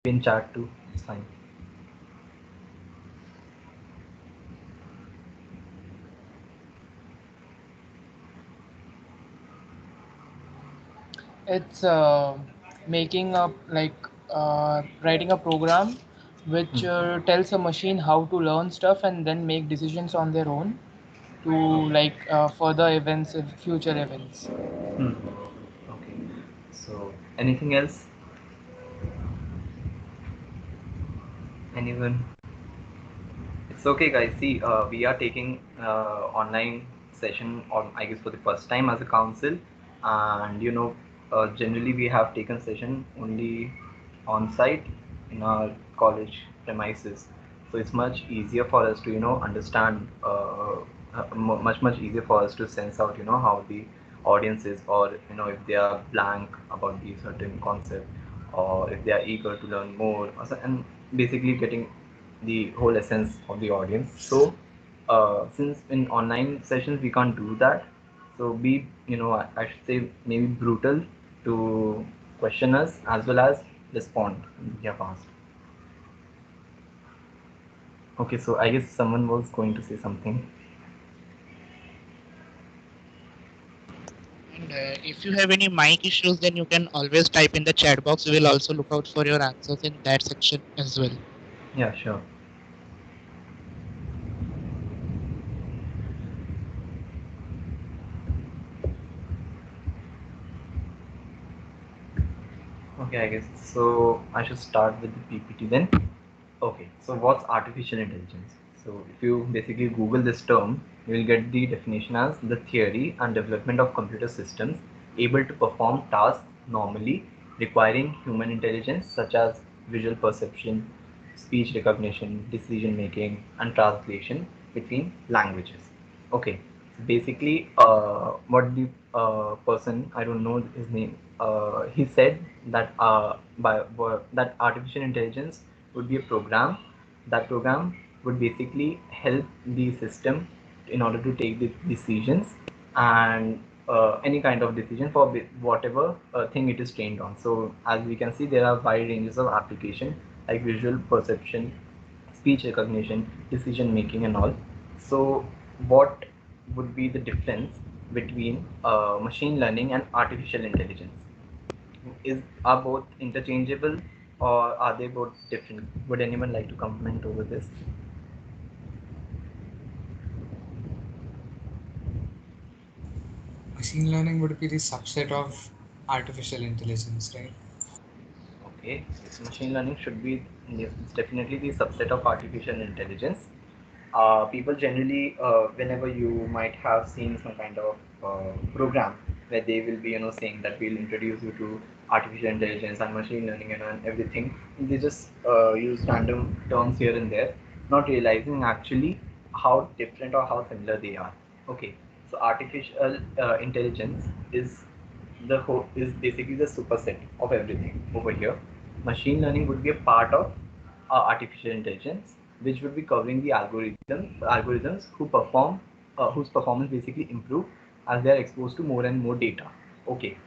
in chat too, it's fine. It's making up writing a program which tells a machine how to learn stuff and then make decisions on their own to further events, future events. Hmm. Okay. So anything else? Anyone? It's okay, guys. See, we are taking online session on, I guess, for the first time as a council, and generally we have taken session only on site in our college premises. So it's much easier for us to understand, much easier for us to sense out how the audience is, or if they are blank about the certain concept, or if they are eager to learn more, and basically getting the whole essence of the audience. So since in online sessions we can't do that, so be I should say maybe brutal to question us as well as respond when we have asked. Okay, so I guess someone was going to say something. And if you have any mic issues, then you can always type in the chat box. We will also look out for your answers in that section as well. Yeah, sure. Okay, I guess so. I should start with the PPT then. Okay, so what's artificial intelligence? So if you basically Google this term, you will get the definition as the theory and development of computer systems able to perform tasks normally requiring human intelligence, such as visual perception, speech recognition, decision making, and translation between languages. Okay, so basically, what the person, I don't know his name, he said that that artificial intelligence would be a program. That program would basically help the system in order to take the decisions, and any kind of decision for whatever thing it is trained on. So as we can see, there are wide ranges of application like visual perception, speech recognition, decision making, and all. So what would be the difference between machine learning and artificial intelligence? Are both interchangeable, or are they both different? Would anyone like to comment over this? Machine learning would be the subset of artificial intelligence, right? Okay, so machine learning should be, yes, it's definitely the subset of artificial intelligence. People generally, whenever you might have seen some kind of program where they will be, saying that we'll introduce you to artificial intelligence and machine learning and everything, they just use random terms here and there, not realizing actually how different or how similar they are. Okay, so artificial intelligence is basically the superset of everything over here. Machine learning would be a part of artificial intelligence, which would be covering the algorithms whose performance basically improve as they are exposed to more and more data. Okay,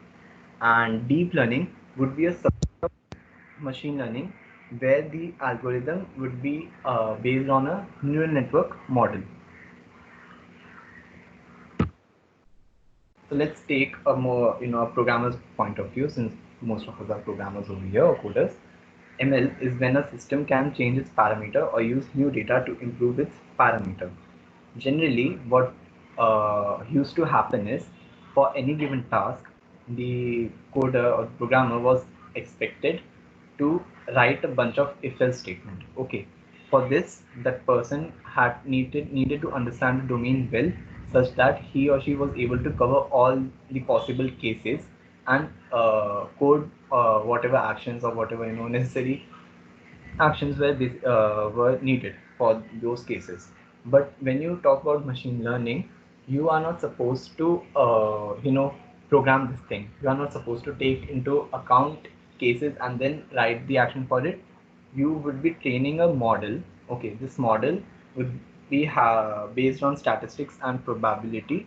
and deep learning would be a subset of machine learning where the algorithm would be based on a neural network model. So let's take a more, a programmer's point of view, since most of us are programmers over here or coders. ML is when a system can change its parameter or use new data to improve its parameter. Generally, what used to happen is, for any given task, the coder or programmer was expected to write a bunch of if-else statement. Okay, for this, that person had needed to understand the domain well, such that he or she was able to cover all the possible cases and code whatever actions or whatever necessary actions were needed for those cases. But when you talk about machine learning, you are not supposed to program this thing. You are not supposed to take into account cases and then write the action for it. You would be training a model. Okay, this model would be based on statistics and probability,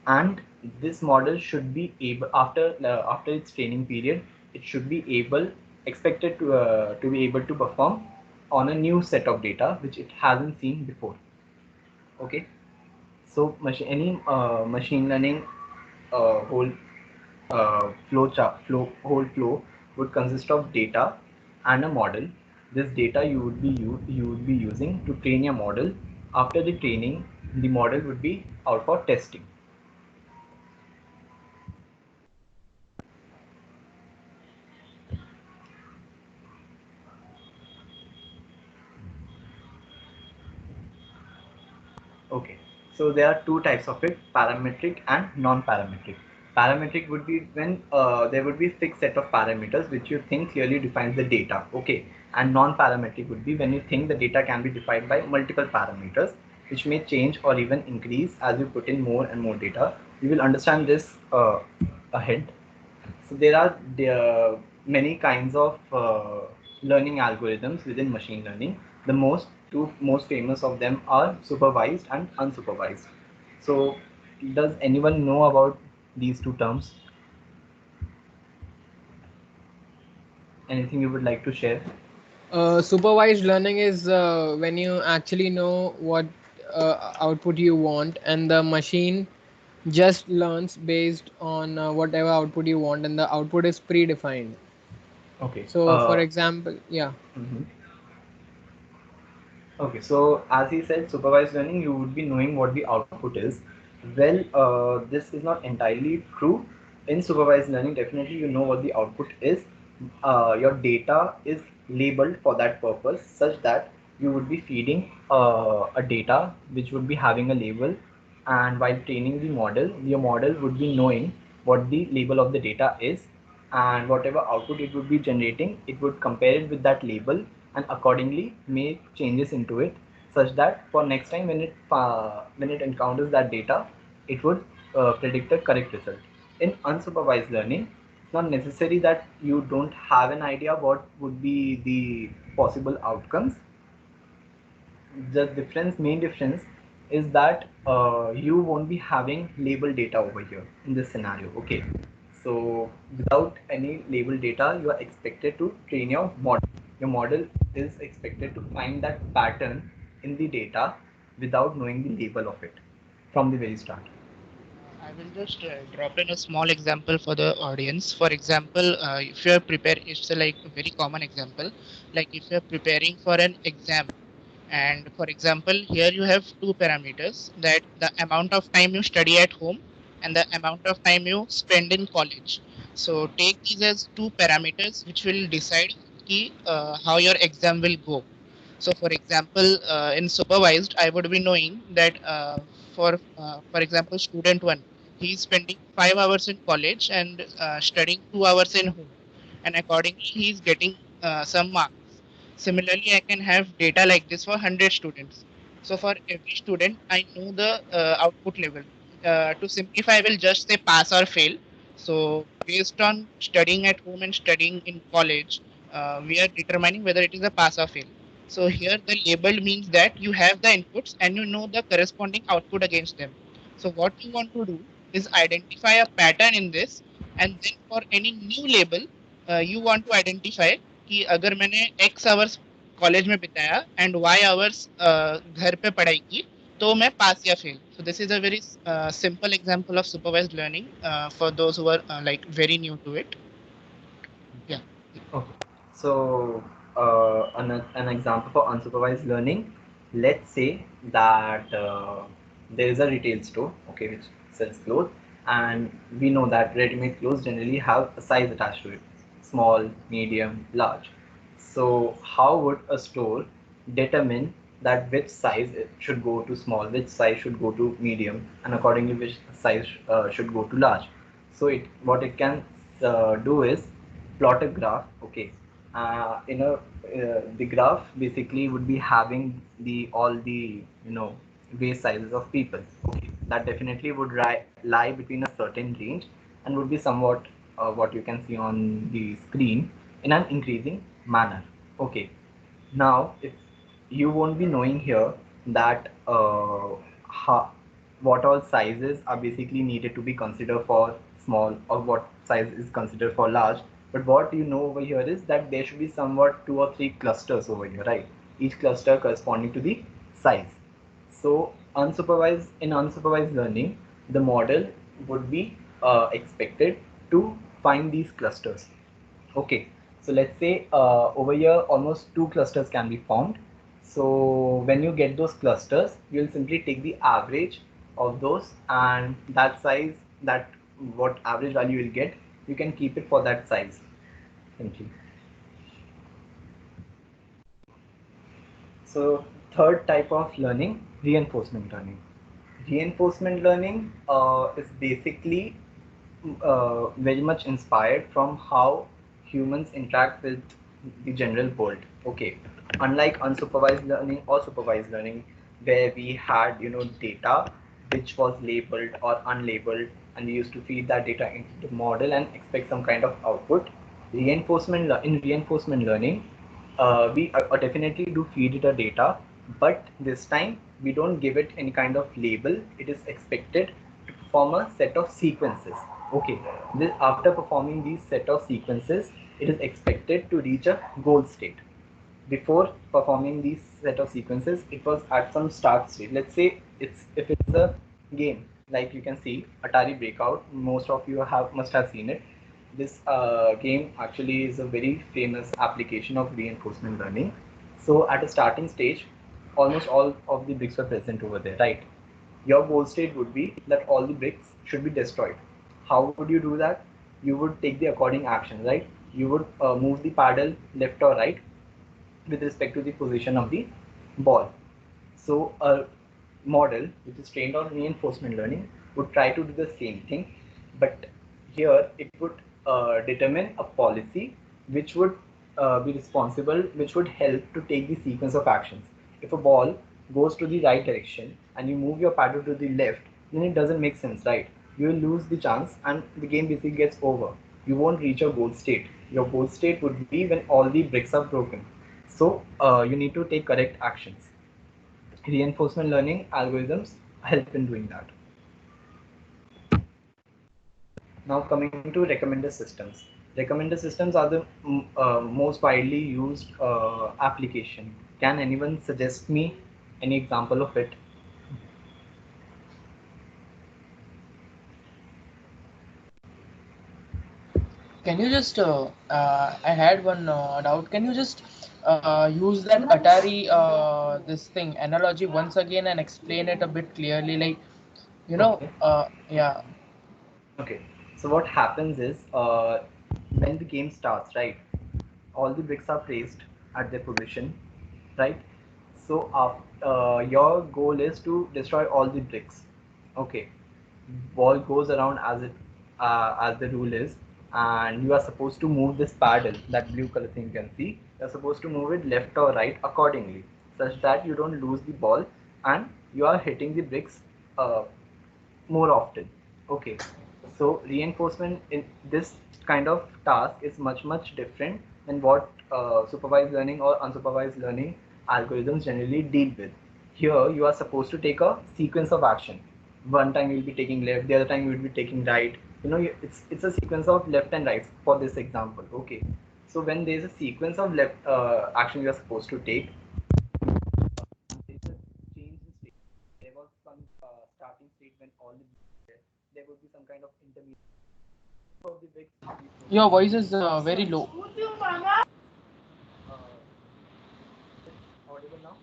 and this model should be able, after its training period, it should be able expected to be able to perform on a new set of data which it hasn't seen before. Okay, so machine learning whole whole flow would consist of data and a model. This data you would be using to train your model. After the training, the model would be out for testing. Okay, so there are two types of it: parametric and non-parametric. Parametric would be when there would be a fixed set of parameters which you think clearly defines the data. Okay, and non-parametric would be when you think the data can be defined by multiple parameters which may change or even increase as you put in more and more data. You will understand this ahead. So there are many kinds of learning algorithms within machine learning. The two most famous of them are supervised and unsupervised. So does anyone know about these two terms? Anything you would like to share? Supervised learning is when you actually know what output you want, and the machine just learns based on whatever output you want, and the output is predefined. Okay. So, for example, yeah. Mhm. Okay, so as he said, supervised learning, you would be knowing what the output is. Well, this is not entirely true. In supervised learning, definitely you know what the output is. Your data is labeled for that purpose, such that you would be feeding a data which would be having a label, and while training the model, your model would be knowing what the label of the data is, and whatever output it would be generating, it would compare it with that label and accordingly make changes into it, such that for next time when it encounters that data, it would predict a correct result. In unsupervised learning, it's not necessary that you don't have an idea what would be the possible outcomes. The main difference is that you won't be having label data over here in this scenario. Okay, so without any label data, you are expected to train your model. Your model is expected to find that pattern in the data without knowing the label of it from the very start. I will just drop in a small example for the audience. For example, if you are preparing, it's like a very common example. Like if you are preparing for an exam, and for example, here you have two parameters, that the amount of time you study at home and the amount of time you spend in college. So take these as two parameters which will decide how your exam will go. So, for example, in supervised, I would be knowing that for example, student one, he's spending 5 hours in college and studying 2 hours in home, and accordingly, he's getting some marks. Similarly, I can have data like this for 100 students. So, for every student, I know the output level. To simplify, I will just say pass or fail. So, based on studying at home and studying in college, we are determining whether it is a pass or fail. So here the label means that you have the inputs and you know the corresponding output against them. So what you want to do is identify a pattern in this, and then for any new label, you want to identify कि अगर मैंने X hours college में बिताया and Y hours घर पे पढ़ाई की तो मैं pass या fail. So this is a very simple example of supervised learning for those who are like very new to it. Yeah. Okay, so an example for unsupervised learning. Let's say that there is a retail store, okay, which sells clothes, and we know that ready-made clothes generally have a size attached to it: small, medium, large. So, how would a store determine that which size it should go to small, which size should go to medium, and accordingly which size should go to large? So, what it can do is plot a graph. Okay, the graph basically would be having the all the base sizes of people. Okay, that definitely would lie between a certain range and would be somewhat what you can see on the screen in an increasing manner. Okay, now if you won't be knowing here that what all sizes are basically needed to be considered for small or what size is considered for large, But what you know over here is that there should be somewhat two or three clusters over here, right? Each cluster corresponding to the size. So unsupervised in unsupervised learning, the model would be expected to find these clusters. Okay, so let's say over here almost two clusters can be formed. So when you get those clusters, you'll simply take the average of those, and that size, that what average value you'll get, you can keep it for that size. Thank you. So third type of learning, reinforcement learning. Reinforcement learning is basically very much inspired from how humans interact with the general world. Okay, unlike unsupervised learning or supervised learning, where we had data which was labeled or unlabeled, and we used to feed that data into the model and expect some kind of output. In reinforcement learning, we definitely do feed it a data, but this time we don't give it any kind of label. It is expected to perform a set of sequences. Okay, after performing these set of sequences, it is expected to reach a goal state. Before performing these set of sequences, it was at some start state. Let's say if it's a game, like you can see Atari Breakout, most of you must have seen it. This game actually is a very famous application of reinforcement learning. So at a starting stage, almost all of the bricks were present over there, right? Your goal state would be that all the bricks should be destroyed. How would you do that? You would take the according action, right? You would move the paddle left or right with respect to the position of the ball. So a model which is trained on reinforcement learning would try to do the same thing, but here it would determine a policy which would be responsible, which would help to take the sequence of actions. If a ball goes to the right direction and you move your paddle to the left, then it doesn't make sense, right? You will lose the chance and the game basically gets over. You won't reach your goal state. Your goal state would be when all the bricks are broken. So you need to take correct actions. Reinforcement learning algorithms help in doing that. Now coming to recommender systems. Recommender systems are the most widely used application. Can anyone suggest me any example of it? Can you just, I had one doubt. Can you just use that Atari, this thing, analogy once again and explain it a bit clearly? Like, Okay. yeah. Okay. So what happens is when the game starts, right? All the bricks are placed at their position, right? So your goal is to destroy all the bricks. Okay, ball goes around as the rule is, and you are supposed to move this paddle, that blue color thing you can see. You're supposed to move it left or right accordingly, such that you don't lose the ball and you are hitting the bricks uh, more often. Okay, so reinforcement in this kind of task is much different than what supervised learning or unsupervised learning algorithms generally deal with. Here you are supposed to take a sequence of action. One time you'll be taking left, the other time you will be taking right. It's a sequence of left and right for this example. Okay, so when there's a sequence of left action you are supposed to take, there's a change in state. There was some starting state when all the there would be some kind of intermediate of the bricks will be Your broken. voice is very low. Is it audible now?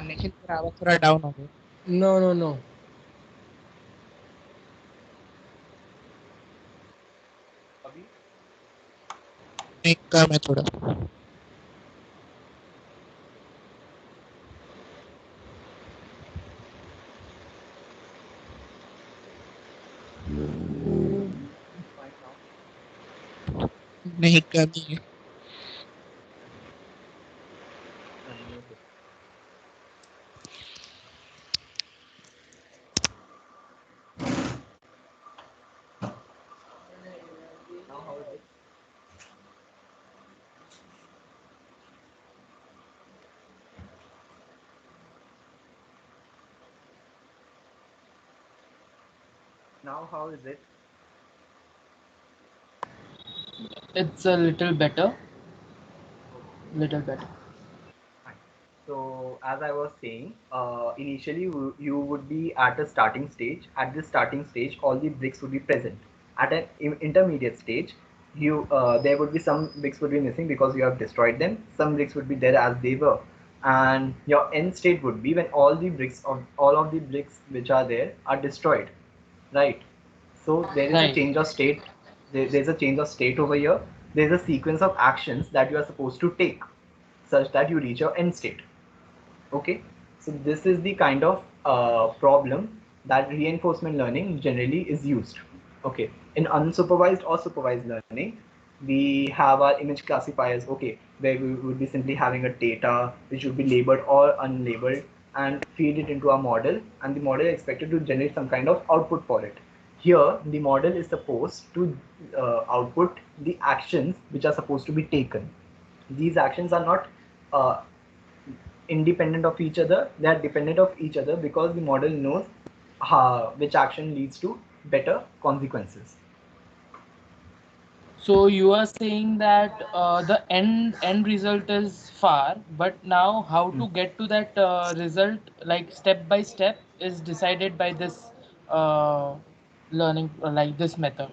Nikhil तेरा आवाज थोड़ा down हो गया. No, no, no. Abhi? नहीं कम है थोड़ा. Fine now. नहीं कम ही है. Unmute it. Now how is it? Now how is it? It's a little better. Little better. Fine. So as I was saying, initially you would be at a starting stage. At this starting stage, all the bricks would be present. At an intermediate stage, you there would be some bricks would be missing because you have destroyed them. Some bricks would be there as they were, and your end state would be when all of the bricks which are there are destroyed, right? So there is a Right. change of state. There's a change of state over here. There's a sequence of actions that you are supposed to take such that you reach your end state. Okay, so this is the kind of problem that reinforcement learning generally is used. Okay, in unsupervised or supervised learning, we have our image classifiers. Okay, where we would be simply having a data which would be labeled or unlabeled and feed it into a model, and the model is expected to generate some kind of output for it. Here the model is supposed to output the actions which are supposed to be taken. These actions are not uh, independent of each other. They are dependent of each other because the model knows which action leads to better consequences. So you are saying that the end result is far, but now how Hmm. to get to that result, like step by step, is decided by this learning, like this method,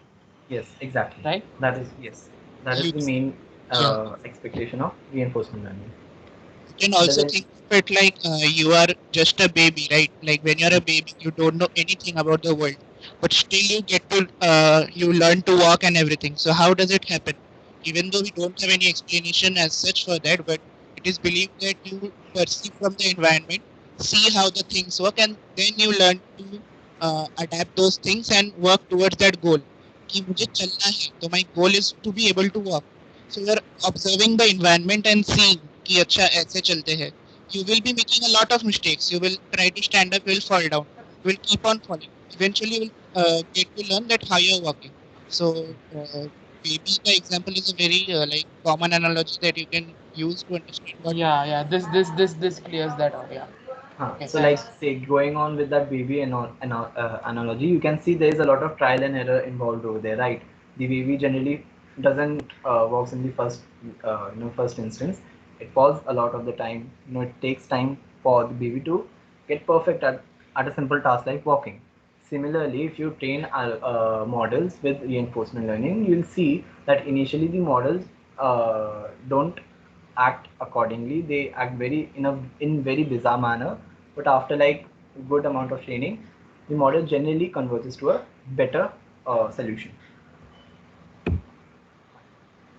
Yes, exactly. right? That is, yes, that is You, the main yeah. expectation of reinforcement learning. You can Does also it? think of it like you are just a baby, right? Like when you're a baby, you don't know anything about the world, but still you get to you learn to walk and everything. So how does it happen? Even though we don't have any explanation as such for that, but it is believed that you perceive from the environment, see how the things work, and then you learn to adapt those things and work towards that goal. कि मुझे चलना है, तो my goal is to be able to walk. So you're observing the environment and seeing कि अच्छा ऐसे चलते हैं. You will be making a lot of mistakes. You will try to stand up, you will fall down. You will keep on falling. Eventually, you will get to learn that how you're walking. So, baby का example is a very like common analogy that you can use to understand what. Yeah, yeah. This clears that out. Yeah. Okay. So like Thanks. say going on with that baby analogy, you can see there is a lot of trial and error involved over there, right? The baby generally doesn't works in the first instance. It falls a lot of the time. It takes time for the baby to get perfect at a simple task like walking. Similarly, if you train models with reinforcement learning, you'll see that initially the models don't act accordingly. They act in very bizarre manner, but after like good amount of training, the model generally converges to a better solution.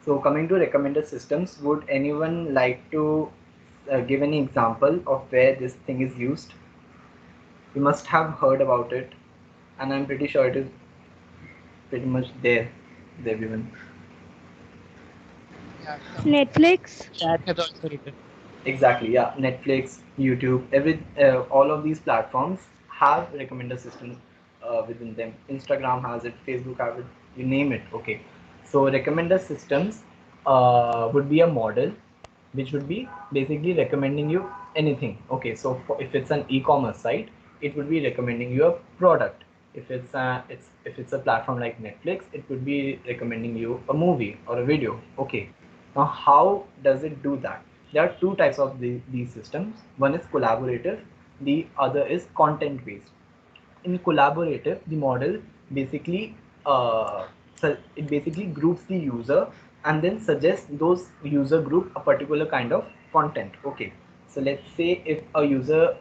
So coming to recommended systems, would anyone like to give any example of where this thing is used? You must have heard about it, and I'm pretty sure it is pretty much there with everyone. Yeah, Netflix. chat has also written. Exactly, yeah. Netflix, YouTube, all of these platforms have recommender systems within them. Instagram has it, Facebook has it, you name it. Okay, so recommender systems would be a model which would be basically recommending you anything. Okay, so if it's an e-commerce site, it would be recommending you a product. If it's a platform like Netflix, it would be recommending you a movie or a video. Okay, now how does it do that? There are two types of these systems. One is collaborative, the other is content based. In collaborative, the model basically so it basically groups the user and then suggests those user group a particular kind of content. Okay, so let's say if a user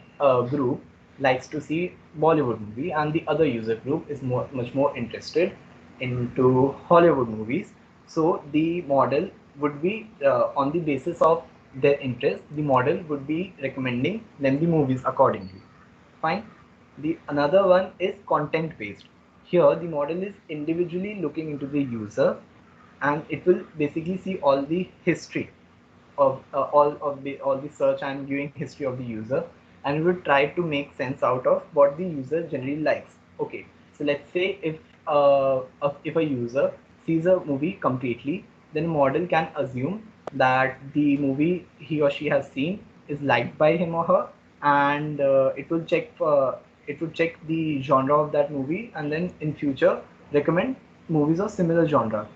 group likes to see Bollywood movie and the other user group is much more interested into Hollywood movies, so the model would be on the basis of their interest, the model would be recommending them the movies accordingly. Fine. The another one is content based. Here the model is individually looking into the user, and it will basically see all the history of all the search and viewing history of the user, and we would try to make sense out of what the user generally likes. Okay, so let's say if a user sees a movie completely, then model can assume that the movie he or she has seen is liked by him or her, and it would check the genre of that movie, and then in future recommend movies of similar genre.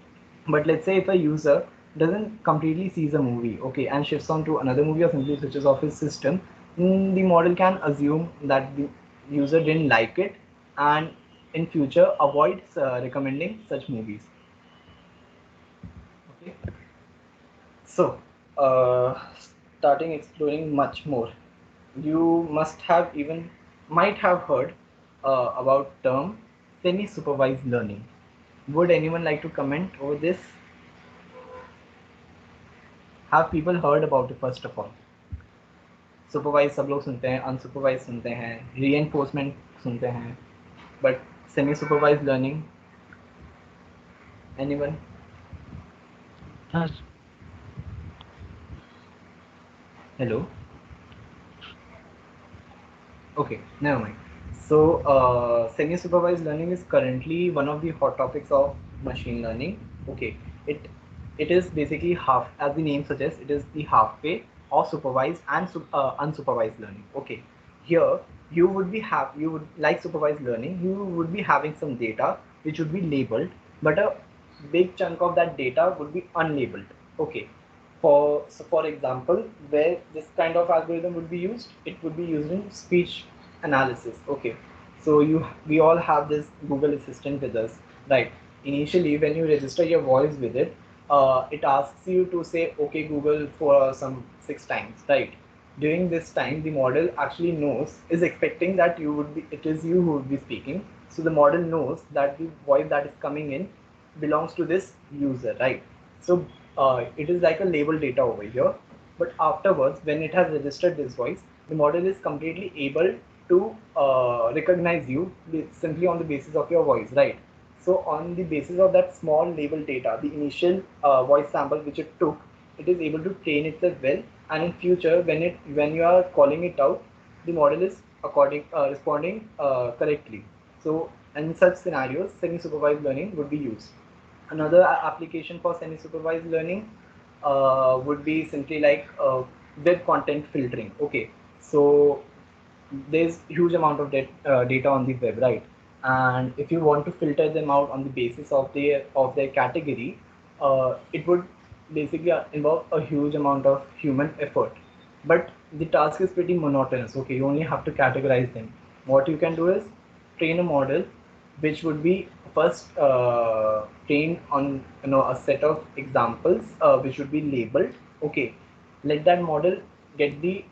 But let's say if a user doesn't completely sees a movie, okay, and shifts on to another movie or simply switches off his system, the model can assume that the user didn't like it and in future avoids recommending such movies. Okay, so starting exploring much more, you must have even might have heard about term semi-supervised learning. Would anyone like to comment over this? Have people heard about it first of all? Supervise सब लोग सुनते हैं, unsupervised सुनते हैं, रीएनफोर्समेंट सुनते हैं, but semi supervise learning, anyone? Yes. Hello? Okay, never mind. So, semi-supervised learning is currently one of the hot topics of machine learning. Okay, it it is basically half, as the name suggests, it is the halfway of supervised and unsupervised learning. Okay, here you would like supervised learning, you would be having some data which would be labeled, but a big chunk of that data would be unlabeled. Okay, for example, where this kind of algorithm would be used, it would be used in speech analysis. Okay, so we all have this Google Assistant with us, right? Initially, when you register your voice with it, it asks you to say okay Google for some 6 times, right? During this time, the model actually knows, is expecting that it is you who would be speaking, so the model knows that the voice that is coming in belongs to this user, right? So it is like a label data over here, but afterwards when it has registered this voice, the model is completely able to recognize you simply on the basis of your voice, right? So on the basis of that small label data, the initial voice sample which it took, it is able to train itself well, and in future when you are calling it out, the model is responding correctly. So in such scenarios, semi-supervised learning would be used. Another application for semi-supervised learning would be simply like web content filtering. Okay, so there's huge amount of data on the web, right? And if you want to filter them out on the basis of their category, it would basically involve a huge amount of human effort. But the task is pretty monotonous. Okay, you only have to categorize them. What you can do is train a model which would be first trained on a set of examples which would be labeled. Okay, let that model get the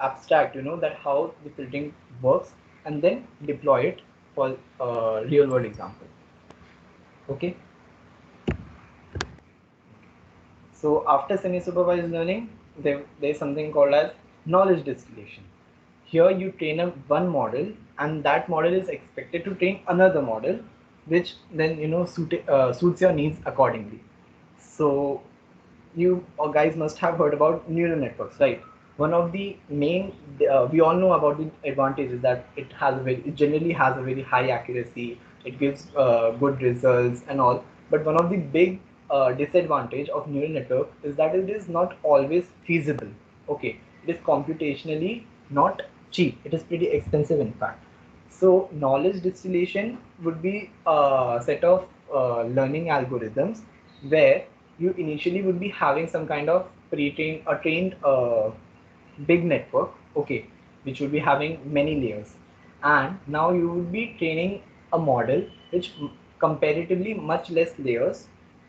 abstract, that how the filtering works, and then deploy it for real world example. Okay, so after semi-supervised learning, there's something called as knowledge distillation. Here you train one model, and that model is expected to train another model, which then suits your needs accordingly. So you guys must have heard about neural networks, right? One of the main, we all know about the advantages that it generally has a very high accuracy, it gives good results and all. But one of the big disadvantage of neural network is that it is not always feasible. Okay, it is computationally not cheap. It is pretty expensive, in fact. So knowledge distillation would be a set of learning algorithms where you initially would be having some kind of pre-trained or trained big network, okay, which would be having many layers, and now you would be training a model which comparatively much less layers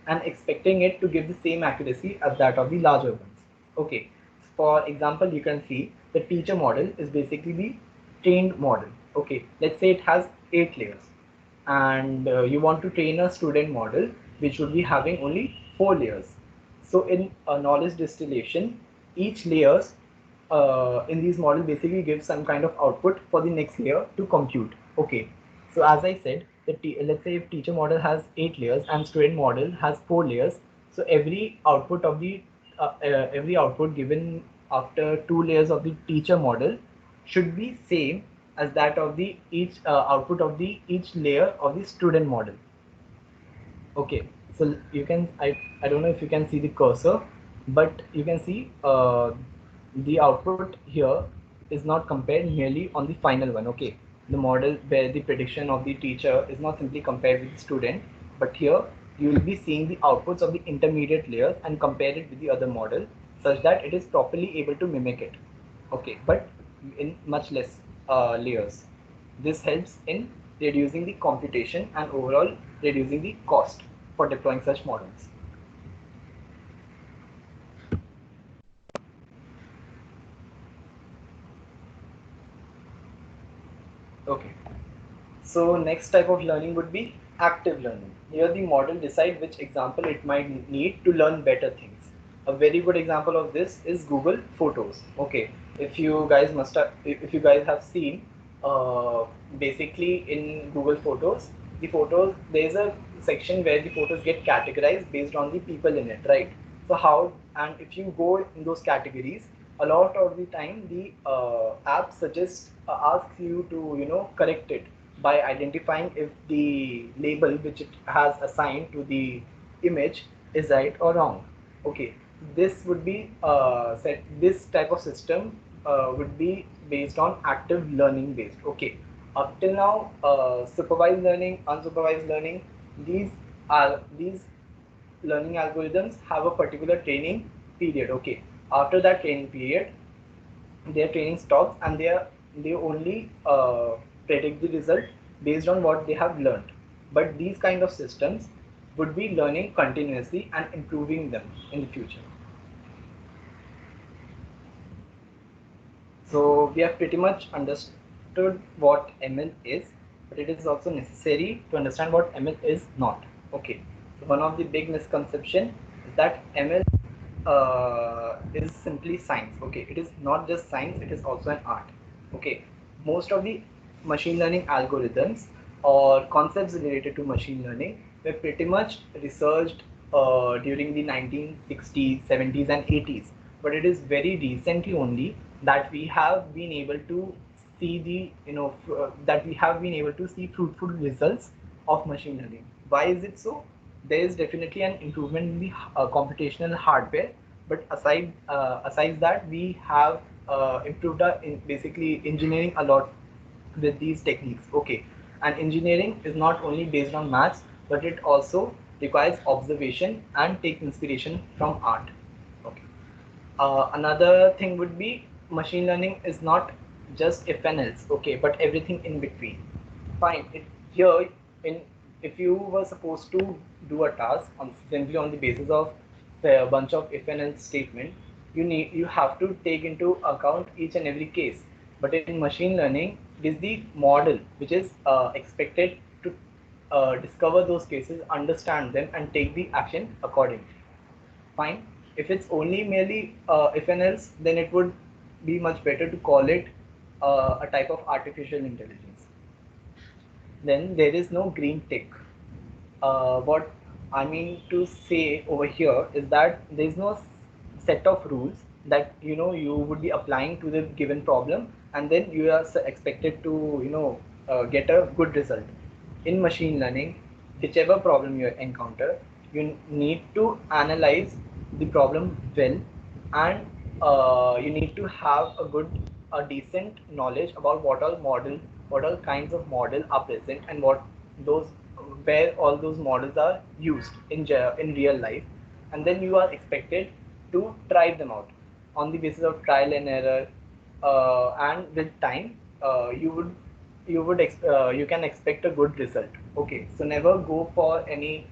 and expecting it to give the same accuracy as that of the larger ones. Okay, for example, you can see the teacher model is basically the trained model. Okay, let's say it has 8 layers, and you want to train a student model which would be having only 4 layers. So in a knowledge distillation, each layers in these models basically gives some kind of output for the next layer to compute. Okay, so as I said, let's say if teacher model has 8 layers and student model has 4 layers, so every output given after 2 layers of the teacher model should be same as that of the each output of the each layer of the student model. Okay, so you can, I don't know if you can see the cursor, but you can see the output here is not compared merely on the final one. Okay, the model where the prediction of the teacher is not simply compared with the student, but here you will be seeing the outputs of the intermediate layers and compare it with the other model such that it is properly able to mimic it. Okay, but in much less layers. This helps in reducing the computation and overall reducing the cost for deploying such models. Okay. So next type of learning would be active learning. Here the model decides which example it might need to learn better things. A very good example of this is Google Photos. Okay, if you guys if you guys have seen, basically in Google Photos, the photos, there's a section where the photos get categorized based on the people in it, right? So how, and if you go in those categories, a lot of the time the app suggests asks you to correct it by identifying if the label which it has assigned to the image is right or wrong. Okay, this would be this type of system would be based on active learning based. Okay, up till now, supervised learning, unsupervised learning, these learning algorithms have a particular training period. Okay, after that training period, their training stops and they only predict the result based on what they have learned. But these kind of systems would be learning continuously and improving them in the future. So we have pretty much understood what ML is, but it is also necessary to understand what ML is not. Okay, so one of the big misconception is that ML is simply science. Okay, it is not just science, it is also an art. Okay, most of the machine learning algorithms or concepts related to machine learning were pretty much researched during the 1960s, 70s, and 80s. But it is very recently only that we have been able to see the that we have been able to see fruitful results of machine learning. Why is it so? There is definitely an improvement in the computational hardware, but aside that, we have improved our basically engineering a lot with these techniques. Okay, and engineering is not only based on maths, but it also requires observation and take inspiration from art. Okay. Another thing would be machine learning is not just if and else, okay, but everything in between. Fine. Here, in if you were supposed to do a task simply on the basis of a bunch of if and else statement, you have to take into account each and every case. But in machine learning, it is the model which is expected to discover those cases, understand them, and take the action accordingly. Fine. If it's only merely if and else, then it would be much better to call it a type of artificial intelligence. Then there is no green tick. What I mean to say over here is that there is no set of rules that you would be applying to the given problem, and then you are expected to get a good result. In machine learning, whichever problem you encounter, you need to analyze the problem well, and you need to have a decent knowledge about what all kinds of model are present, and those where all those models are used in real life, and then you are expected to try them out on the basis of trial and error, and with time, you can expect a good result. Okay, so never go for any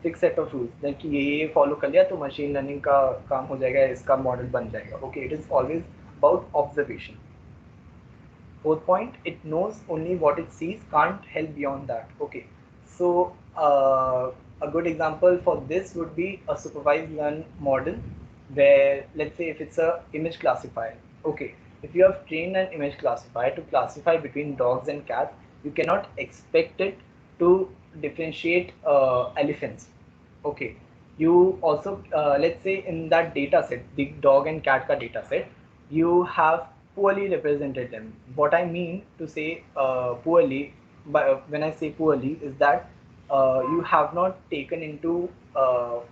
fix set of rules like कि ये follow कर लिया तो machine learning का काम हो जाएगा, इसका मॉडल बन जाएगा. Okay, it is always about observation. Fourth point, it knows only what it sees, can't help beyond that. Okay, so a good example for this would be a supervised learn model, where let's say if it's a image classifier. Okay, if you have trained an image classifier to classify between dogs and cats, you cannot expect it to differentiate elephants. Okay, you also let's say in that data set, the dog and cat ka data set, you have poorly represented them. What I mean to say poorly, but when I say poorly, is that you have not taken into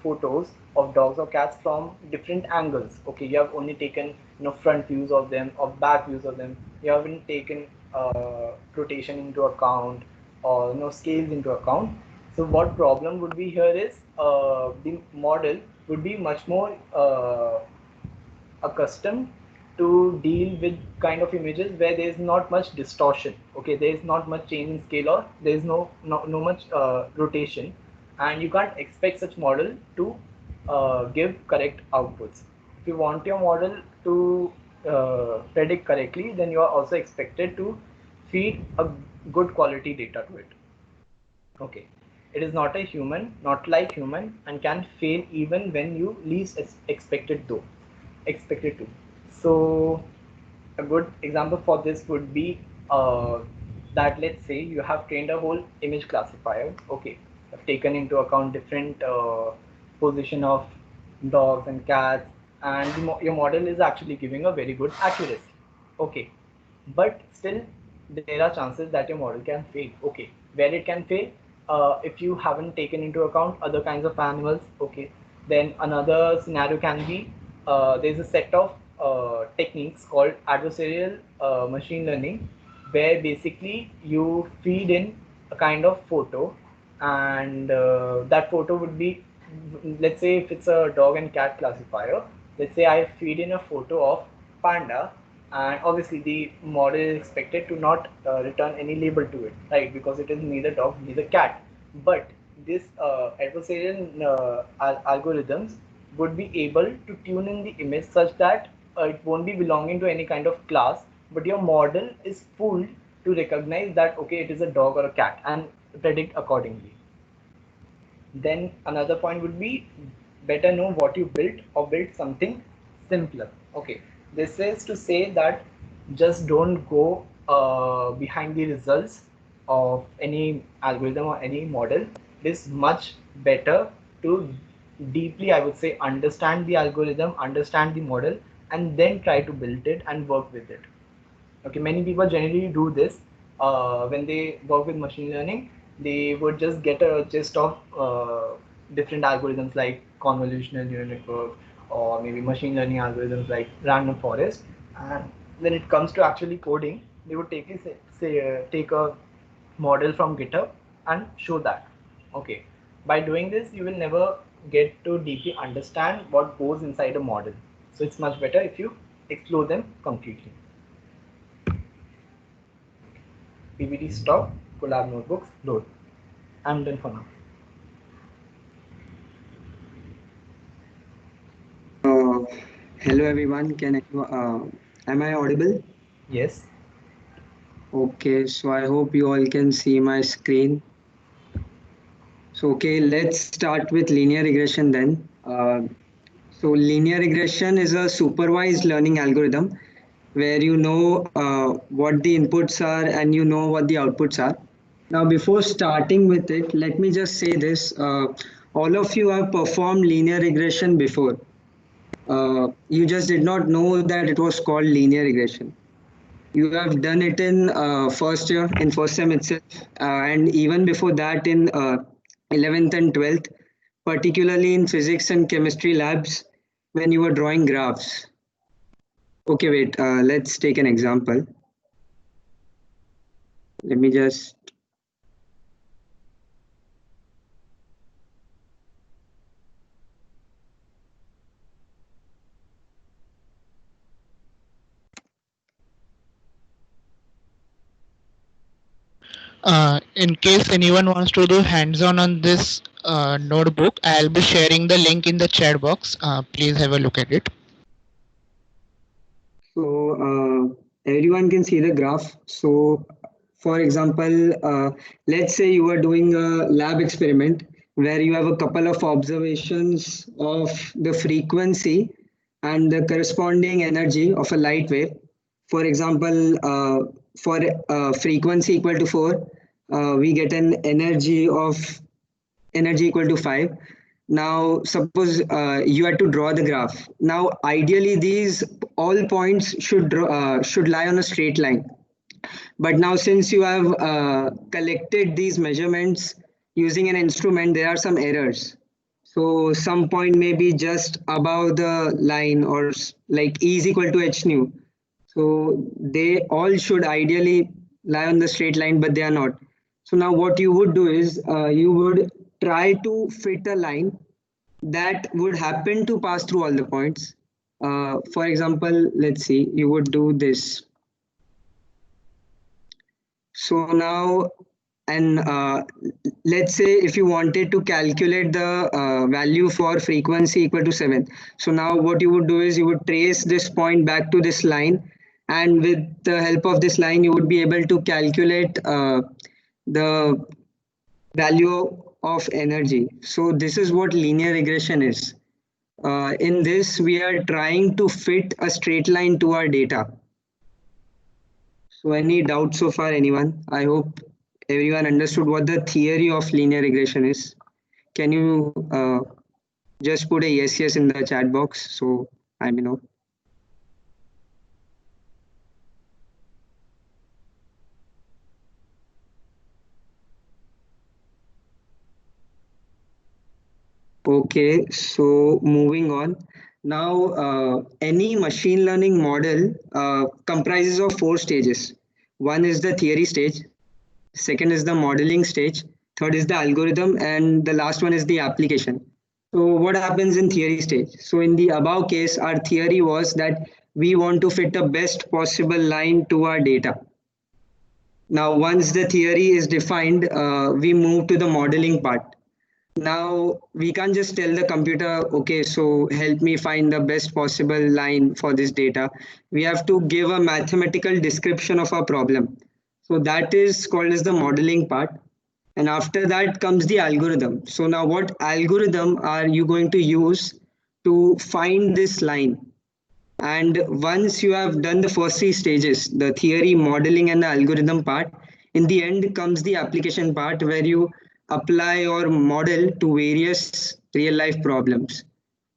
photos of dogs or cats from different angles. Okay, you have only taken front views of them or back views of them. You haven't taken rotation into account or scales into account. So what problem would be here is the model would be much more accustomed to deal with kind of images where there is not much distortion. Okay, there is not much change in scale, or there is no much rotation, and you can't expect such model to give correct outputs. If you want your model to predict correctly, then you are also expected to feed a good quality data to it. Okay, it is not a human, not like human, and can fail even when you least expect it to. So a good example for this would be that let's say you have trained a whole image classifier. Okay, have taken into account different position of dogs and cats, and your model is actually giving a very good accuracy. Okay, but still there are chances that your model can fail. Okay, where it can fail, if you haven't taken into account other kinds of animals. Okay, then another scenario can be there's a set of techniques called adversarial machine learning, where basically you feed in a kind of photo, and that photo would be, let's say if it's a dog and cat classifier, let's say I feed in a photo of panda, and obviously the model is expected to not return any label to it, right, because it is neither dog neither cat. But this adversarial algorithms would be able to tune in the image such that it won't be belonging to any kind of class, but your model is fooled to recognize that okay, it is a dog or a cat, and predict accordingly. Then another point would be better know what you built, or build something simpler. Okay, this is to say that just don't go behind the results of any algorithm or any model. It is much better to deeply, I would say, understand the algorithm, understand the model, and then try to build it and work with it. Okay, many people generally do this when they work with machine learning. They would just get a gist of different algorithms like convolutional neural network, or maybe machine learning algorithms like random forest, and when it comes to actually coding, they would take a model from GitHub and show that. Okay, by doing this you will never get to deeply understand what goes inside a model, so it's much better if you explore them completely. PPT stop, collab notebooks load. I'm done for now. Uh, Hello everyone. Am I audible? Yes. Okay, so I hope you all can see my screen. So okay, let's start with linear regression then. So linear regression is a supervised learning algorithm where you know what the inputs are and you know what the outputs are. Now, before starting with it, let me just say this. All of you have performed linear regression before. You just did not know that it was called linear regression. You have done it in first year, in first sem itself, and even before that in 11th and 12th, particularly in physics and chemistry labs when you were drawing graphs. Okay, wait, let's take an example. Let me just. In case anyone wants to do hands-on on this notebook, I'll be sharing the link in the chat box. Please have a look at it. So everyone can see the graph. So for example, let's say you are doing a lab experiment where you have a couple of observations of the frequency and the corresponding energy of a light wave. For example, for frequency equal to 4, we get an energy equal to 5. Now suppose you had to draw the graph. Now ideally these all points should lie on a straight line, but now since you have collected these measurements using an instrument, there are some errors. So some point may be just above the line, or like E is equal to h nu. So they all should ideally lie on the straight line, but they are not. So now what you would do is you would try to fit a line that would happen to pass through all the points. For example, let's see, you would do this. So now, and let's say if you wanted to calculate the value for frequency equal to 7. So now what you would do is you would trace this point back to this line, and with the help of this line, you would be able to calculate the value of energy. So this is what linear regression is. In this, we are trying to fit a straight line to our data. So any doubts so far, anyone? I hope everyone understood what the theory of linear regression is. Can you just put a yes in the chat box so I may know? Okay, so moving on. Now, any machine learning model comprises of 4 stages. One is the theory stage, second is the modeling stage, third is the algorithm, and the last one is the application. So what happens in theory stage? So in the above case, our theory was that we want to fit the best possible line to our data. Now, once the theory is defined, we move to the modeling part. Now, we can't just tell the computer, okay, so help me find the best possible line for this data. We have to give a mathematical description of our problem. So that is called as the modeling part. And after that comes the algorithm. So now what algorithm are you going to use to find this line? And once you have done the first 3 stages, the theory, modeling, and the algorithm part, in the end comes the application part where you apply your model to various real life problems.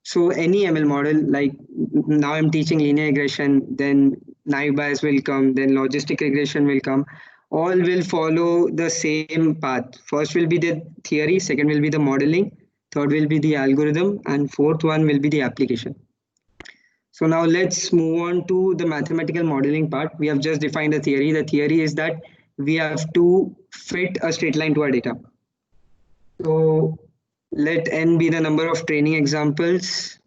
So any ML model, like now I'm teaching linear regression, then naive Bayes will come, then logistic regression will come. All will follow the same path. First will be the theory, second will be the modeling, third will be the algorithm, and fourth one will be the application. So now let's move on to the mathematical modeling part. We have just defined the theory. The theory is that we have to fit a straight line to our data. So let n be the number of training examples,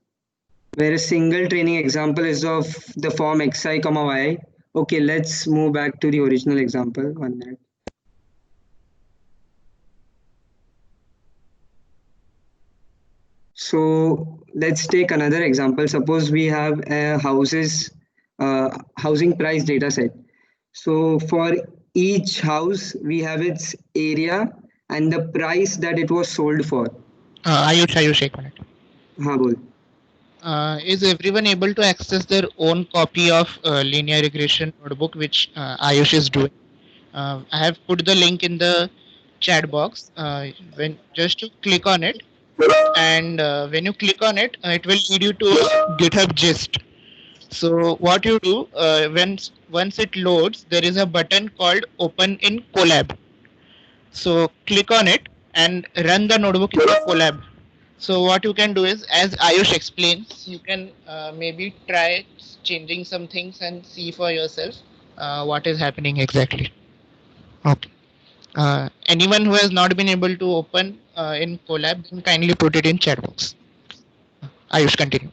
where a single training example is of the form xi comma yi. Okay, let's move back to the original example. 1 minute. So let's take another example. Suppose we have a housing price data set. So for each house, we have its area and the price that it was sold for. Ayush, एक minute. हाँ बोल. Is everyone able to access their own copy of linear regression notebook, which Ayush is doing? I have put the link in the chat box. When just to click on it, and when you click on it, it will lead you to GitHub gist. So what you do once it loads, there is a button called Open in Colab. So click on it and run the notebook in the Colab. So what you can do is, as Ayush explains, you can maybe try changing some things and see for yourself what is happening exactly. Okay. Anyone who has not been able to open in Colab, then kindly put it in chat box. Ayush, continue.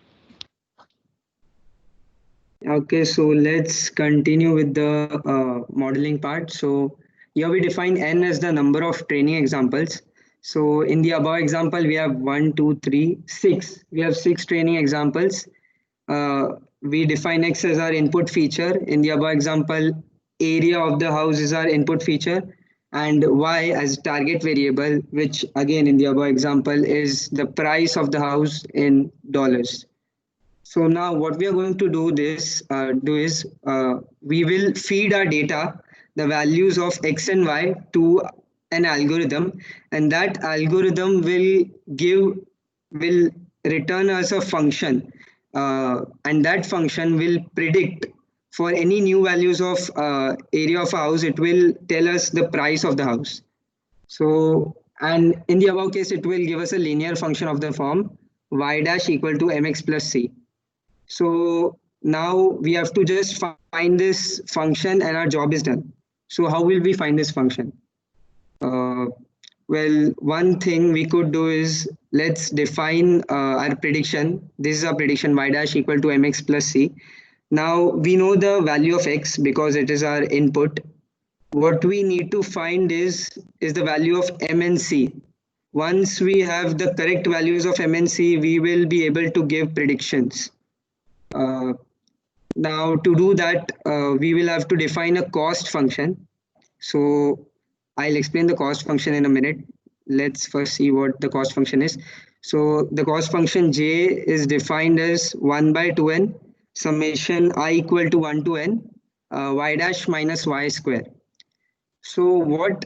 Okay, so let's continue with the modeling part. So here we define n as the number of training examples. So in the above example, we have 1, 2, 3, 6. We have 6 training examples. We define x as our input feature. In the above example, area of the house is our input feature, and y as target variable, which again in the above example is the price of the house in dollars. So now what we are going to do is we will feed our data, the values of x and y, to an algorithm, and that algorithm will return us a function, and that function will predict for any new values of area of a house. It will tell us the price of the house. So, and in the above case, it will give us a linear function of the form y dash equal to mx plus c. So now we have to just find this function and our job is done. So how will we find this function? Uh, well, one thing we could do is let's define our prediction. This is our prediction y dash equal to mx plus c. Now we know the value of x because it is our input. What we need to find is the value of m and c. Once we have the correct values of m and c, we will be able to give predictions. Uh, Now to do that, we will have to define a cost function. So I'll explain the cost function in a minute. Let's first see what the cost function is. So the cost function j is defined as 1 by 2n summation I equal to 1 to n y dash minus y square. So what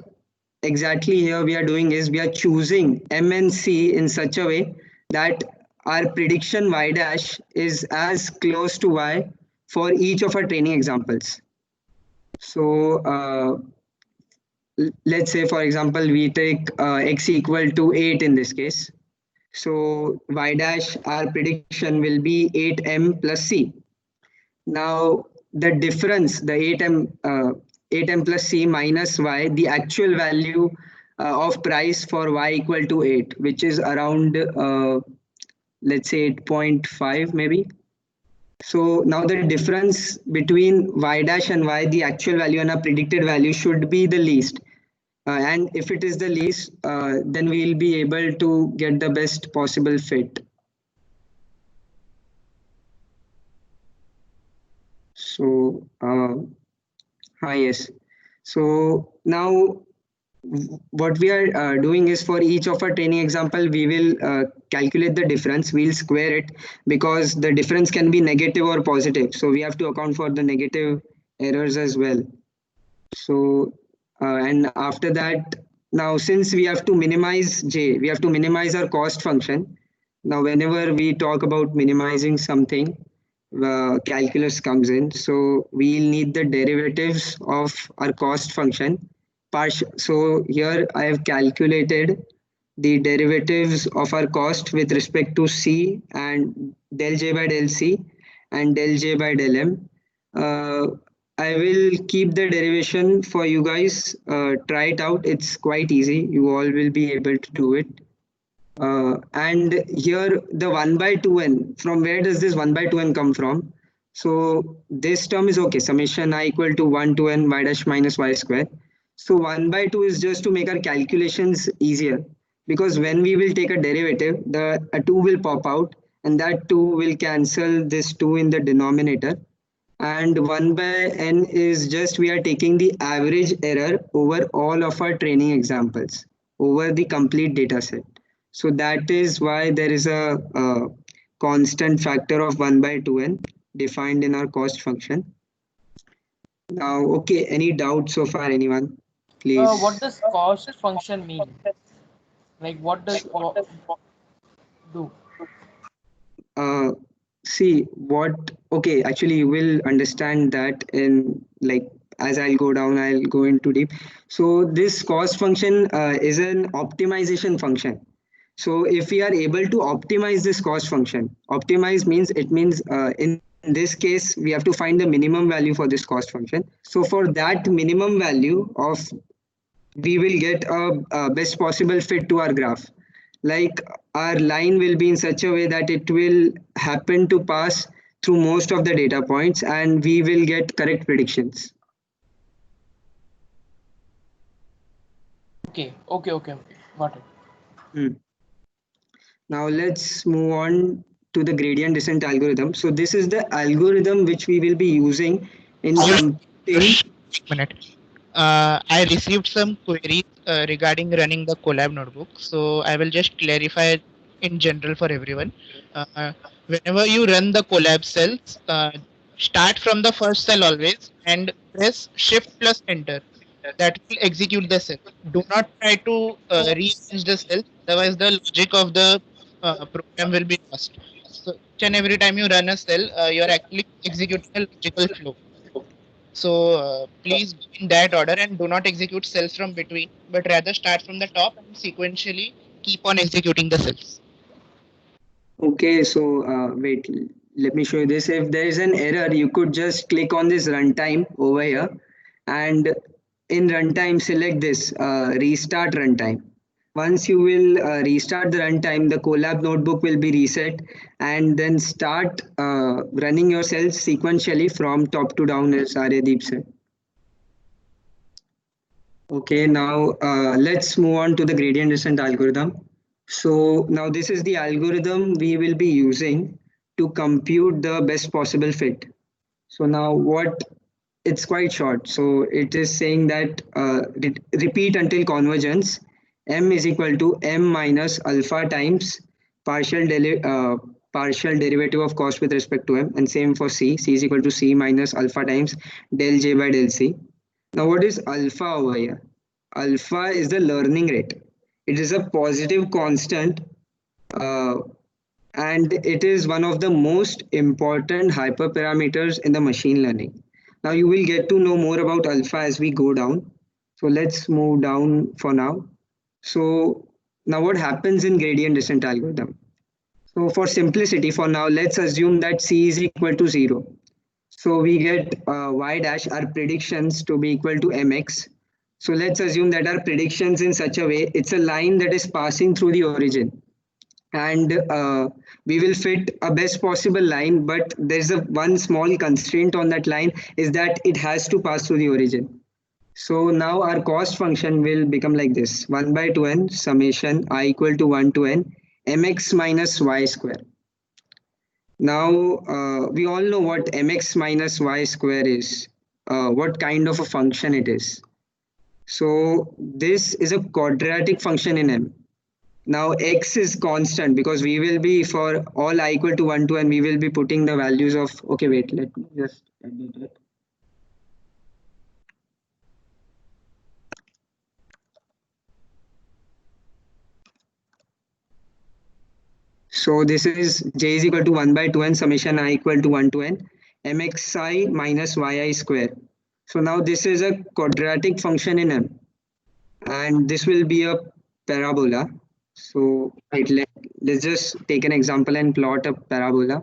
exactly here we are doing is we are choosing m and c in such a way that our prediction y dash is as close to y for each of our training examples. So let's say, for example, we take x equal to 8 in this case. So y dash, our prediction will be 8m plus c. Now the difference, the 8m plus c minus y, the actual value of price for y equal to 8, which is around let's say 8.5 maybe. So now the difference between y dash and y, the actual value and our predicted value should be the least. And if it is the least, then we'll be able to get the best possible fit. So, yes. So now what we are doing is for each of our training example, we will calculate the difference. We'll square it because the difference can be negative or positive. So we have to account for the negative errors as well. So, and after that, now since we have to minimize j, we have to minimize our cost function. Now, whenever we talk about minimizing something, calculus comes in. So we'll need the derivatives of our cost function. So here I have calculated the derivatives of our cost with respect to c and del j by del c and del j by del m. Uh, I will keep the derivation for you guys. Try it out. It's quite easy. You all will be able to do it. And here the 1 by 2n, from where does this 1 by 2n come from? So this term is okay, summation I equal to 1 to n y dash minus y square. So 1 by 2 is just to make our calculations easier, because when we will take a derivative, the a 2 will pop out and that 2 will cancel this 2 in the denominator. And 1 by n is just we are taking the average error over all of our training examples over the complete data set. So that is why there is a constant factor of 1 by 2n defined in our cost function. Now, okay, any doubts so far, anyone? Please. What does cost function mean? Like, what does do? See what, okay, actually you will understand that in like as I'll go down, I'll go into deep. So this cost function is an optimization function. So if we are able to optimize this cost function, optimize means it means in this case we have to find the minimum value for this cost function. So for that minimum value of, we will get a best possible fit to our graph. Like our line will be in such a way that it will happen to pass through most of the data points and we will get correct predictions. Okay. Got it. Now let's move on to the gradient descent algorithm. So this is the algorithm which we will be using in computing. Minute. I received some queries regarding running the collab notebook. So I will just clarify in general for everyone. Whenever you run the collab cells, start from the first cell always and press shift plus enter. That will execute the cell. Do not try to rearrange the cell, otherwise the logic of the program will be lost. So each and every time you run a cell, you are actually executing a logical flow. So please go in that order and do not execute cells from between, but rather start from the top and sequentially keep on executing the cells. Okay, so wait, let me show you this. If there is an error, you could just click on this runtime over here, and in runtime, select this restart runtime. Once you will restart the runtime, the Colab notebook will be reset, and then start running your cells sequentially from top to down, as Arghyadeep said. Okay, now let's move on to the gradient descent algorithm. So now this is the algorithm we will be using to compute the best possible fit. So now it's quite short. So it is saying that repeat until convergence, m is equal to m minus alpha times partial derivative of cost with respect to m, and same for c. C is equal to c minus alpha times del j by del c. Now what is alpha over here? Alpha is the learning rate. It is a positive constant, uh, and it is one of the most important hyperparameters in the machine learning. Now you will get to know more about alpha as we go down. So let's move down for now. So now what happens in gradient descent algorithm? So for simplicity, for now, let's assume that c is equal to 0. So we get y dash, our predictions, to be equal to mx. So let's assume that our predictions in such a way, it's a line that is passing through the origin. And we will fit a best possible line, but there's a one small constraint on that line, is that it has to pass through the origin. So now our cost function will become like this: 1 by 2n summation I equal to 1 to n mx minus y square. Now we all know what mx minus y square is, what kind of a function it is. So this is a quadratic function in M. Now x is constant because we will be, for all I equal to 1 to n, we will be putting the values of, okay, wait, let me just edit it. So this is j is equal to 1 by 2n summation I equal to 1 to n mxi minus yi square. So now this is a quadratic function in M, and this will be a parabola. So right, let's just take an example and plot a parabola.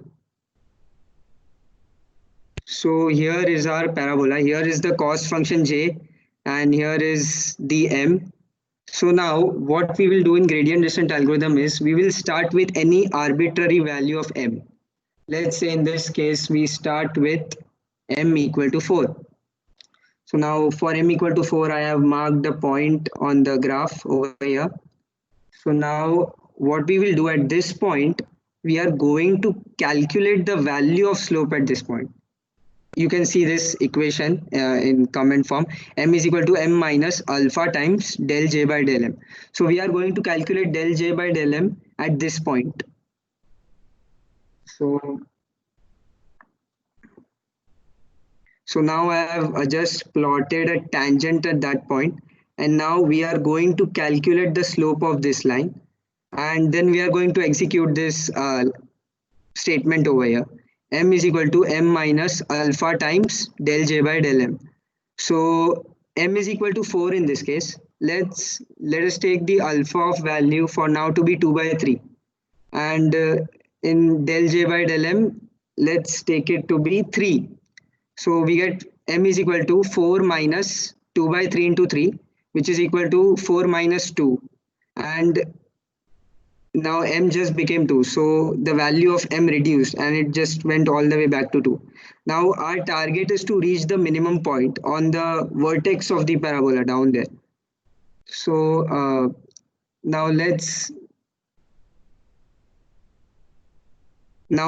So here is our parabola. Here is the cost function j, and here is the m. So now what we will do in gradient descent algorithm is we will start with any arbitrary value of m. Let's say in this case we start with m equal to 4. So now for m equal to 4, I have marked a point on the graph over here. So now what we will do at this point, we are going to calculate the value of slope at this point. You can see this equation in comment form: m is equal to m minus alpha times del j by del m. So we are going to calculate del j by del m at this point. So now I have just plotted a tangent at that point, and now we are going to calculate the slope of this line, and then we are going to execute this statement over here: m is equal to m minus alpha times del j by del m. So m is equal to 4 in this case. Let us take the alpha of value for now to be 2 by 3, and in del j by del m, let's take it to be 3. So we get m is equal to 4 minus 2 by 3 into 3, which is equal to 4 minus 2. And now m just became 2. So the value of m reduced and it just went all the way back to 2. Now our target is to reach the minimum point on the vertex of the parabola down there. So now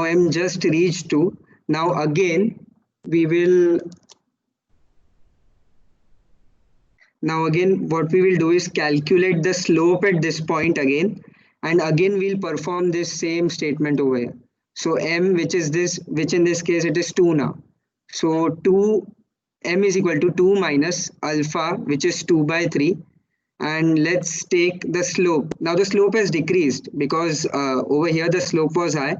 m just reached 2. Now again, what we will do is calculate the slope at this point again, and again we'll perform this same statement over here. So m, which in this case it is 2 now. So m is equal to 2 minus alpha, which is 2 by 3, and let's take the slope. Now the slope has decreased because over here the slope was high.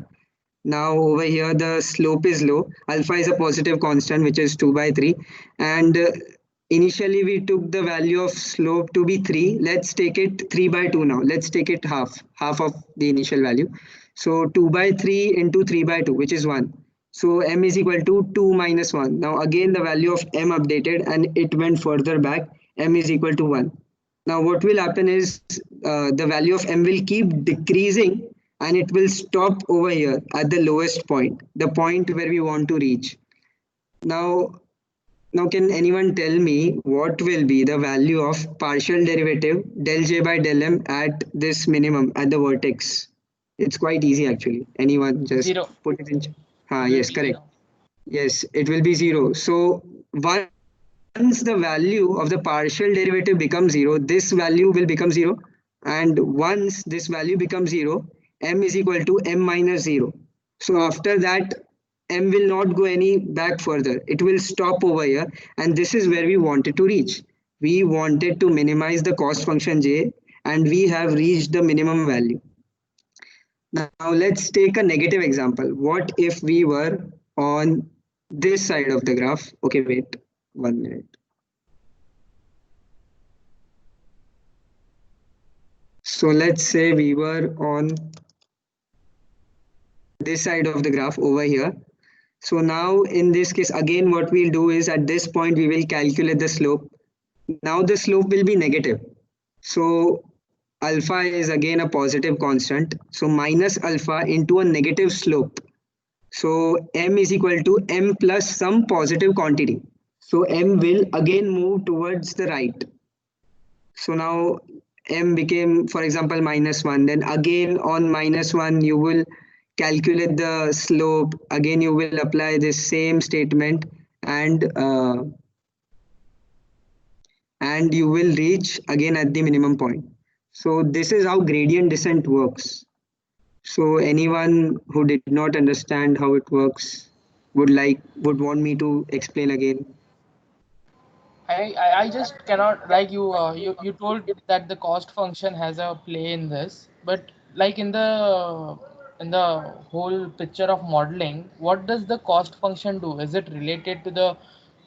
Now over here the slope is low. Alpha is a positive constant, which is 2 by 3, and initially we took the value of slope to be 3. Let's take it 3 by 2 now. Let's take it half of the initial value. So 2 by 3 into 3 by 2, which is 1. So m is equal to 2 minus 1. Now again the value of m updated and it went further back. m is equal to 1. Now what will happen is the value of m will keep decreasing and it will stop over here at the lowest point, the point where we want to reach. Now, can anyone tell me what will be the value of partial derivative del j by del m at this minimum at the vertex? It's quite easy actually. Anyone just 0. put it in. It will Yes, be correct. 0. Yes, it will be 0. So once the value of the partial derivative becomes 0, this value will become 0. And once this value becomes 0, m is equal to m minus 0. So after that, m will not go any back further. It will stop over here. And this is where we wanted to reach. We wanted to minimize the cost function j, and we have reached the minimum value. Now let's take a negative example. What if we were on this side of the graph? Okay, wait 1 minute. So let's say we were on this side of the graph over here. So now in this case, again, what we'll do is at this point, we will calculate the slope. Now the slope will be negative. So alpha is again a positive constant. So minus alpha into a negative slope. So m is equal to m plus some positive quantity. So m will again move towards the right. So now m became, for example, minus 1. Then again on minus 1, you will calculate the slope. Again, you will apply this same statement and you will reach again at the minimum point. So this is how gradient descent works. So anyone who did not understand how it works would want me to explain again. I just cannot, like you told that the cost function has a play in this, but like in the whole picture of modeling, what does the cost function do? Is it related to the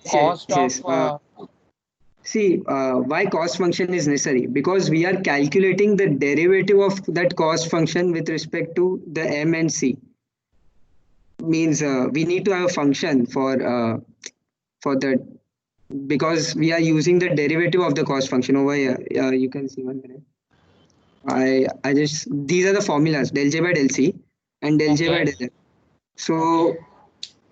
Yes, cost yes. of See, why cost function is necessary? Because we are calculating the derivative of that cost function with respect to the m and c. Means we need to have a function for that, because we are using the derivative of the cost function over here. You can see 1 minute. I just, these are the formulas del j by del c and del j by okay, del m. So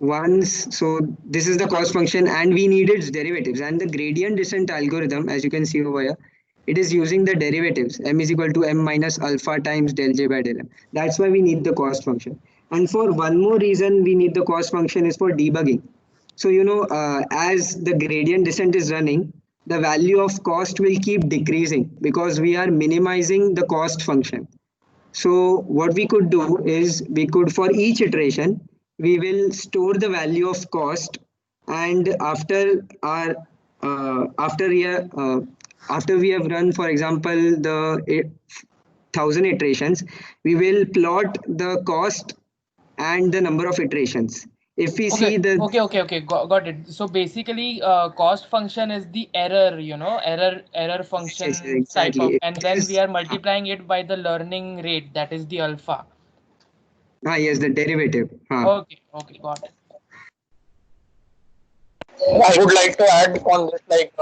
okay, so this is the cost function and we need its derivatives, and the gradient descent algorithm, as you can see over here, it is using the derivatives. M is equal to m minus alpha times del j by del m. That's why we need the cost function. And for one more reason we need the cost function is for debugging. So as the gradient descent is running, the value of cost will keep decreasing because we are minimizing the cost function. So what we could do is, we could, for each iteration, we will store the value of cost, and after after we have run, for example, the 1,000 iterations, we will plot the cost and the number of iterations. If we see the okay, got it. So basically, cost function is the error, error yes, function type exactly, of, it and then we is are multiplying it by the learning rate, that is the alpha. yes, the derivative. Okay, got it. I would like to add on this, like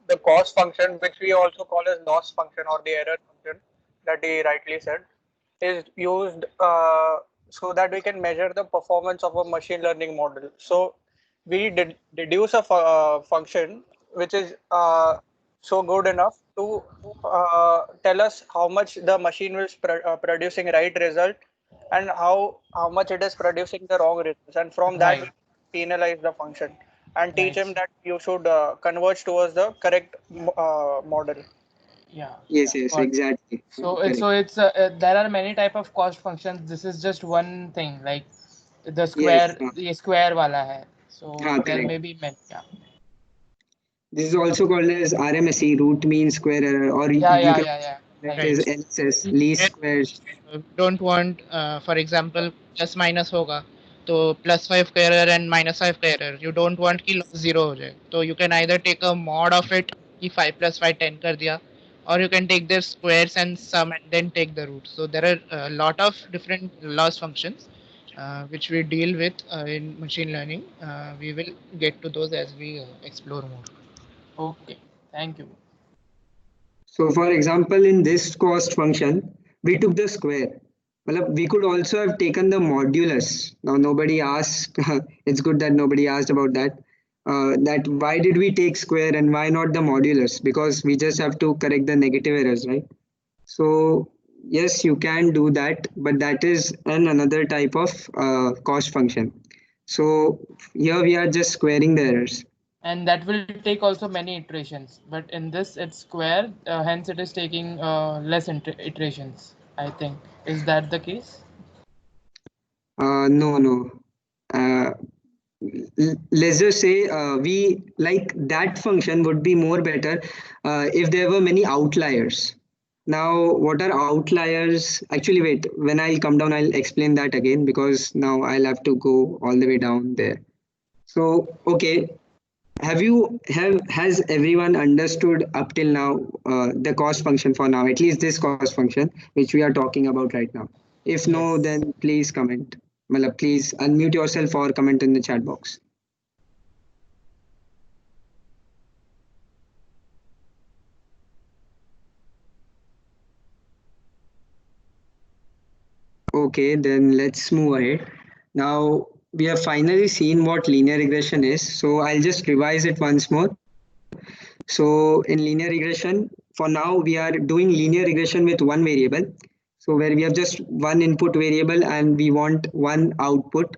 the cost function, which we also call as loss function or the error function, that he rightly said, is used so that we can measure the performance of a machine learning model. So we deduce a function which is so good enough to tell us how much the machine is producing right result and how much it is producing the wrong results, and from that we Right, penalize the function and teach right. him that you should converge towards the correct model. Yeah, Yes, yeah, yes, got it. exactly, correct. So it's there are many type of cost functions. This is just one thing, like the Yes, square wala hai. So there correct. may be many. Yeah, This is also called as RMSE, root mean square error, or you can yeah. call it Right. as Right. LSS, least Where squares. don't want, for example, plus minus होगा तो +5 का error and -5 का error, you don't want कि loss 0 हो जाए, तो you can either take a mod of it कि 5 + 5 10 कर दिया, or you can take their squares and sum and then take the root. So there are a lot of different loss functions which we deal with in machine learning. We will get to those as we explore more. Okay. Thank you. So for example, in this cost function, we took the square. Well, we could also have taken the modulus. Now nobody asked. It's good that nobody asked about that. That why did we take square and why not the modulus? Because we just have to correct the negative errors, right? So yes, you can do that, but that is another type of cost function. So here we are just squaring the errors. And that will take also many iterations, but in this it's square, hence it is taking less iterations, I think. Is that the case? No, no. Uh, let's just say we like that function would be more better if there were many outliers. Now what are outliers? Actually, wait, when I'll come down I'll explain that again, because now I'll have to go all the way down there. So okay, has everyone understood up till now the cost function for now, at least this cost function which we are talking about right now? If no, Yes. then please comment. Well, please unmute yourself or comment in the chat box. Okay, then let's move ahead. Now we have finally seen what linear regression is. So I'll just revise it once more. So in linear regression, for now we are doing linear regression with one variable. So where we have just one input variable and we want one output,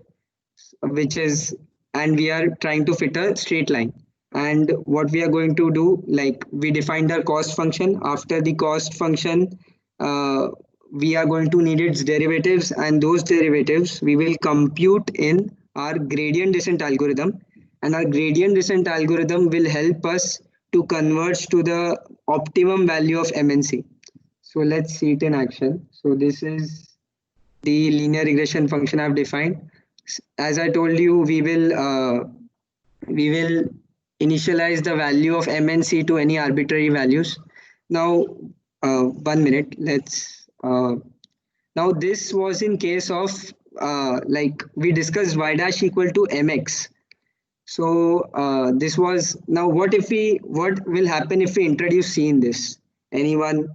which is, and we are trying to fit a straight line. And what we are going to do, like we defined our cost function. After the cost function, uh, we are going to need its derivatives, and those derivatives we will compute in our gradient descent algorithm. And our gradient descent algorithm will help us to converge to the optimum value of MNC. So let's see it in action. So this is the linear regression function I've defined. As I told you, we will initialize the value of MNC to any arbitrary values. Now, 1 minute. Let's. Now this was in case of like we discussed y dash equal to mx. So this was, now what will happen if we introduce c in this? Anyone?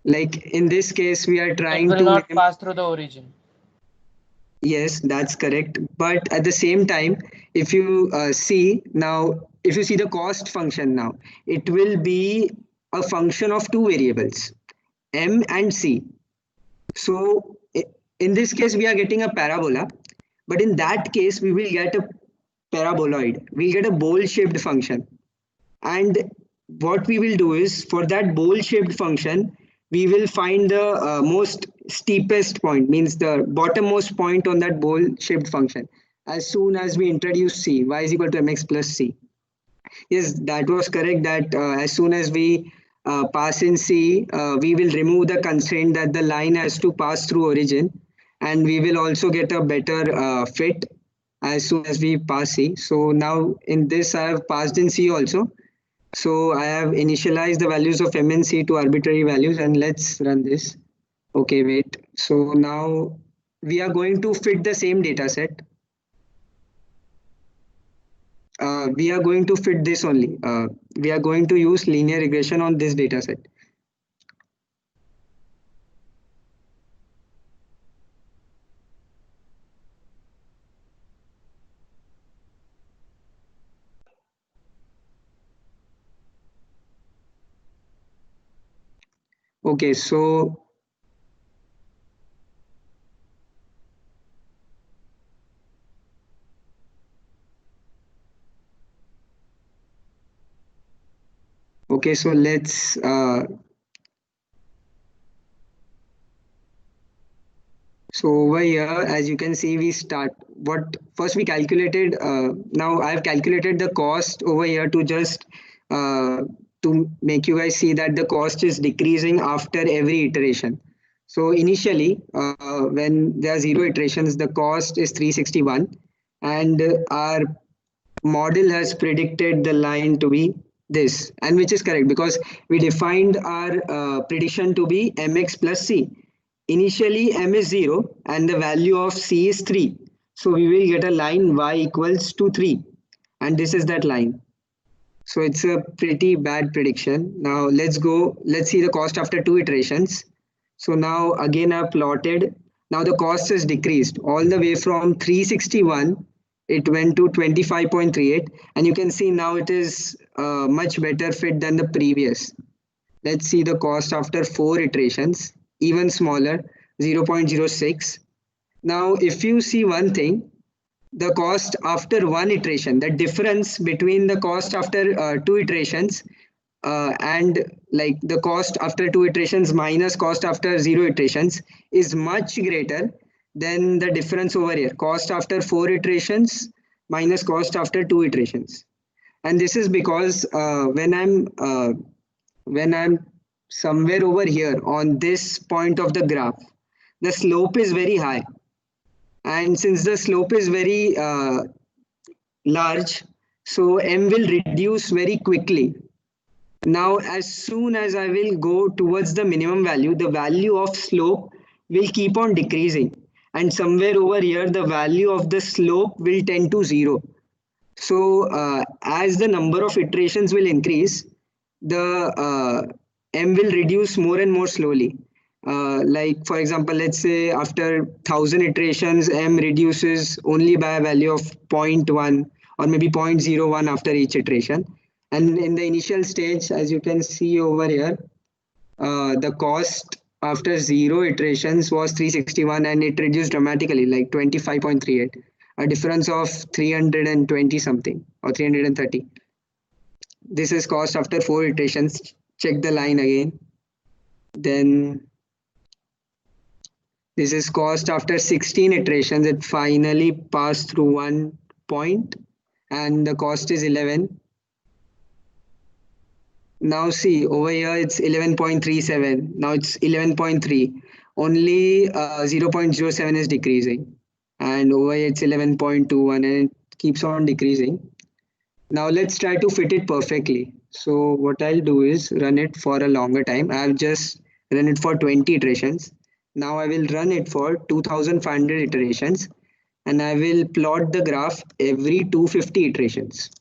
Like in this case, we are It trying will to not pass through the origin. Yes, that's correct. But at the same time, if you see now, if you see the cost function now, it will be a function of two variables, m and c. So in this case, we are getting a parabola, but in that case, we will get a paraboloid. We'll get a bowl-shaped function. And what we will do is, for that bowl-shaped function, we will find the most steepest point, means the bottommost point on that bowl-shaped function. As soon as we introduce c, y is equal to mx plus c. Yes, that was correct. That as soon as we pass in C, we will remove the constraint that the line has to pass through origin, and we will also get a better fit as soon as we pass C. So now in this, I have passed in C also. So I have initialized the values of M and C to arbitrary values, and let's run this. Okay, wait. So now we are going to fit the same data set. We are going to fit this only. We are going to use linear regression on this data set. Okay, so okay, so let's so over here, as you can see, we start what first we calculated. Now I have calculated the cost over here to just to make you guys see that the cost is decreasing after every iteration. So initially, when there are zero iterations, the cost is 361, and our model has predicted the line to be this, and which is correct because we defined our prediction to be mx plus c. Initially m is 0 and the value of c is 3, so we will get a line y equals to 3. and this is that line. So it's a pretty bad prediction. Now let's see the cost after 2 iterations. So now again I've plotted. Now the cost is decreased all the way from 361. It went to 25.38, and you can see now it is much better fit than the previous. Let's see the cost after 4 iterations, even smaller, 0.06. Now if you see one thing, the cost after 1 iteration, the difference between the cost after 2 iterations and like the cost after 2 iterations minus cost after 0 iterations is much greater than the difference over here, cost after 4 iterations minus cost after 2 iterations. And this is because when I'm somewhere over here on this point of the graph, the slope is very high, and since the slope is very large, so m will reduce very quickly. Now as soon as I will go towards the minimum value, the value of slope will keep on decreasing, and somewhere over here the value of the slope will tend to 0. So as the number of iterations will increase, the m will reduce more and more slowly. Like for example, let's say after 1000 iterations, m reduces only by a value of 0.1 or maybe 0.01 after each iteration. And in the initial stage, as you can see over here, the cost after 0 iterations was 361, and it reduced dramatically, like 25.38, a difference of 320 something or 330. This is cost after 4 iterations. Check the line again. Then this is cost after 16 iterations. It finally passed through 1 point, and the cost is 11. Now see over here it's 11.37. Now it's 11.3. Only 0.07 is decreasing, and over here it's 11.21, and it keeps on decreasing. Now let's try to fit it perfectly. So what I'll do is run it for a longer time. I've just run it for 20 iterations. Now I will run it for 2500 iterations, and I will plot the graph every 250 iterations.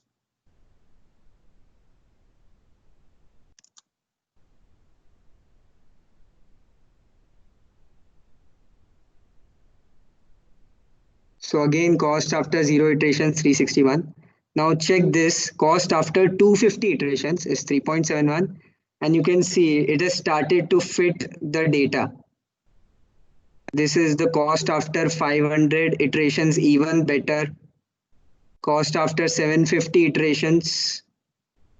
So again, cost after 0 iterations 361. Now check this, cost after 250 iterations is 3.71, and you can see it has started to fit the data. This is the cost after 500 iterations, even better. Cost after 750 iterations.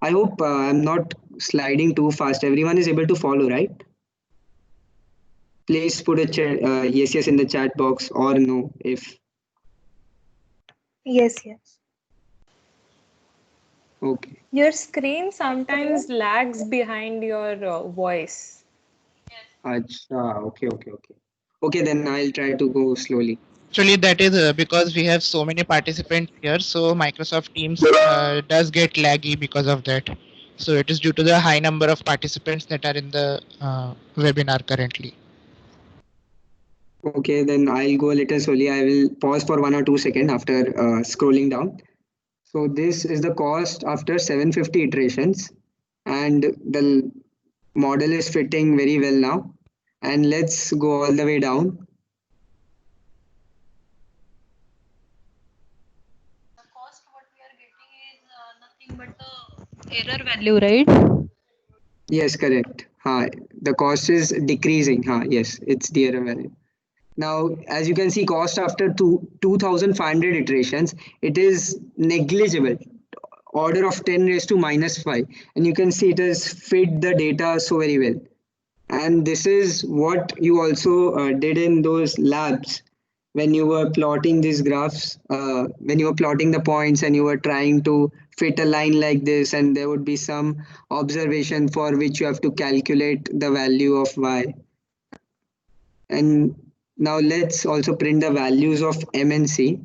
I hope I'm not sliding too fast. Everyone is able to follow, right? Please put a yes in the chat box, or no if. Yes, yes. Okay. Your screen sometimes lags behind your voice. Achha, okay. Okay, then I'll try to go slowly. Actually, that is because we have so many participants here, so Microsoft Teams does get laggy because of that. So it is due to the high number of participants that are in the webinar currently. Okay, then I'll go a little slowly. I will pause for 1 or 2 seconds after scrolling down. So this is the cost after 750 iterations, and the model is fitting very well now. And let's go all the way down. The cost what we are getting is nothing but the error value, right? Yes, correct. The cost is decreasing. Yes, it's the error value. Now, as you can see, cost after 2500 iterations, it is negligible, order of 10 raised to minus 5. And you can see it has fit the data so very well. And this is what you also did in those labs when you were plotting these graphs, when you were plotting the points and you were trying to fit a line like this, and there would be some observation for which you have to calculate the value of y. And now let's also print the values of m and c.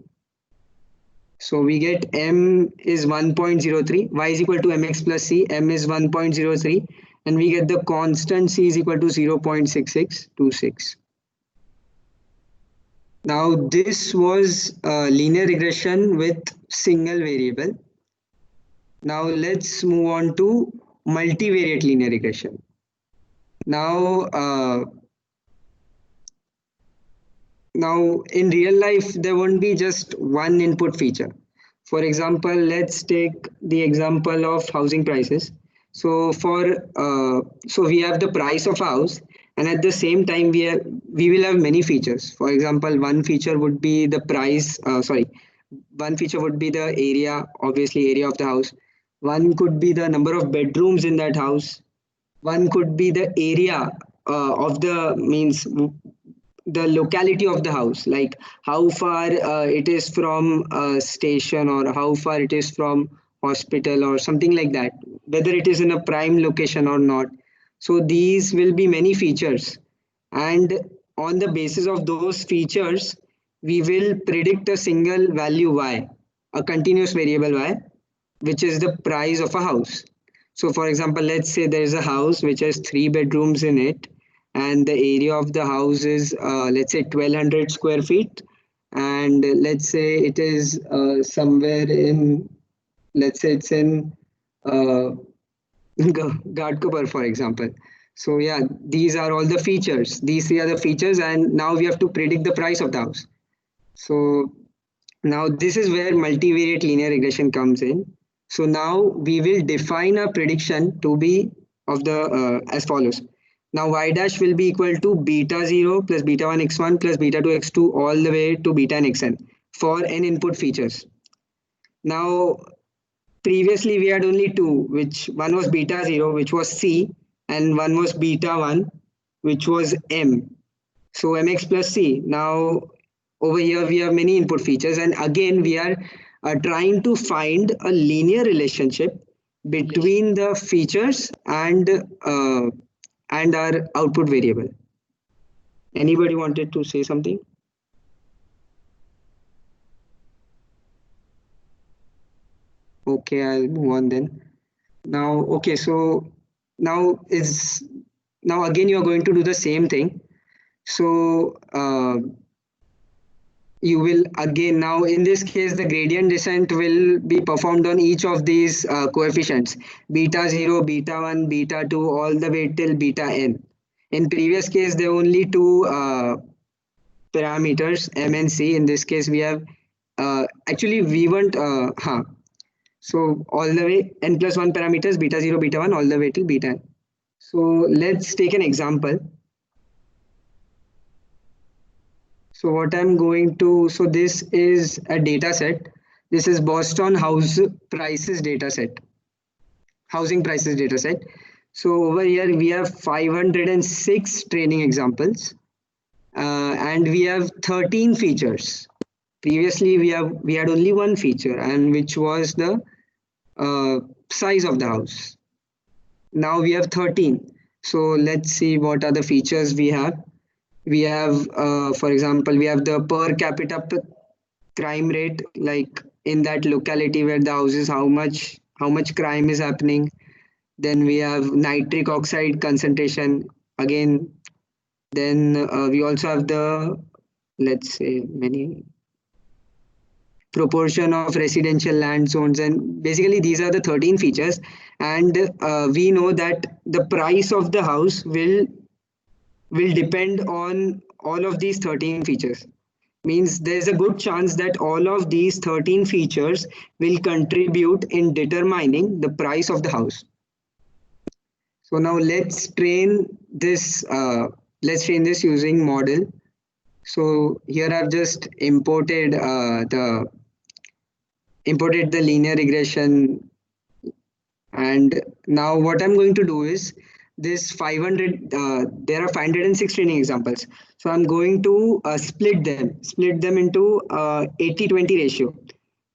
So we get m is 1.03, y is equal to mx plus c, m is 1.03, and we get the constant c is equal to 0.6626. Now this was linear regression with single variable. Now let's move on to multivariate linear regression. Now, in real life, there won't be just one input feature. For example, let's take the example of housing prices. So so we have the price of a house, and at the same time we will have many features. For example, one feature would be the price. One feature would be the area, obviously area of the house. One could be the number of bedrooms in that house. One could be the area of the means the locality of the house, like how far it is from a station or how far it is from hospital or something like that, whether it is in a prime location or not. So these will be many features, and on the basis of those features we will predict a single value y, a continuous variable y, which is the price of a house. So for example, let's say there is a house which has 3 bedrooms in it, and the area of the house is let's say 1200 square feet, and let's say it is somewhere in, let's say it's in uh, Ghatkopar, for example. So yeah, these are all the features. These three are the features, and now we have to predict the price of the house. So now this is where multivariate linear regression comes in. So now we will define a prediction to be of the as follows. Now y dash will be equal to beta 0 plus beta 1 x1 plus beta 2 x2 all the way to beta n xn for n input features. Now previously we had only two, which one was beta 0, which was C, and one was beta 1, which was M. So mx plus c. Now over here we have many input features, and again we are trying to find a linear relationship between the features and our output variable. Anybody wanted to say something? Okay, I'll move on then. Now, okay, so now again you are going to do the same thing. So you will again, now in this case the gradient descent will be performed on each of these coefficients, beta 0, beta 1, beta 2, all the way till beta n. In previous case there were only two parameters, m and c. In this case we have actually we want so all the way n plus 1 parameters, beta 0, beta 1, all the way till beta n. So let's take an example. So what I'm going to, so this is a data set. This is Boston housing prices data set. So over here we have 506 training examples, and we have 13 features. Previously we had only one feature, and which was the size of the house. Now we have 13. So let's see what are the features we have. We have, for example, we have the per capita crime rate, like in that locality where the house is, how much crime is happening. Then we have nitric oxide concentration again. Then we also have the, let's say, many proportion of residential land zones, and basically these are the 13 features. And we know that the price of the house will depend on all of these 13 features. Means there's a good chance that all of these 13 features will contribute in determining the price of the house. So now let's train this using model. So here I've just imported the linear regression, and now what I'm going to do is this 500 there are 506 training examples, so I'm going to split them into 80-20 ratio.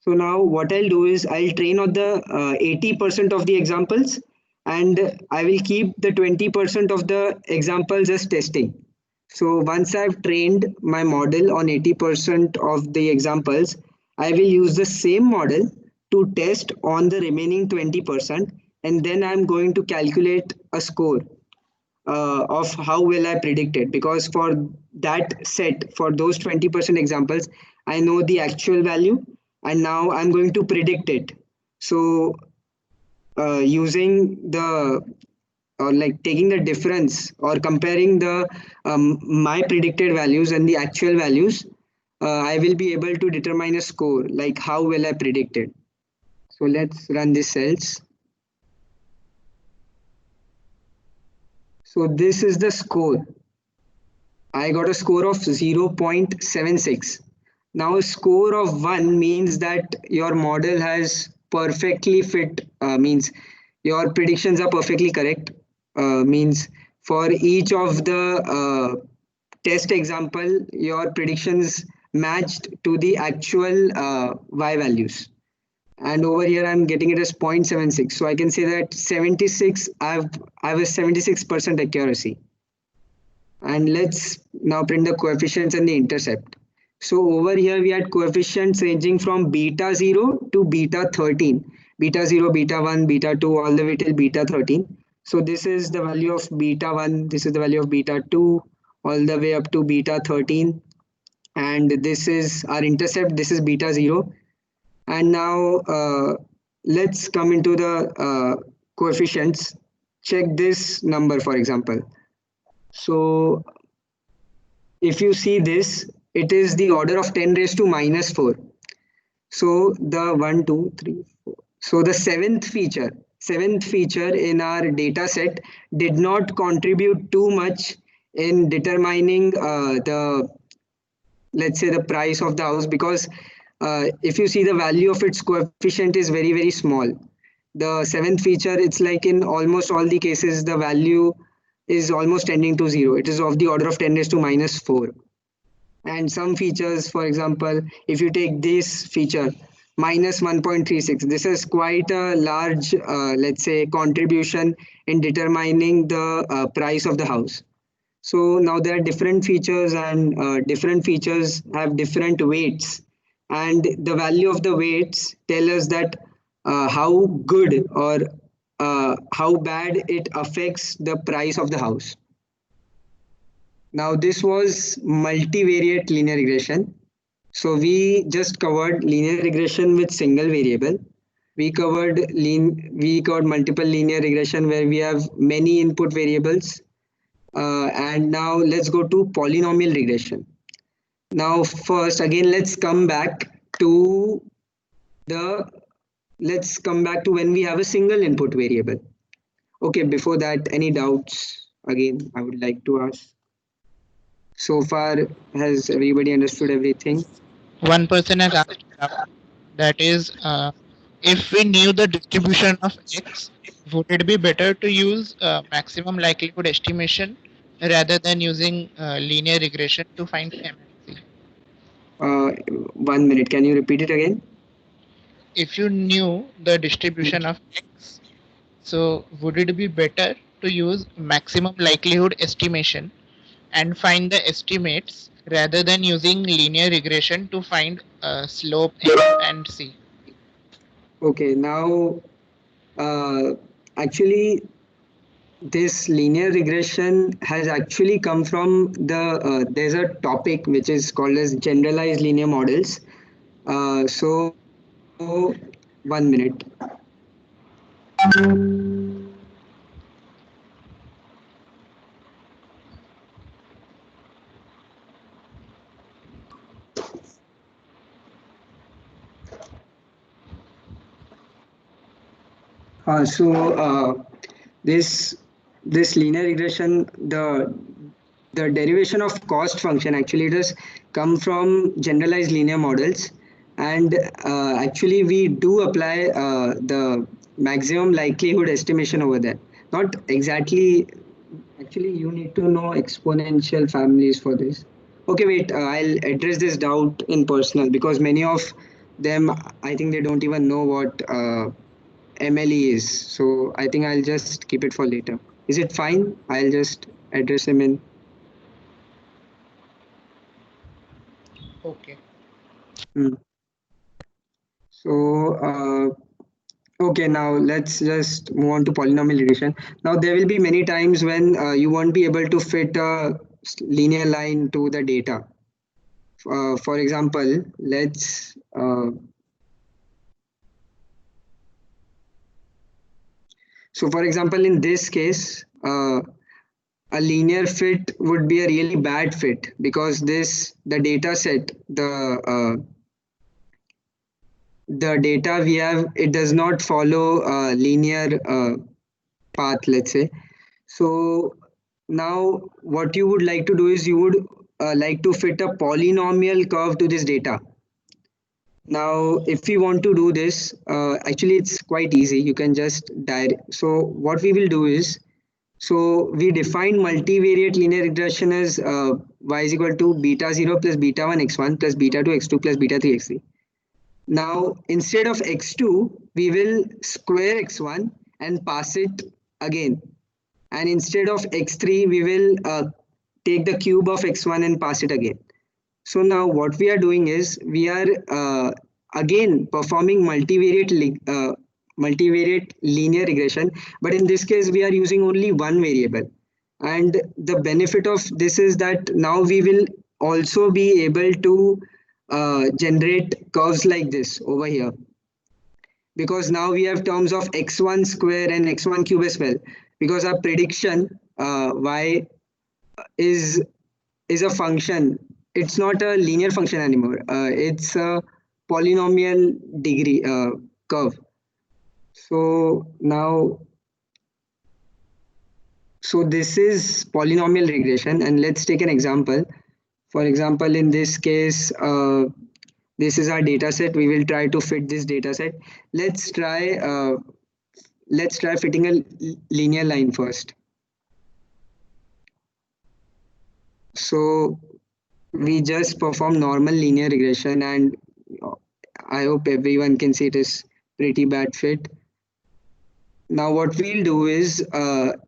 So now what I'll do is I'll train on the 80% of the examples, and I will keep the 20% of the examples as testing. So once I've trained my model on 80% of the examples, I will use the same model to test on the remaining 20%, and then I'm going to calculate a score of how well I predicted, because for that set, for those 20% examples, I know the actual value, and now I'm going to predict it. So using the or like taking the difference or comparing the my predicted values and the actual values, I will be able to determine a score, like how well I predicted. So let's run this cells. So this is the score. I got a score of 0.76. Now a score of 1 means that your model has perfectly fit, means your predictions are perfectly correct. Means for each of the test example, your predictions matched to the actual y values. And over here I'm getting it as 0.76. So I can say that 76, I have a 76% accuracy. And let's now print the coefficients and the intercept. So over here we had coefficients ranging from beta 0 to beta 13, beta 0, beta 1, beta 2, all the way till beta 13. So this is the value of beta 1, this is the value of beta 2, all the way up to beta 13. And this is our intercept, this is beta 0. And now let's come into the coefficients. Check this number, for example. So if you see this, it is the order of 10 raised to minus 4. So the 1, 2, 3, 4. So the seventh feature in our data set did not contribute too much in determining the, let's say, the price of the house, because if you see the value of its coefficient is very, very small. The seventh feature, it's like in almost all the cases, the value is almost tending to 0. It is of the order of 10 raised to minus 4. And some features, for example, if you take this feature, minus 1.36, this is quite a large, let's say, contribution in determining the price of the house. So now there are different features, and different features have different weights. And the value of the weights tell us that how good or how bad it affects the price of the house. Now this was multivariate linear regression. So we just covered linear regression with single variable. We covered multiple linear regression where we have many input variables. And now let's go to polynomial regression. Now first, again, let's come back to when we have a single input variable. Okay, before that, any doubts? Again, I would like to ask. So far, has everybody understood everything? One person has asked that is, if we knew the distribution of x, would it be better to use maximum likelihood estimation rather than using linear regression to find MLC? 1 minute, can you repeat it again? If you knew the distribution of x, so would it be better to use maximum likelihood estimation and find the estimates rather than using linear regression to find slope m and c? Okay, now actually this linear regression has actually come from there's a topic which is called as generalized linear models. So 1 minute. This linear regression, the derivation of cost function, actually it has come from generalized linear models. And actually we do apply the maximum likelihood estimation over there. Not exactly, actually you need to know exponential families for this. Okay, wait, I'll address this doubt in personal, because many of them, I think they don't even know what MLE is. So I think I'll just keep it for later. Is it fine? I'll just address him in. Okay. So, okay, now let's just move on to polynomial regression. Now there will be many times when you won't be able to fit a linear line to the data. For example, let's. So for example, in this case, a linear fit would be a really bad fit because the data set, the data we have, it does not follow a linear path, let's say. So now what you would like to do is you would like to fit a polynomial curve to this data. Now, if we want to do this, actually it's quite easy. You can just so what we will do is, so we define multivariate linear regression as y is equal to beta 0 plus beta 1 x1 plus beta 2 x2 plus beta 3 x3. Now, instead of x2, we will square x1 and pass it again. And instead of x3, we will take the cube of x1 and pass it again. So now what we are doing is we are again performing multivariate linear regression, but in this case we are using only one variable. And the benefit of this is that now we will also be able to generate curves like this over here, because now we have terms of x1 square and x1 cube as well, because our prediction y is a function. It's not a linear function anymore. It's a polynomial degree curve. So now, so this is polynomial regression, and let's take an example. For example, in this case, this is our data set. We will try to fit this data set. Let's try fitting a linear line first. So we just perform normal linear regression, and I hope everyone can see it is pretty bad fit. Now what we'll do is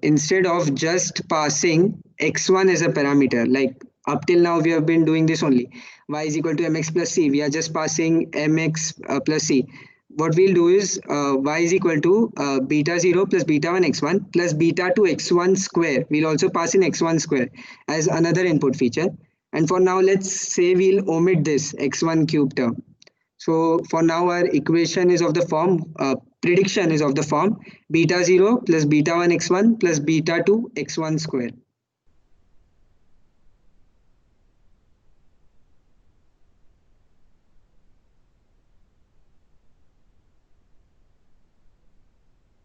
instead of just passing x1 as a parameter, like up till now we have been doing this only, y is equal to mx plus c, we are just passing mx plus c. What we'll do is y is equal to beta 0 plus beta 1 x1 plus beta 2 x1 square. We'll also pass in x1 square as another input feature. And for now, let's say we'll omit this x1 cube term. So for now, our equation is of the form, prediction is of the form beta 0 plus beta 1 x1 plus beta 2 x1 square.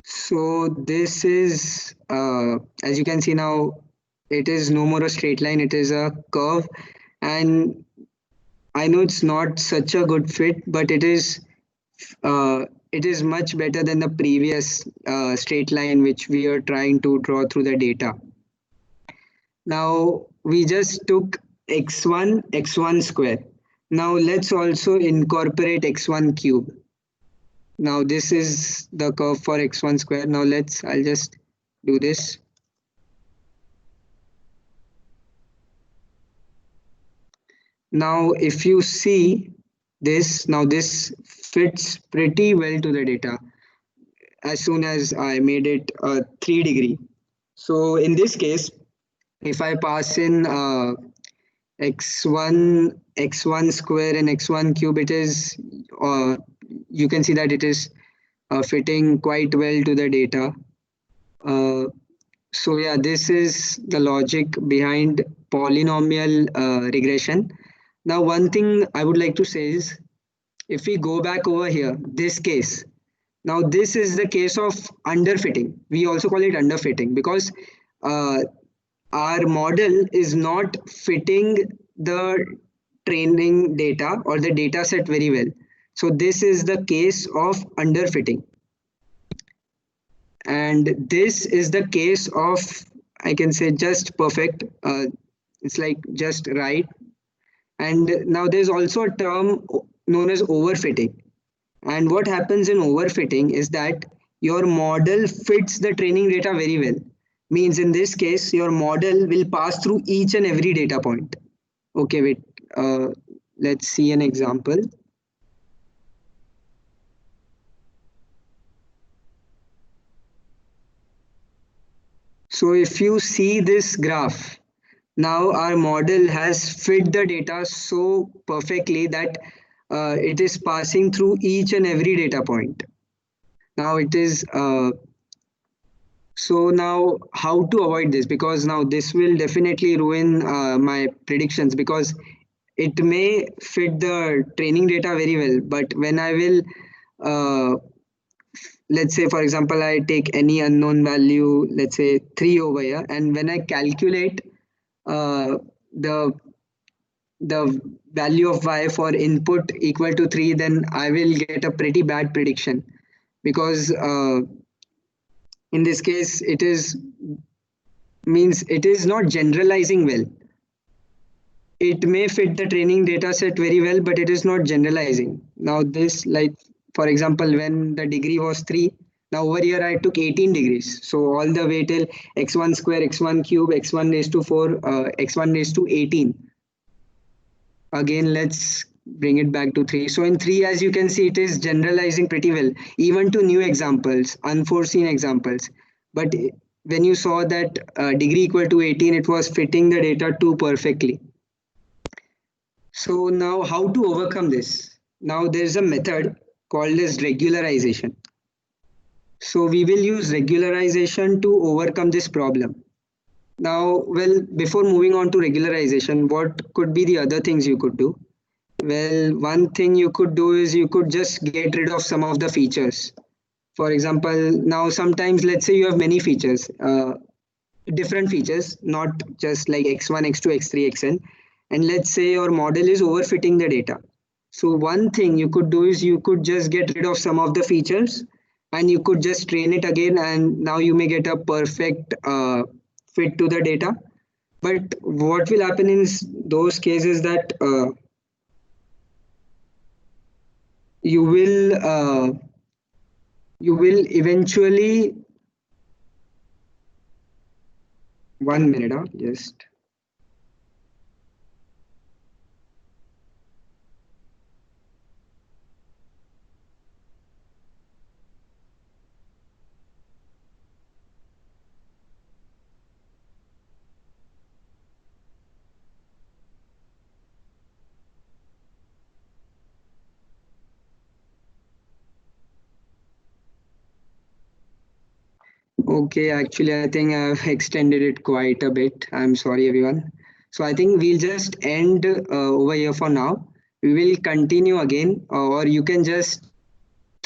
So this is, as you can see now, it is no more a straight line, it is a curve. And I know it's not such a good fit, but it is much better than the previous straight line which we are trying to draw through the data. Now we just took x1 square. Now let's also incorporate x1 cube. Now this is the curve for x1 square. Now I'll just do this. Now if you see this, now this fits pretty well to the data as soon as I made it 3 degree. So in this case, if I pass in x1 square and x1 cube, it is you can see that it is fitting quite well to the data. So yeah, this is the logic behind polynomial regression. Now one thing I would like to say is, if we go back over here, this case, now this is the case of underfitting. We also call it underfitting because our model is not fitting the training data or the data set very well. So this is the case of underfitting. And this is the case of, I can say, just perfect. It's like just right. And now there's also a term known as overfitting. And what happens in overfitting is that your model fits the training data very well. Means in this case, your model will pass through each and every data point. Okay, wait, let's see an example. So if you see this graph, now our model has fit the data so perfectly that it is passing through each and every data point. Now it is So now how to avoid this? Because now this will definitely ruin my predictions, because it may fit the training data very well, but when I will uh, let's say for example I take any unknown value, let's say 3 over here, and when I calculate uh, the the value of y for input equal to 3, then I will get a pretty bad prediction, because in this case it is means it is not generalizing well. It may fit the training data set very well, but it is not generalizing. Now this, like for example, when the degree was 3, now over here I took 18 degrees, so all the way till x1 square, x1 cube, x1 raised to 4, x1 raised to 18. Again, let's bring it back to 3. So in 3, as you can see, it is generalizing pretty well, even to new examples, unforeseen examples. But when you saw that degree equal to 18, it was fitting the data too perfectly. So now how to overcome this? Now there's a method called as regularization. So we will use regularization to overcome this problem. Now, well, before moving on to regularization, what could be the other things you could do? Well, one thing you could do is you could just get rid of some of the features. For example, now sometimes let's say you have many features, different features, not just like x1, x2, x3, xn. And let's say your model is overfitting the data. So one thing you could do is you could just get rid of some of the features and you could just train it again, and now you may get a perfect fit to the data. But what will happen in those cases that you will eventually, one minute, just okay. Actually, I think I've extended it quite a bit. I'm sorry, everyone. So I think we'll just end over here for now. We will continue again, or you can just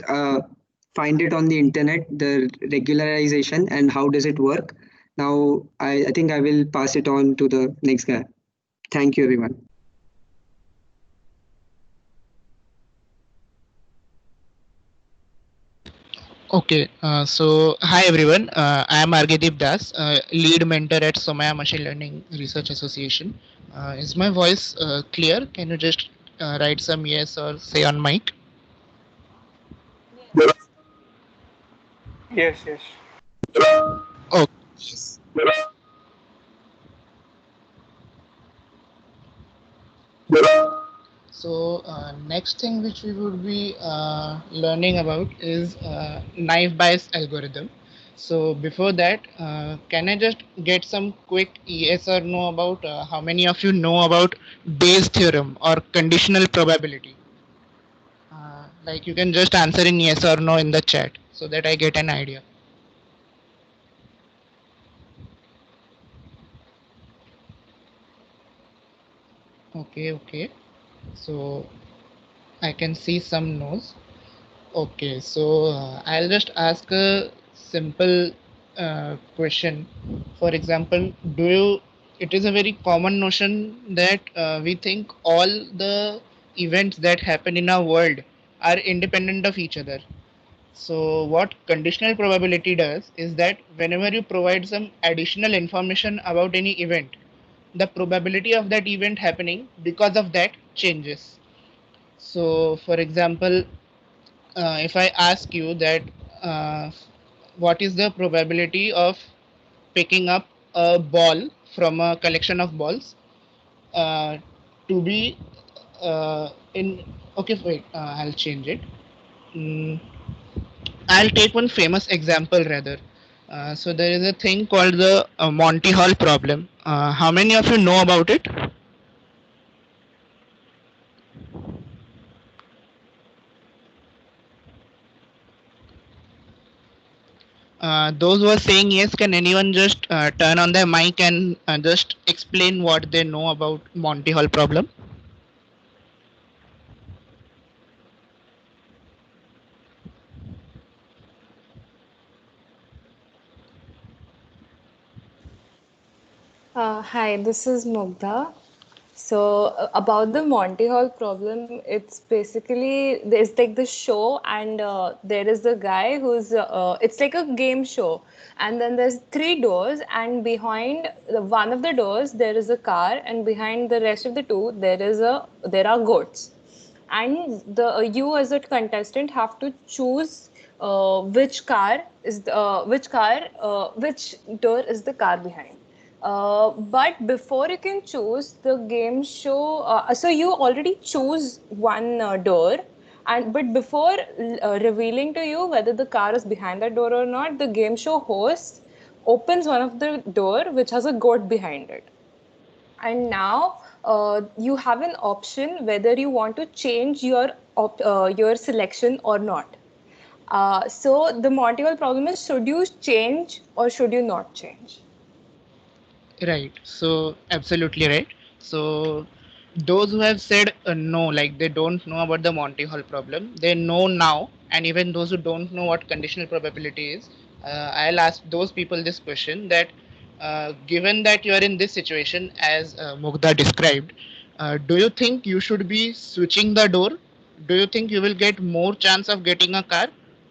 find it on the internet, the regularization and how does it work. Now, I think I will pass it on to the next guy. Thank you, everyone. Okay, so hi everyone. I am Arghyadeep Das, lead mentor at Somaya Machine Learning Research Association. Is my voice clear? Can you just write some yes or say on mic? Yes, yes. Oh, Yes. so next thing which we would be learning about is knife bias algorithm. So before that, can I just get some quick yes or no about how many of you know about Bayes theorem or conditional probability? Like you can just answer in yes or no in the chat so that I get an idea. Okay, okay. So I can see some no's. Okay, so I'll just ask a simple question. For example, do you? It is a very common notion that we think all the events that happen in our world are independent of each other. So, what conditional probability does is that whenever you provide some additional information about any event, the probability of that event happening because of that changes. So, for example, if I ask you that uh, what is the probability of picking up a ball from a collection of balls uh, to be in okay wait I'll change it. Mm, I'll take one famous example rather. So there is a thing called the Monty Hall problem. How many of you know about it? Those who are saying yes, can anyone just turn on their mic and just explain what they know about Monty Hall problem? Hi, this is Mugdha. So about the Monty Hall problem, it's basically there's like the show, and there is the guy who's it's like a game show, and then there's three doors, and behind one of the doors there is a car, and behind the rest of the two there are goats, and you as a contestant have to choose which door is the car behind. But before you can choose the game show, so you already choose one door, and but before revealing to you whether the car is behind that door or not, the game show host opens one of the door which has a goat behind it, and now you have an option whether you want to change your selection or not. So the Monty problem is, should you change or should you not change? Right. So absolutely right. So those who have said no, like they don't know about the Monty Hall problem, they know now. And even those who don't know what conditional probability is, I'll ask those people this question: that given that you are in this situation, as Mugdha described, do you think you should be switching the door? Do you think you will get more chance of getting a car,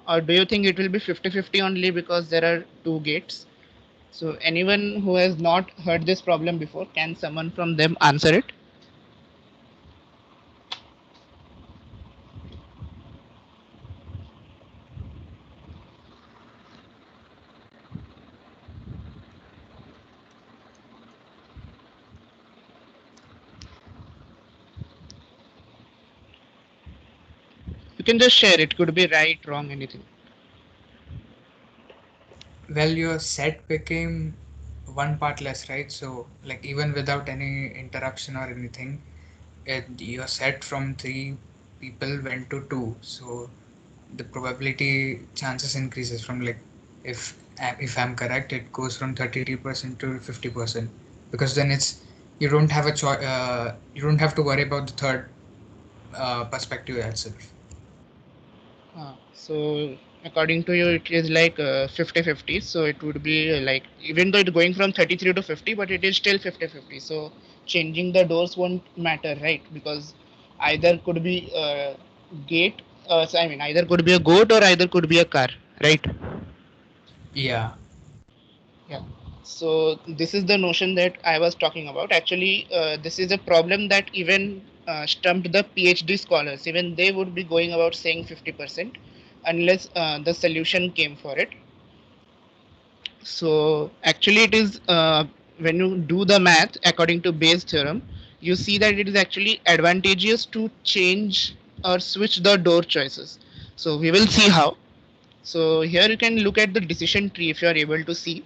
or do you think it will be 50-50 only because there are two gates? So anyone who has not heard this problem before, can someone from them answer it? You can just share. It could be right, wrong, anything. Well, your set became one part less, right? So, like, even without any interruption or anything, your set from three people went to two. So, the probability chances increases from, like, if I'm correct, it goes from 33% to 50%, because then it's you don't have a choice. You don't have to worry about the third perspective itself. So according to you, it is like 50-50. So it would be like, even though it's going from 33 to 50, but it is still 50-50. So changing the doors won't matter, right? Because either could be a gate, so I mean, either could be a goat or either could be a car, right? Yeah. Yeah. So this is the notion that I was talking about. Actually, this is a problem that even stumped the PhD scholars. Even they would be going about saying 50% unless the solution came for it. So actually, it is when you do the math according to Bayes' theorem, you see that it is actually advantageous to change or switch the door choices. So we will see how. So here you can look at the decision tree if you are able to see.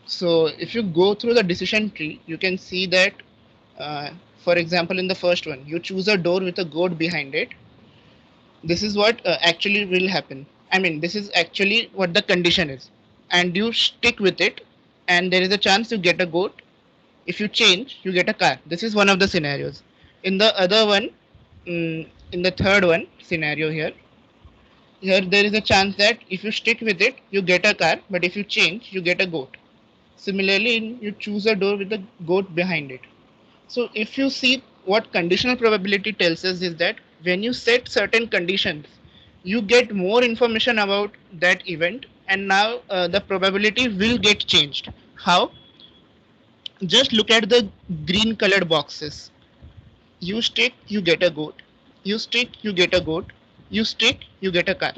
So if you go through the decision tree, you can see that, for example, in the first one, you choose a door with a goat behind it. This is what actually will happen. I mean, this is actually what the condition is. And you stick with it, and there is a chance you get a goat. If you change, you get a car. This is one of the scenarios. In the other one, in the third one scenario here there is a chance that if you stick with it, you get a car, but if you change, you get a goat. Similarly, you choose a door with a goat behind it. So if you see, what conditional probability tells us is that when you set certain conditions, you get more information about that event, and now the probability will get changed. How? Just look at the green colored boxes. You stick, you get a goat. You stick, you get a goat. You stick, you get a car.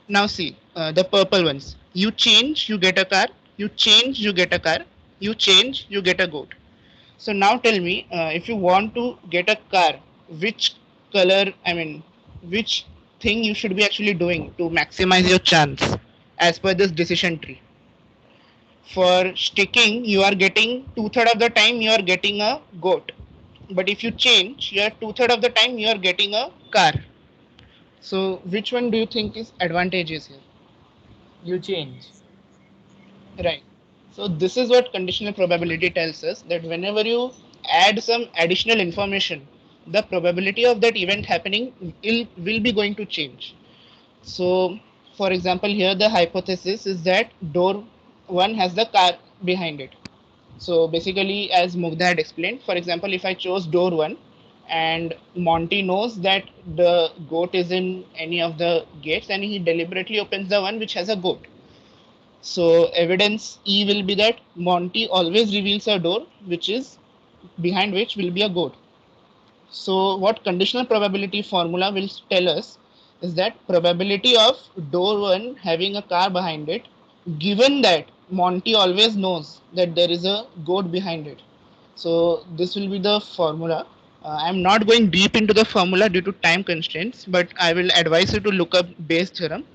Now see the purple ones. You change, you get a car. You change, you get a car. You change, you get a goat. So now tell me, if you want to get a car, which color, I mean, which thing you should be actually doing to maximize your chance as per this decision tree. For sticking, you are getting two-thirds of the time you are getting a goat. But if you change, you are two-thirds of the time you are getting a car. So which one do you think is advantageous here? you change. Right. So this is what conditional probability tells us, that whenever you add some additional information, the probability of that event happening will be going to change. So, for example, here the hypothesis is that door 1 has the car behind it. So basically, as Mugdha had explained, for example, if I chose door 1 and Monty knows that the goat is in any of the gates and he deliberately opens the one which has a goat. So evidence E will be that Monty always reveals a door which is behind which will be a goat. So what conditional probability formula will tell us is that probability of door 1 having a car behind it, given that Monty always knows that there is a goat behind it. So this will be the formula. I'm not going deep into the formula due to time constraints, but I will advise you to look up Bayes theorem.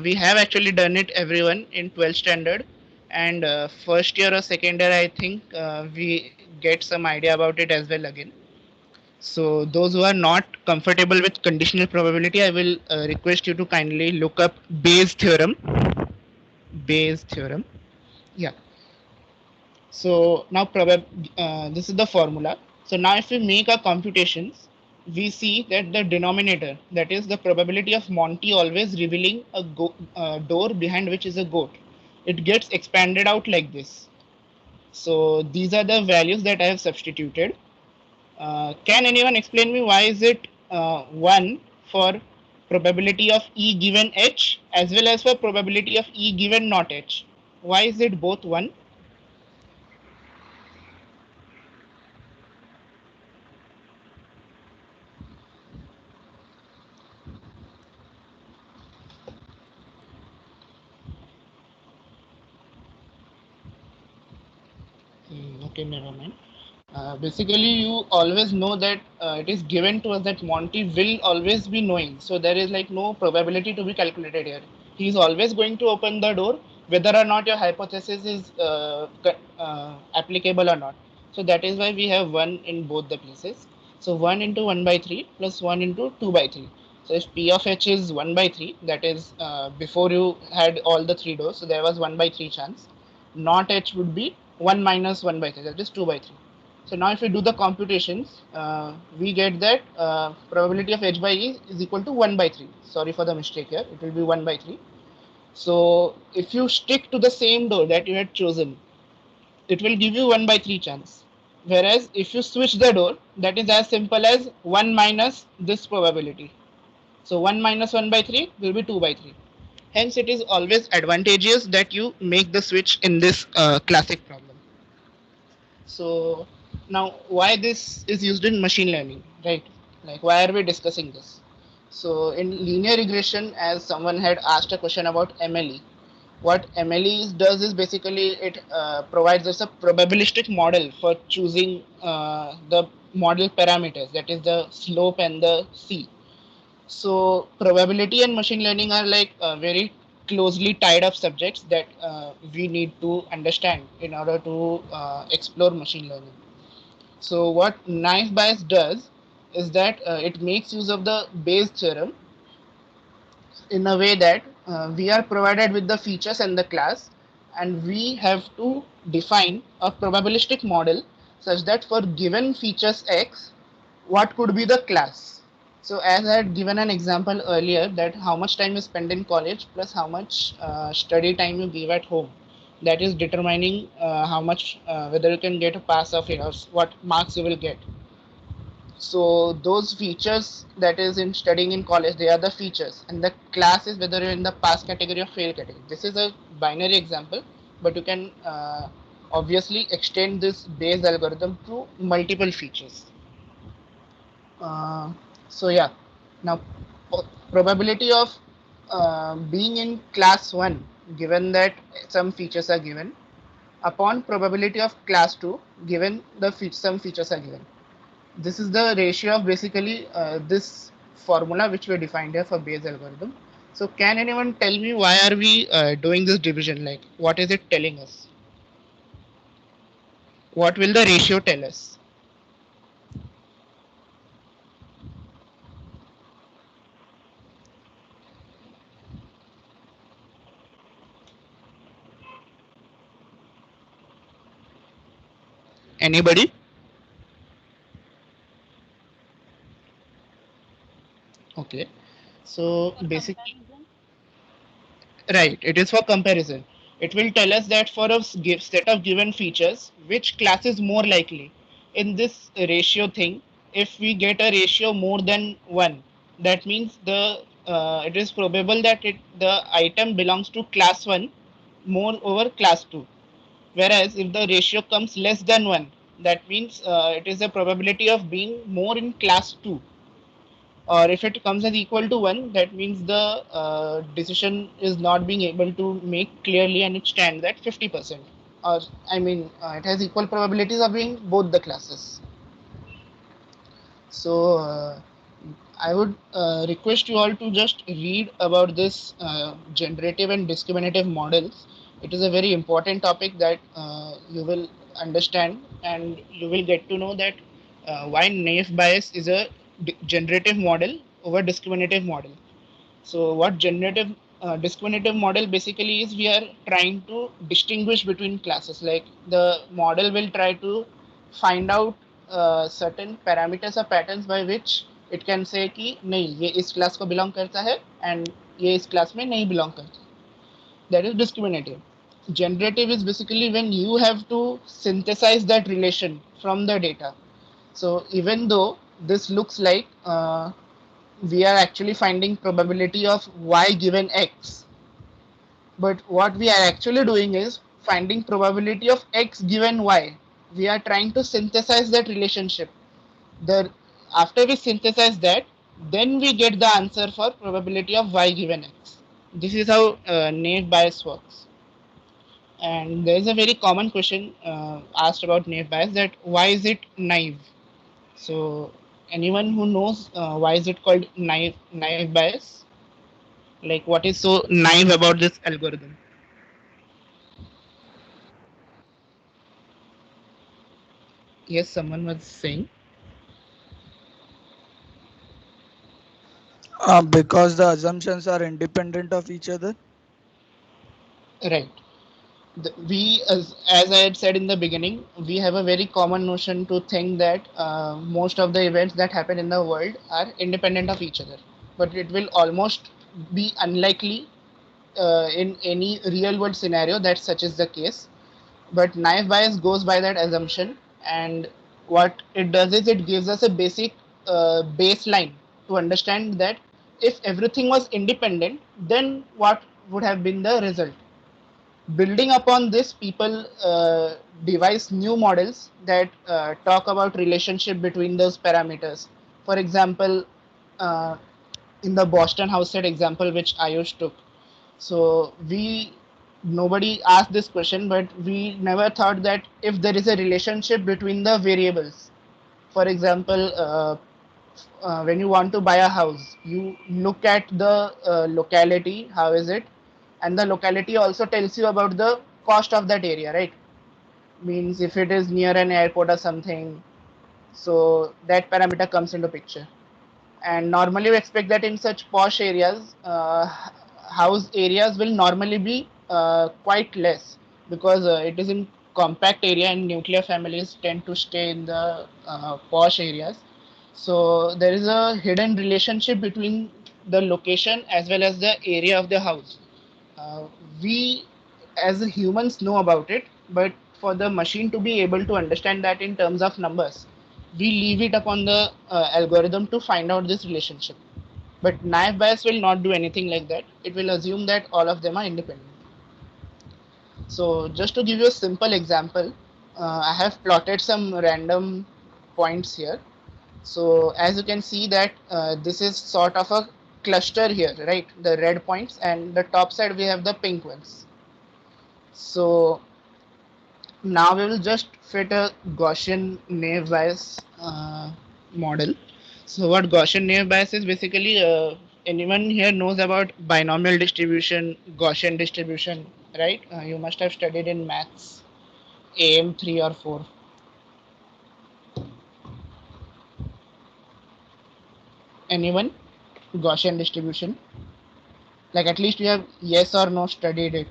We have actually done it, everyone, in 12th standard, and first year or second year I think we get some idea about it as well again. So those who are not comfortable with conditional probability, I will request you to kindly look up Bayes theorem. Bayes theorem. Yeah. So now this is the formula. So now if we make our computations, we see that the denominator, that is the probability of Monty always revealing a door behind which is a goat, it gets expanded out like this. So these are the values that I have substituted. Can anyone explain me why is it 1 for probability of E given H as well as for probability of E given not H? Why is it both 1? Okay, never mind. Basically, you always know that it is given to us that Monty will always be knowing. So there is like no probability to be calculated here. He is always going to open the door, whether or not your hypothesis is applicable or not. So that is why we have 1 in both the places. So 1 into 1 by 3 plus 1 into 2 by 3. So if P of H is 1 by 3, that is before you had all the 3 doors, so there was 1 by 3 chance. Not H would be 1 minus 1 by 3, that is 2 by 3. So now if we do the computations, we get that probability of H by E is equal to 1 by 3. Sorry for the mistake here, it will be 1 by 3. So if you stick to the same door that you had chosen, it will give you 1 by 3 chance. Whereas if you switch the door, that is as simple as 1 minus this probability. So 1 minus 1 by 3 will be 2 by 3. Hence, it is always advantageous that you make the switch in this classic problem. So now, why this is used in machine learning, right? Like, why are we discussing this? So in linear regression, as someone had asked a question about MLE, what MLE does is basically it provides us a probabilistic model for choosing the model parameters, that is the slope and the C. So probability and machine learning are like very closely tied up subjects that we need to understand in order to explore machine learning. So what knife bias does is that it makes use of the Bayes theorem in a way that we are provided with the features and the class, and we have to define a probabilistic model such that for given features X, what could be the class. So as I had given an example earlier, that how much time you spend in college plus how much study time you give at home, that is determining how much whether you can get a pass or fail, or what marks you will get. So those features that is in studying in college, they are the features, and the class is whether you're in the pass category or fail category. This is a binary example, but you can obviously extend this Bayes algorithm to multiple features. uh, so yeah, now probability of being in class 1, given that some features are given, upon probability of class 2, given the some features are given. This is the ratio of basically this formula which we defined here for Bayes algorithm. So can anyone tell me why are we doing this division? Like, what is it telling us? What will the ratio tell us? Anybody? Okay. So For basically, comparison. right, it is for comparison. It will tell us that for a set of given features, which class is more likely. In this ratio thing, if we get a ratio more than 1, that means it is probable that the item belongs to class 1 more over class 2. Whereas if the ratio comes less than 1, that means it is a probability of being more in class 2. Or if it comes as equal to 1, that means the decision is not being able to make clearly and it stands at 50%. Or I mean, it has equal probabilities of being both the classes. So I would request you all to just read about this generative and discriminative models. It is a very important topic that you will understand, and you will get to know that why naive bias is a generative model over discriminative model. So what discriminative model basically is, we are trying to distinguish between classes. Like the model will try to find out certain parameters or patterns by which it can say कि नहीं ये इस class को belong करता है and ये इस class में नहीं belong करता. That is discriminative. Generative is basically when you have to synthesize that relation from the data. So even though this looks like we are actually finding probability of y given x, but what we are actually doing is finding probability of x given y. We are trying to synthesize that relationship. The After we synthesize that, then we get the answer for probability of y given x. This is how naive bias works. And there is a very common question asked about naive bias, that why is it naive? So anyone who knows why is it called naive bias? Like what is so naive about this algorithm? Yes, someone was saying. Because the assumptions are independent of each other. Right. We, as I had said in the beginning, we have a very common notion to think that most of the events that happen in the world are independent of each other, but it will almost be unlikely in any real world scenario that such is the case. But naive bias goes by that assumption, and what it does is it gives us a basic baseline to understand that if everything was independent, then what would have been the result. Building upon this, people devise new models that talk about relationship between those parameters. For example, uh, in the Boston house set example which Aayush took, so we nobody asked this question, but we never thought that if there is a relationship between the variables. For example, when you want to buy a house, you look at the locality, how is it, and the locality also tells you about the cost of that area, right? Means if it is near an airport or something, so that parameter comes into picture. And normally we expect that in such posh areas, house areas will normally be quite less, because it is in compact area and nuclear families tend to stay in the posh areas. So there is a hidden relationship between the location as well as the area of the house. uh, we as humans know about it, but for the machine to be able to understand that in terms of numbers, we leave it upon the algorithm to find out this relationship. But naive bias will not do anything like that. It will assume that all of them are independent. So just to give you a simple example, I have plotted some random points here. So as you can see that this is sort of a cluster here, right? The red points, and the top side we have the pink ones. So now we will just fit a Gaussian naive Bayes model. So what Gaussian naive Bayes is basically, anyone here knows about binomial distribution, Gaussian distribution, right? You must have studied in maths, AM 3 or 4. Anyone? Gaussian distribution? Like at least you have yes or no studied it.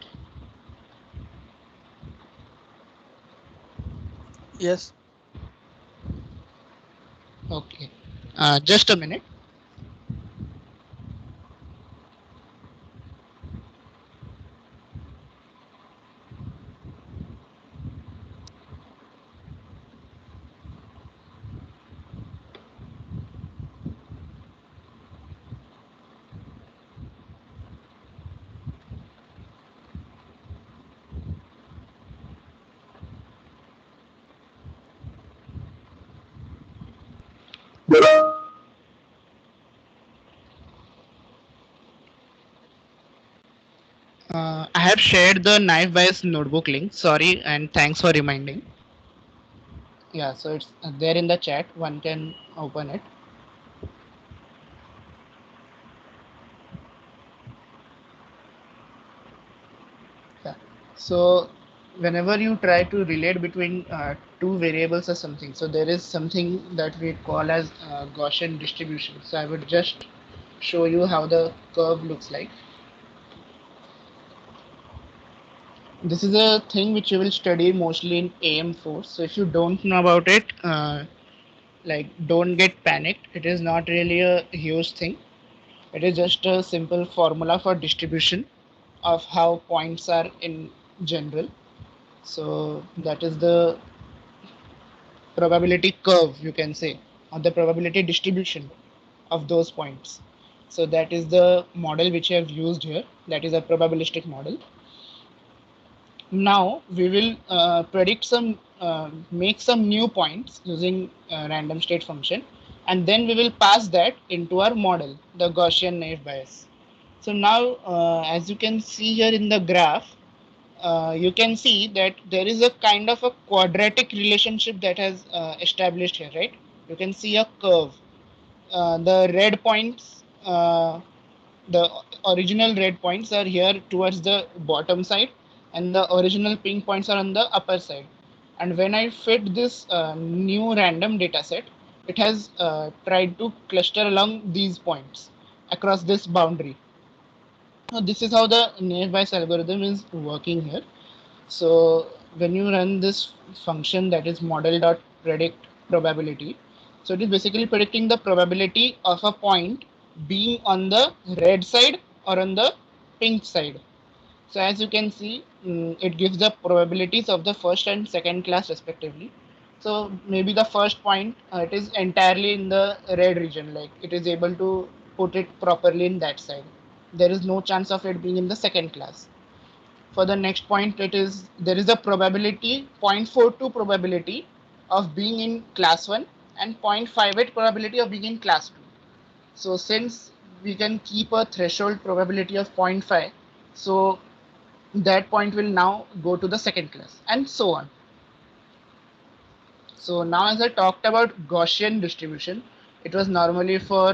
Yes. Okay. Just a minute. I have shared the knife bias notebook link. Sorry, and thanks for reminding. Yeah, so it's there in the chat. One can open it. Yeah. So whenever you try to relate between two variables or something, so there is something that we call as Gaussian distribution. So I would just show you how the curve looks like. This is a thing which you will study mostly in AM4. So if you don't know about it, like don't get panicked. It is not really a huge thing. It is just a simple formula for distribution of how points are in general. So that is the probability curve, you can say, or the probability distribution of those points. So that is the model which I have used here. That is a probabilistic model. Now we will predict some, make some new points using random state function, and then we will pass that into our model, the Gaussian naive Bayes. So now, as you can see here in the graph, you can see that there is a kind of a quadratic relationship that has established here, right? You can see a curve. The red points, the original red points are here towards the bottom side, and the original pink points are on the upper side. And when I fit this new random data set, it has tried to cluster along these points across this boundary. Now, this is how the naive Bayes algorithm is working here. So when you run this function, that is model.predict probability, so it is basically predicting the probability of a point being on the red side or on the pink side. So as you can see, it gives the probabilities of the first and second class respectively. So maybe the first point, it is entirely in the red region, like it is able to put it properly in that side. There is no chance of it being in the second class. For the next point, it is there is a probability 0.42 probability of being in class 1 and 0.58 probability of being in class 2. So since we can keep a threshold probability of 0.5, so that point will now go to the second class, and so on. So now, as I talked about Gaussian distribution, it was normally for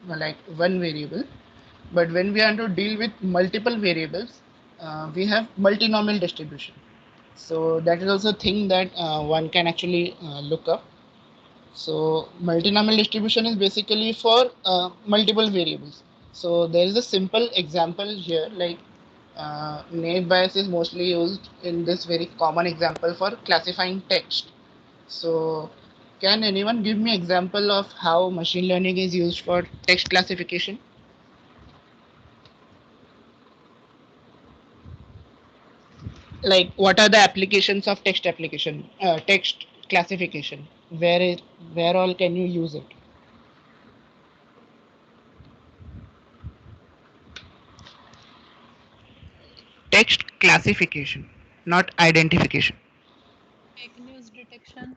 like one variable. But when we have to deal with multiple variables, we have multinomial distribution. So that is also a thing that one can actually look up. So multinomial distribution is basically for multiple variables. So there is a simple example here, like naive Bayes is mostly used in this very common example for classifying text. So can anyone give me example of how machine learning is used for text classification? Like what are the applications of text classification? Where all can you use it? Text classification, not identification. Fake news detection.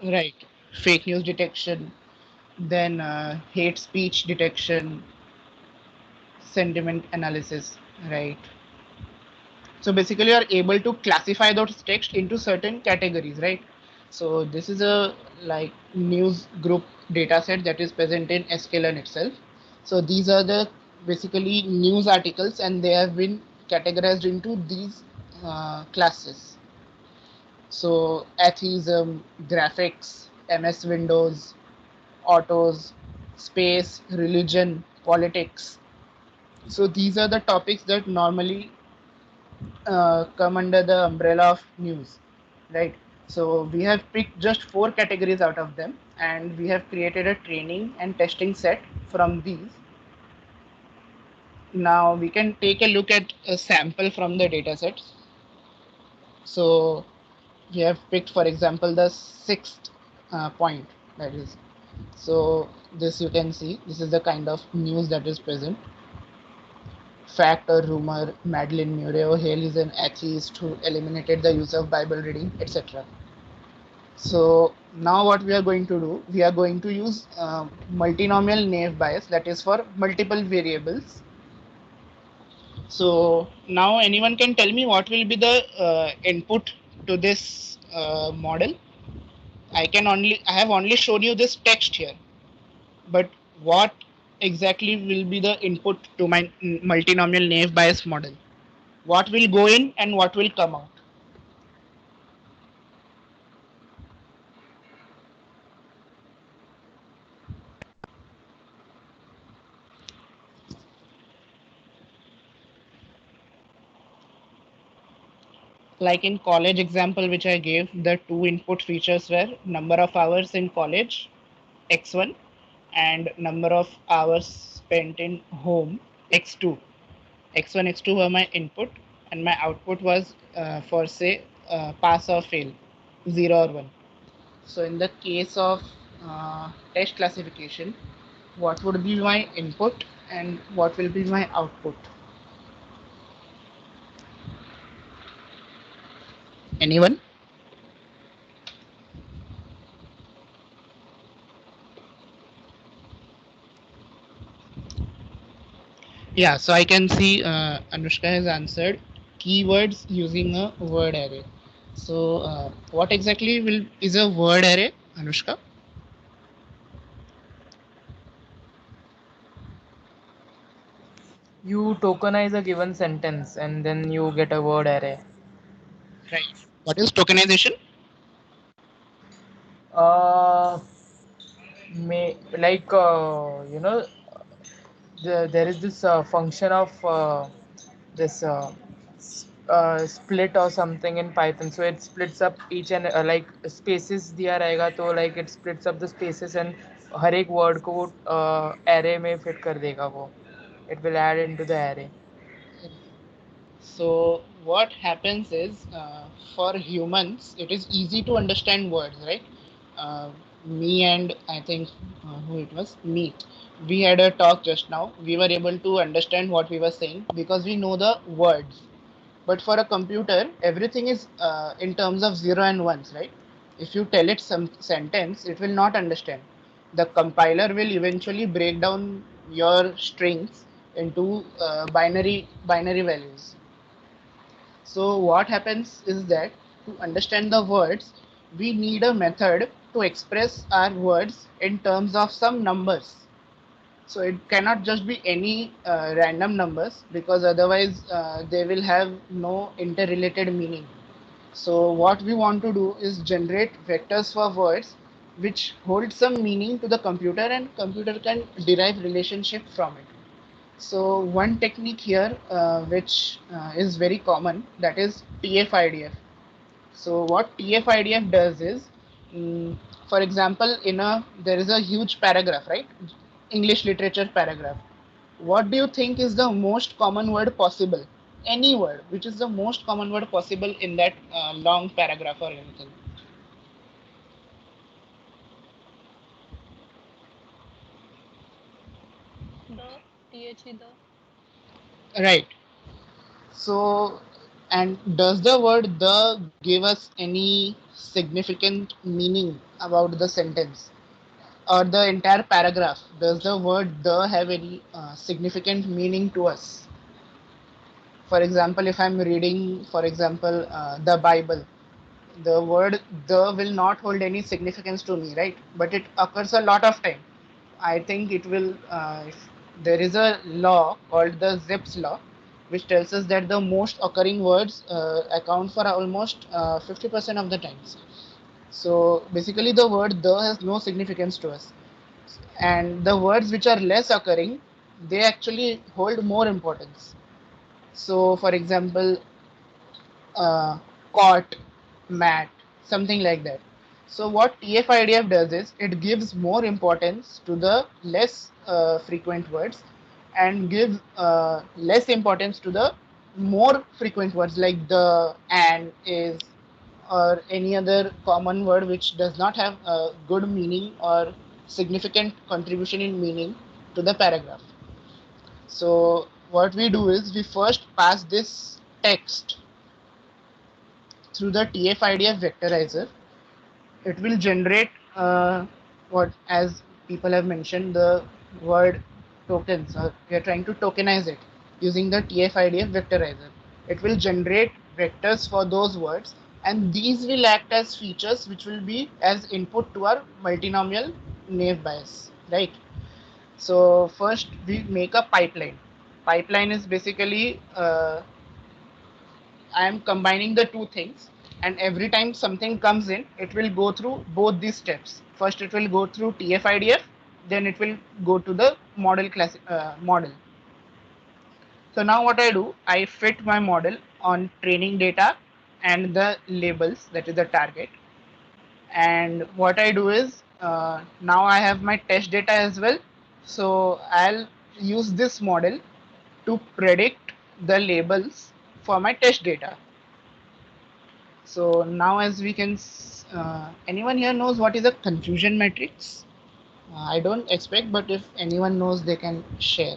Right. Fake news detection, then hate speech detection, sentiment analysis, right? So basically, you are able to classify those text into certain categories, right? So this is a like news group data set that is present in sklearn itself. So these are the basically news articles, and they have been categorized into these classes. So atheism, graphics, MS Windows, autos, space, religion, politics. So these are the topics that normally come under the umbrella of news, right? So we have picked just 4 categories out of them, and we have created a training and testing set from these. Now we can take a look at a sample from the data sets. So we have picked, for example, the 6th point, that is. So this you can see, this is the kind of news that is present. Fact or rumor, Madeline Murray Hale is an atheist who eliminated the use of Bible reading, etc. So now what we are going to do, we are going to use multinomial naive Bayes, that is for multiple variables. So now anyone can tell me what will be the input to this model? I have only shown you this text here, but what exactly will be the input to my multinomial naive Bayes model? What will go in and what will come out? Like in college example which I gave, the 2 input features were number of hours in college, x1, and number of hours spent in home, x2. x1, x2 were my input, and my output was for say pass or fail, 0 or 1. So in the case of test classification, what would be my input and what will be my output? Anyone? Yeah, so I can see Anushka has answered keywords using a word array. So what exactly is a word array, Anushka? You tokenize a given sentence and then you get a word array. Right. What is tokenization? Uh, there is this function of this split or something in Python. So it splits up each and like spaces दिया रहेगा तो like it splits up the spaces and हर एक word को array में fit कर देगा वो. It will add into the array. So what happens is for humans, it is easy to understand words, right? Me and I think who it was, me. We had a talk just now. We were able to understand what we were saying because we know the words. But for a computer, everything is in terms of 0 and 1s, right? If you tell it some sentence, it will not understand. The compiler will eventually break down your strings into binary values. So what happens is that to understand the words, we need a method to express our words in terms of some numbers. So it cannot just be any random numbers because otherwise they will have no interrelated meaning. So what we want to do is generate vectors for words which hold some meaning to the computer and computer can derive relationship from it. So one technique here which is very common, that is TF-IDF. So what TF-IDF does is, for example, there is a huge paragraph, right? English literature paragraph. What do you think is the most common word possible? Any word, which is the most common word possible in that long paragraph or anything? The the. Right. So, and does the word the give us any significant meaning about the sentence or the entire paragraph? Does the word the have any significant meaning to us? For example, if I'm reading, for example, the Bible, the word the will not hold any significance to me, right? But it occurs a lot of time. I think it will. There is a law called the Zipf's law, which tells us that the most occurring words account for almost 50% of the times. So basically, the word the has no significance to us, and the words which are less occurring, they actually hold more importance. So, for example, caught, mat, something like that. So what TF-IDF does is it gives more importance to the less frequent words and gives less importance to the more frequent words like the, and, is, or any other common word which does not have a good meaning or significant contribution in meaning to the paragraph. So what we do is we first pass this text through the TF-IDF vectorizer. It will generate what, as people have mentioned, the word tokens. We are trying to tokenize it using the TF-IDF vectorizer. It will generate vectors for those words, and these will act as features which will be as input to our multinomial naive Bayes, right? So first we make a pipeline. Pipeline is basically I am combining the two things, and every time something comes in, it will go through both these steps. First, it will go through TF-IDF, then it will go to the model. So now what I do, I fit my model on training data and the labels, that is the target. And what I do is now I have my test data as well. So I'll use this model to predict the labels for my test data. So now as we can, anyone here knows what is a confusion matrix? I don't expect, but if anyone knows, they can share.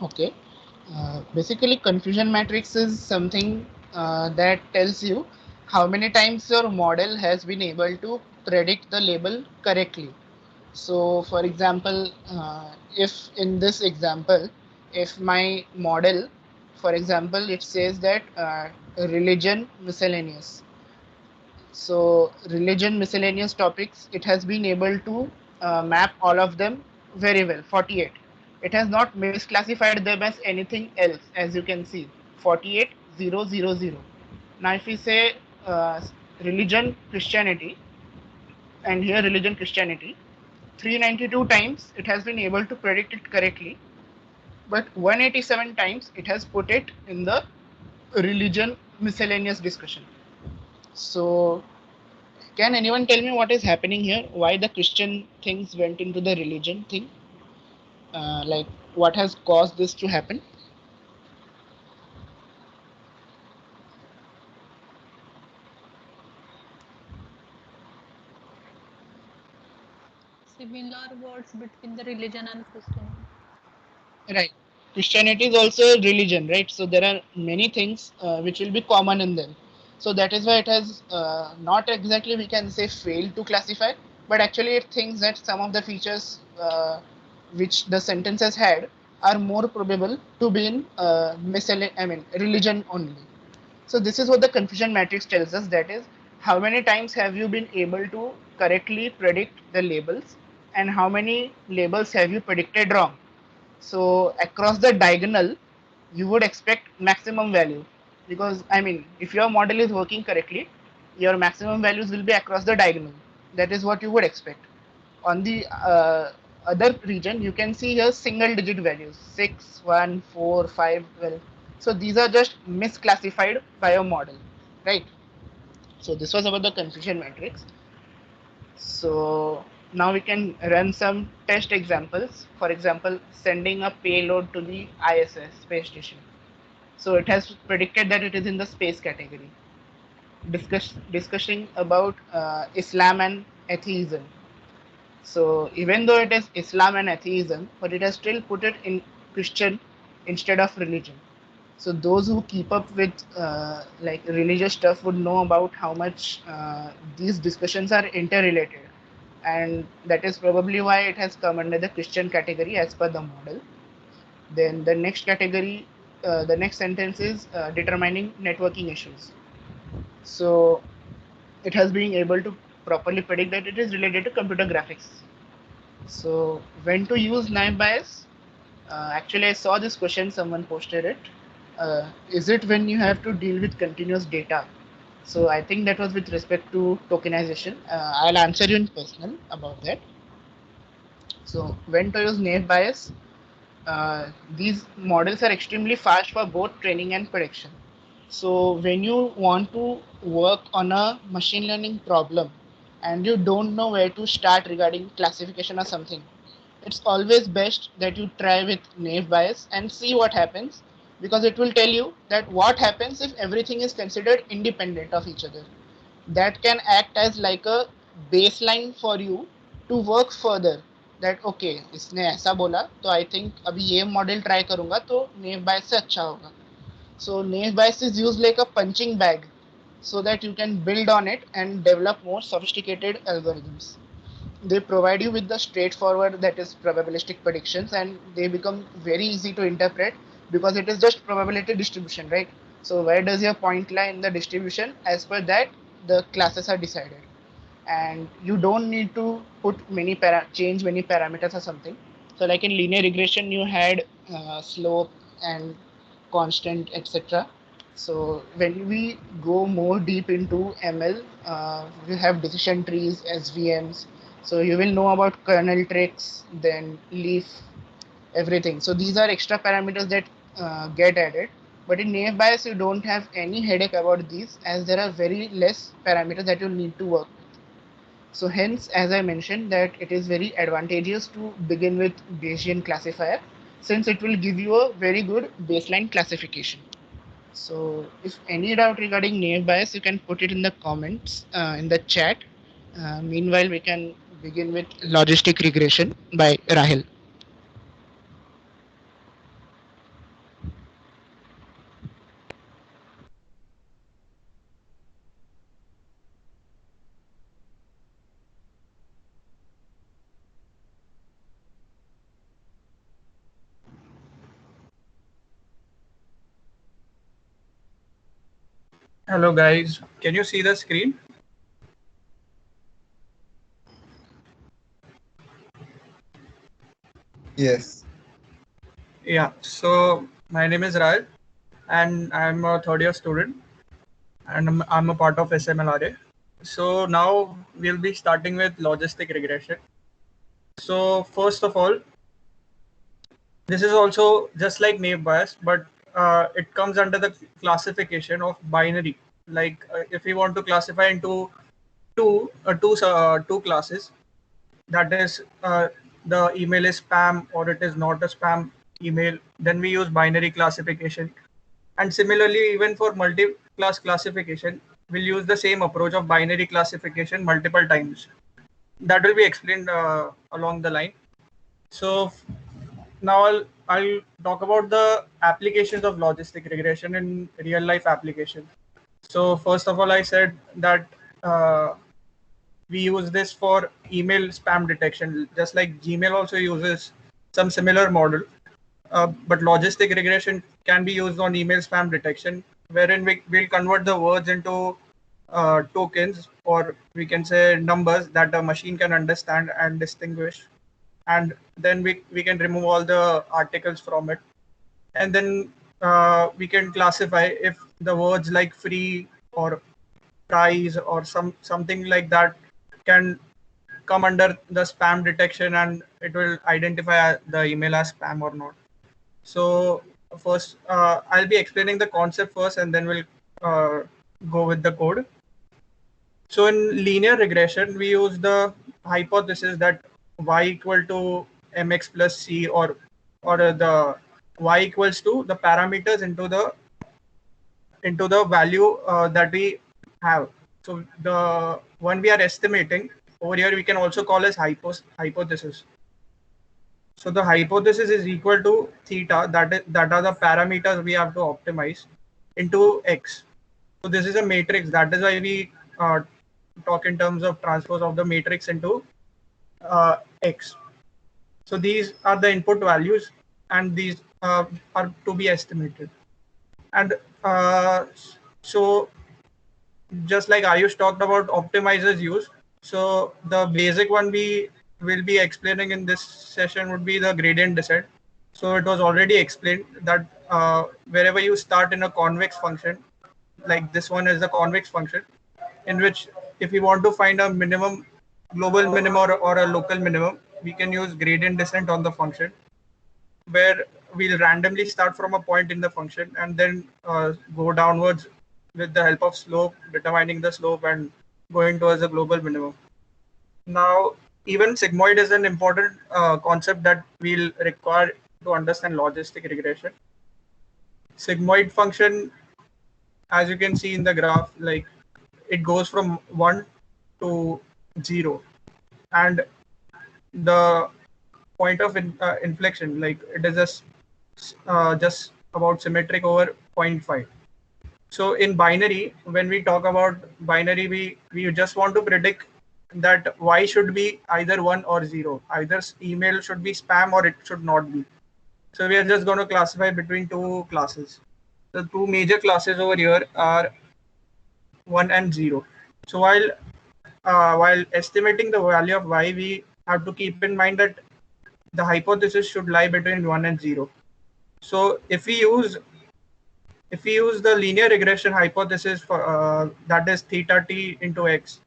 Okay. Basically, confusion matrix is something that tells you how many times your model has been able to predict the label correctly. So, for example, if in this example, if my model, for example, it says that religion miscellaneous. So, religion miscellaneous topics, it has been able to map all of them very well, 48. It has not misclassified them as anything else, as you can see, 48000. Now, if we say religion Christianity, and here religion Christianity, 392 times it has been able to predict it correctly, but 187 times it has put it in the religion miscellaneous discussion. So can anyone tell me what is happening here? Why the Christian things went into the religion thing? Like what has caused this to happen? Similar words between the religion and Christianity. Right. Christianity is also a religion, right? So there are many things which will be common in them. So that is why it has not exactly we can say failed to classify, but actually it thinks that some of the features which the sentence has had are more probable to be in religion only. So this is what the confusion matrix tells us. That is, how many times have you been able to correctly predict the labels, and how many labels have you predicted wrong? So across the diagonal, you would expect maximum value, because I mean, if your model is working correctly, your maximum values will be across the diagonal. That is what you would expect. On the other region, you can see here single digit values 6, 1, 4, 5, 12. So these are just misclassified by your model, right? So this was about the confusion matrix. So now we can run some test examples. For example, sending a payload to the ISS space station. So it has predicted that it is in the space category. Discussing about Islam and atheism. So even though it is Islam and atheism, but it has still put it in Christian instead of religion. So those who keep up with like religious stuff would know about how much these discussions are interrelated, and that is probably why it has come under the Christian category as per the model. Then the next category, the next sentence is determining networking issues. So it has been able to properly predict that it is related to computer graphics. So when to use naive Bayes? Actually, I saw this question, someone posted it. Is it when you have to deal with continuous data? So I think that was with respect to tokenization. I'll answer you in personal about that. So when to use naive bias, these models are extremely fast for both training and prediction. So when you want to work on a machine learning problem and you don't know where to start regarding classification or something, it's always best that you try with naive bias and see what happens, because it will tell you that what happens if everything is considered independent of each other. That can act as like a baseline for you to work further, that okay इसने ऐसा बोला तो I think अभी ये model try करूंगा तो नेव बायस से अच्छा होगा. So naive bias is used like a punching bag so that you can build on it and develop more sophisticated algorithms. They provide you with the straightforward, that is probabilistic predictions, and they become very easy to interpret because it is just probability distribution, right? So where does your point lie in the distribution? As per that, the classes are decided, and you don't need to put change many parameters or something. So like in linear regression, you had slope and constant, etc. So when we go more deep into ML, we have decision trees, SVMs. So you will know about kernel tricks, then leaf, everything. So these are extra parameters that get added. But in naive bias, you don't have any headache about these, as there are very less parameters that you need to work with. So hence, as I mentioned, that it is very advantageous to begin with Bayesian classifier, since it will give you a very good baseline classification. So if any doubt regarding naive bias, you can put it in the comments in the chat. Meanwhile, we can begin with logistic regression by Rahil. Hello guys, can you see the screen? Yes. Yeah, so my name is Rahil and I'm a third year student and I'm a part of SMLRA. So now we'll be starting with logistic regression. So first of all, this is also just like naive bias, but it comes under the classification of binary. Like if we want to classify into two classes, that is the email is spam or it is not a spam email, then we use binary classification. And similarly, even for multi-class classification, we'll use the same approach of binary classification multiple times. That will be explained along the line. So now I'll talk about the applications of logistic regression in real life application. So first of all, I said that we use this for email spam detection, just like Gmail also uses some similar model. But logistic regression can be used on email spam detection, wherein we'll convert the words into tokens, or we can say numbers that the machine can understand and distinguish. And then we can remove all the articles from it. And then we can classify if the words like free or price or something like that can come under the spam detection, and it will identify the email as spam or not. So first, I'll be explaining the concept first, and then we'll go with the code. So in linear regression, we use the hypothesis that y equal to mx plus c, or the y equals to the parameters into the value that we have. So the one we are estimating over here, we can also call as hypothesis. So the hypothesis is equal to theta, that are the parameters we have to optimize, into x. So this is a matrix. That is why we talk in terms of transpose of the matrix into x. So these are the input values, and these are to be estimated. And so just like Aayush talked about optimizers use, so the basic one we will be explaining in this session would be the gradient descent. So it was already explained that wherever you start in a convex function, like this one is the convex function, in which if we want to find a minimum, global minimum or a local minimum, we can use gradient descent on the function, where we'll randomly start from a point in the function and then go downwards with the help of slope, determining the slope and going towards a global minimum. Now, even sigmoid is an important concept that we'll require to understand logistic regression. Sigmoid function, as you can see in the graph, like it goes from 1 to 0, and the point of inflection, like it is just about symmetric over 0.5. So in binary, when we talk about binary, we just want to predict that y should be either 1 or 0. Either email should be spam or it should not be. So we are just going to classify between two classes. The two major classes over here are 1 and 0. So while estimating the value of y, we have to keep in mind that the hypothesis should lie between 1 and 0. So if we use the linear regression hypothesis for that is theta t into x,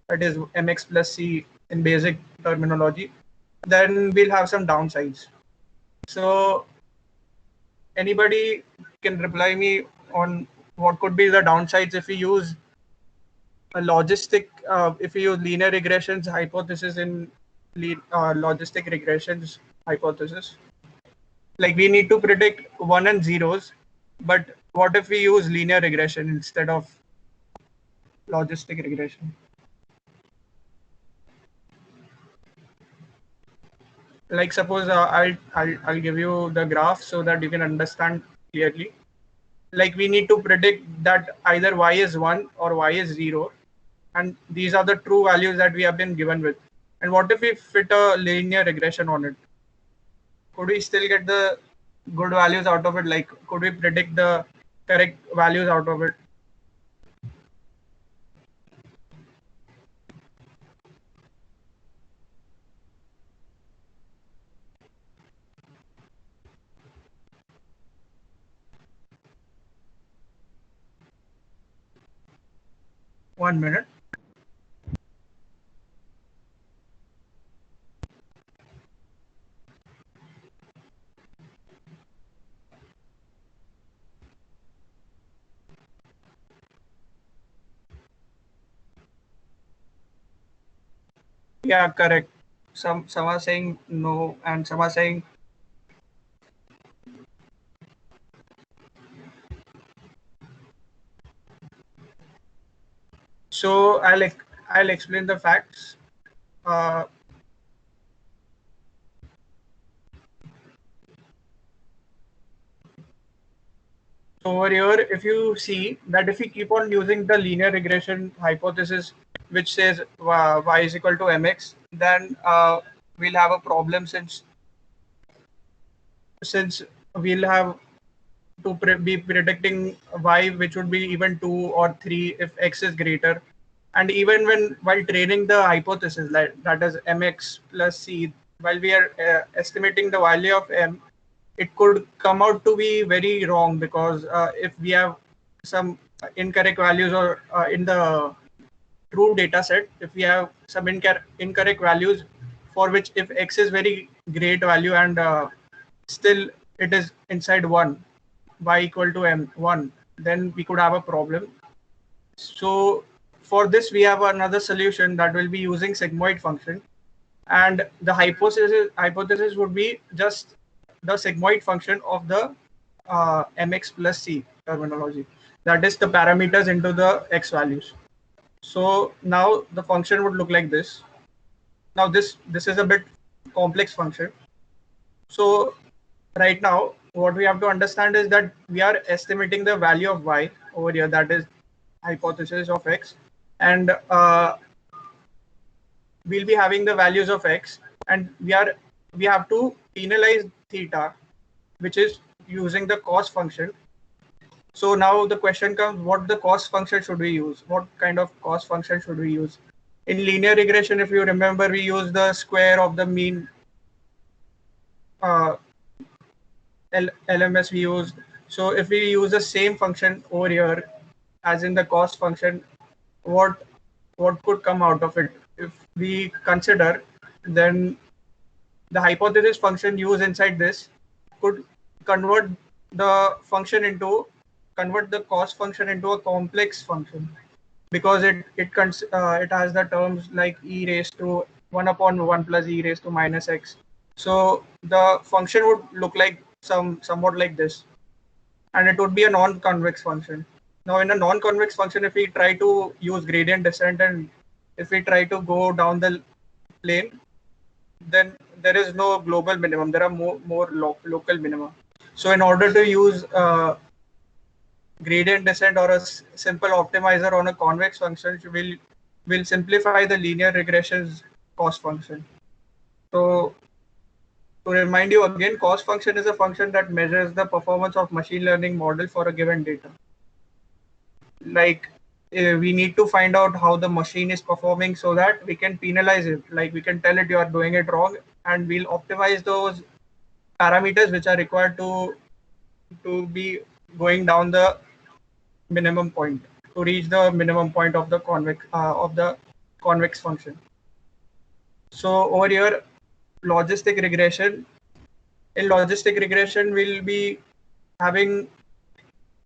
that is mx plus c in basic terminology, then we'll have some downsides. So anybody can reply me on what could be the downsides if we use a logistic, if we use linear regressions hypothesis in logistic regressions hypothesis. Like we need to predict 1 and 0s, but what if we use linear regression instead of logistic regression? Like suppose I'll give you the graph so that you can understand clearly. Like we need to predict that either y is 1 or y is 0, and these are the true values that we have been given with. And what if we fit a linear regression on it? Could we still get the good values out of it? Like could we predict the correct values out of it? One minute. Yeah, correct. Some are saying no, and some are saying. So I'll explain the facts. Uh, so over here, if you see that if we keep on using the linear regression hypothesis, which says y is equal to mx, then we'll have a problem since we'll have to be predicting y, which would be even 2 or 3 if x is greater. And even while training the hypothesis, that is mx plus c, while we are estimating the value of m, it could come out to be very wrong, because if we have some incorrect values, or in the true data set, if we have some incorrect values for which if x is very great value and still it is inside 1, y equal to m1, then we could have a problem. So for this, we have another solution that will be using sigmoid function, and the hypothesis would be just the sigmoid function of the mx plus c terminology, that is the parameters into the x values. So now the function would look like this. Now this is a bit complex function. So right now, what we have to understand is that we are estimating the value of y over here, that is hypothesis of x, and we'll be having the values of x, and we have to penalize theta, which is using the cost function. So now the question comes, what the cost function should we use? What kind of cost function should we use? In linear regression, if you remember, we use the square of the mean LMS we used. So if we use the same function over here as in the cost function, what could come out of it? If we consider, then the hypothesis function used inside this could convert the convert the cost function into a complex function, because it has the terms like e raised to 1 upon 1 plus e raised to minus x. So the function would look like somewhat like this, and it would be a non-convex function. Now in a non-convex function, if we try to use gradient descent and if we try to go down the plane, then there is no global minimum. There are more local minima. So in order to use gradient descent or a simple optimizer on a convex function, will simplify the linear regression's cost function. So to remind you again, cost function is a function that measures the performance of machine learning model for a given data. Like we need to find out how the machine is performing so that we can penalize it. Like we can tell it you are doing it wrong, and we'll optimize those parameters which are required to be going down the minimum point to reach the minimum point of the convex function. So over here, logistic regression. In logistic regression, we'll be having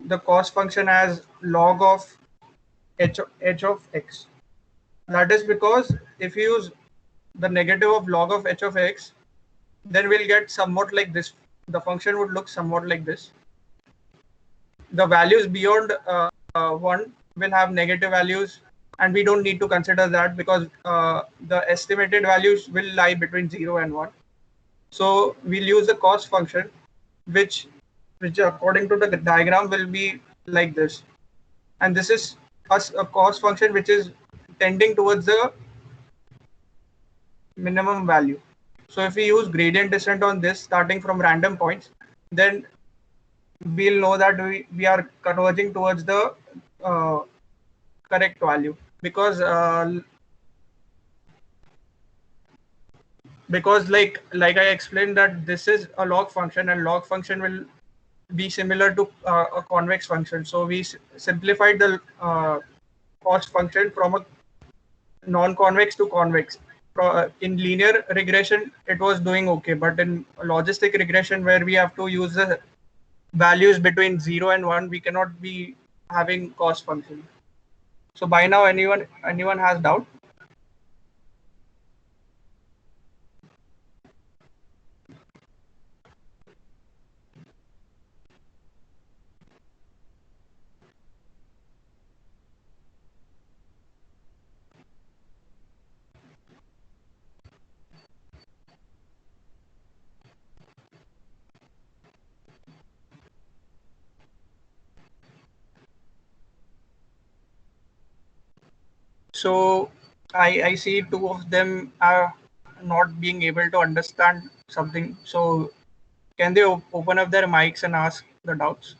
the cost function as log of h of x. That is because if you use the negative of log of h of x, then we'll get somewhat like this. The function would look somewhat like this. The values beyond 1 will have negative values, and we don't need to consider that because the estimated values will lie between 0 and 1. So we'll use the cost function, which according to the diagram will be like this. And this is a cost function which is tending towards the minimum value. So if we use gradient descent on this starting from random points, then we'll know that we are converging towards the correct value, because like I explained that this is a log function, and log function will be similar to a convex function. So we simplified the cost function from a non-convex to convex. In linear regression, it was doing okay, but in logistic regression, where we have to use the values between 0 and 1, we cannot be having cost function. So by now, anyone has doubt? So I see two of them are not being able to understand something. So can they open up their mics and ask the doubts?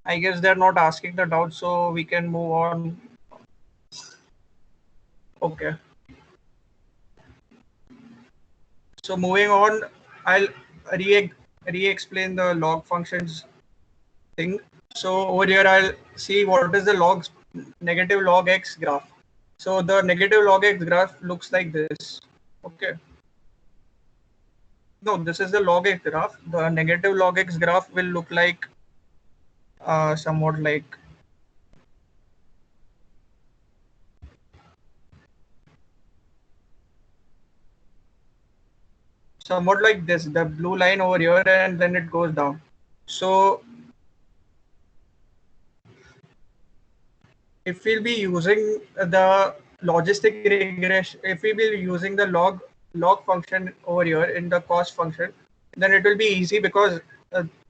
I guess they're not asking the doubts, so we can move on. Okay. So moving on, I'll re-explain the log functions thing. So over here, I'll see what is the negative log x graph. So the negative log x graph looks like this. Okay. No, this is the log x graph. The negative log x graph will look like somewhat like this, the blue line over here, and then it goes down. So if we'll be using the logistic regression, if we will be using the log function over here in the cost function, then it will be easy, because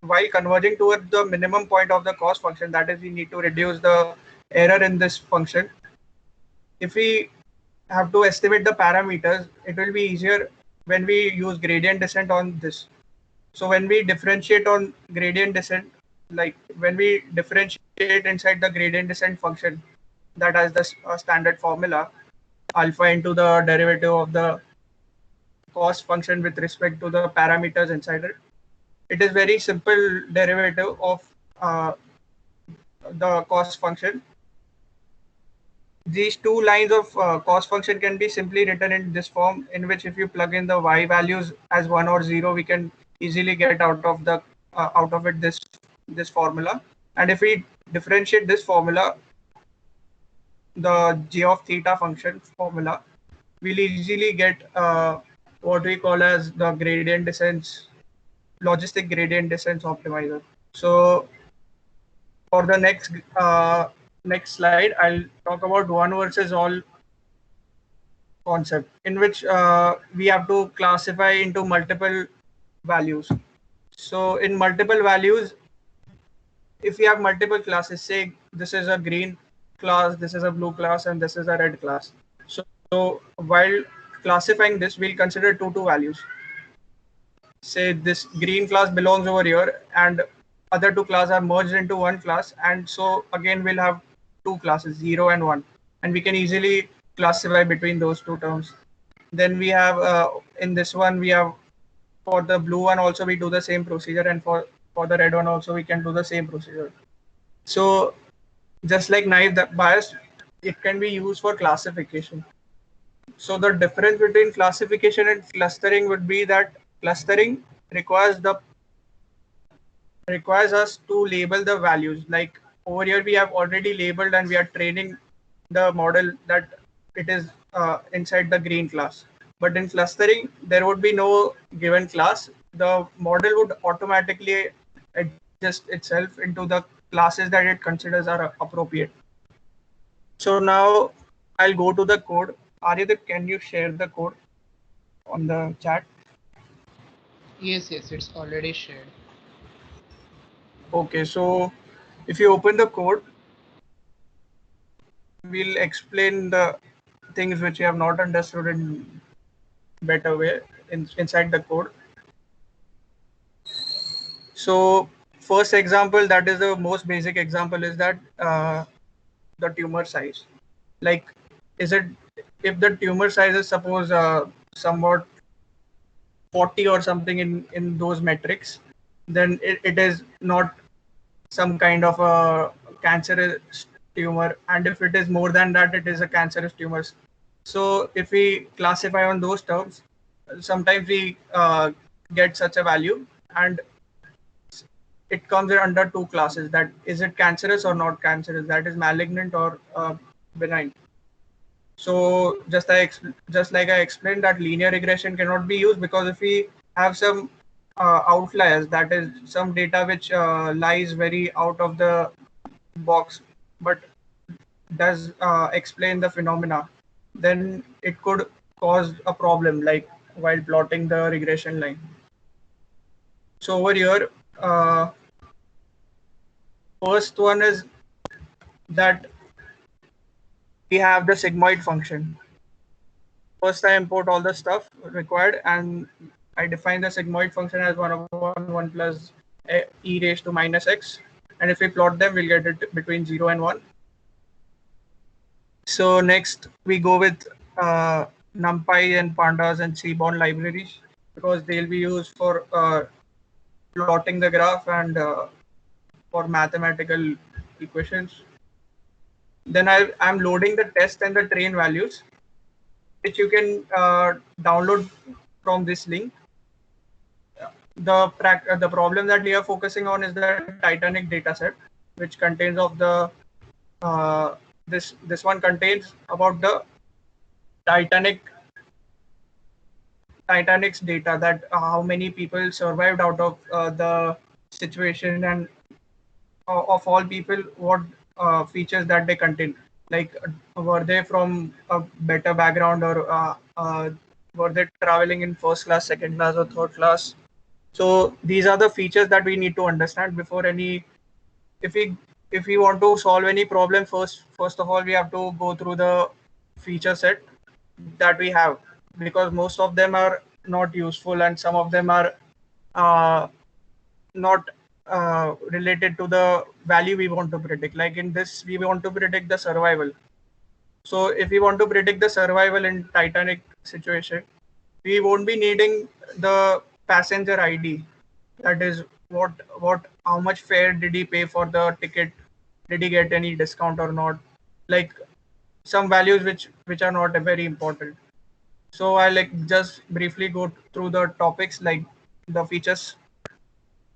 while converging toward the minimum point of the cost function, that is, we need to reduce the error in this function. if we have to estimate the parameters, it will be easier when we use gradient descent on this. So when we differentiate on gradient descent, like when we differentiate inside the gradient descent function that has the standard formula, alpha into the derivative of the cost function with respect to the parameters inside it. It is very simple derivative of the cost function. These two lines of cost function can be simply written in this form, in which if you plug in the y values as 1 or 0, we can easily get out of it this formula. And if we differentiate this formula, the g of theta function formula, we'll easily get what we call as the gradient descent, logistic gradient descent optimizer. So for the next slide, I'll talk about one versus all concept, in which we have to classify into multiple values. So in multiple values, if we have multiple classes, say this is a green class, this is a blue class, and this is a red class. So while classifying this, we'll consider two values. Say this green class belongs over here, and other two classes are merged into one class, and so again we'll have two classes, 0 and 1, and we can easily classify between those two terms. Then we have in this one, we have for the blue one also we do the same procedure, and for the red one also we can do the same procedure. So just like naive bias, it can be used for classification. So the difference between classification and clustering would be that clustering requires us to label the values. Like over here we have already labeled, and we are training the model that it is inside the green class. But in clustering, there would be no given class. The model would automatically adjust itself into the classes that it considers are appropriate. So now I'll go to the code. Arghyadeep, can you share the code on the chat? Yes, it's already shared. Okay, so if you open the code, we'll explain the things which you have not understood in better way inside the code. So first example, that is the most basic example, is that the tumor size. Like, is it, if the tumor size is suppose somewhat 40 or something in those metrics, then it is not some kind of a cancerous tumor, and if it is more than that, it is a cancerous tumor. So if we classify on those terms, sometimes we get such a value, and it comes under two classes, that is it cancerous or not cancerous, that is malignant or benign. So just like I explained, that linear regression cannot be used, because if we have some outliers, that is some data which lies very out of the box but does explain the phenomena, then it could cause a problem, like while plotting the regression line. So over here, first one is that we have the sigmoid function. First, I import all the stuff required, and I define the sigmoid function as 1/1 plus e raised to minus x. And if we plot them, we'll get it between 0 and 1. So next, we go with NumPy and Pandas and Seaborn libraries, because they'll be used for plotting the graph and for mathematical equations. Then I'm loading the test and the train values, which you can download from this link. The problem that we are focusing on is the Titanic dataset, which contains of the this one contains about the Titanic's data, that how many people survived out of the situation, and of all people, what features that they contain. Like, were they from a better background, or were they traveling in first class, second class, or third class? So these are the features that we need to understand before any. If we want to solve any problem, first of all, we have to go through the feature set that we have, because most of them are not useful and some of them are not related to the value we want to predict. Like in this, we want to predict the survival. So if we want to predict the survival in Titanic situation, we won't be needing the passenger ID. That is how much fare did he pay for the ticket? Did he get any discount or not? Like some values which are not very important. So I like just briefly go through the topics, like the features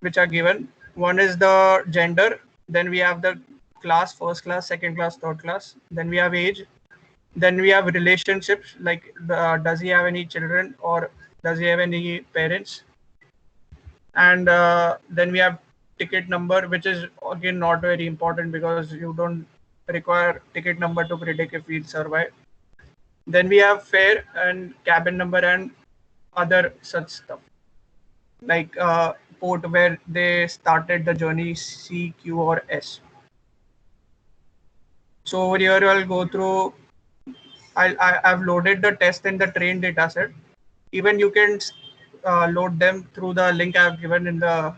which are given. One is the gender, then we have the class, first class, second class, third class, then we have age, then we have relationships, like does he have any children or does he have any parents, and then we have ticket number, which is again not very important because you don't require ticket number to predict if we survive. Then we have fare and cabin number and other such stuff, like port where they started the journey, C, Q, or S. So over here I'll go through. I've loaded the test in the train data set. Even you can load them through the link I've given in the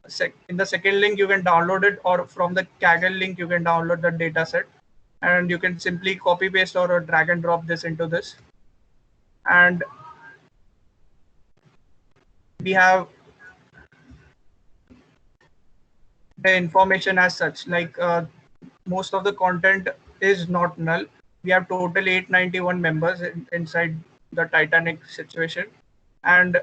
second link. You can download it, or from the Kaggle link you can download the data set, and you can simply copy paste or drag and drop this into this. And we have the information as such, like most of the content is not null. We have total 891 members inside the Titanic situation, and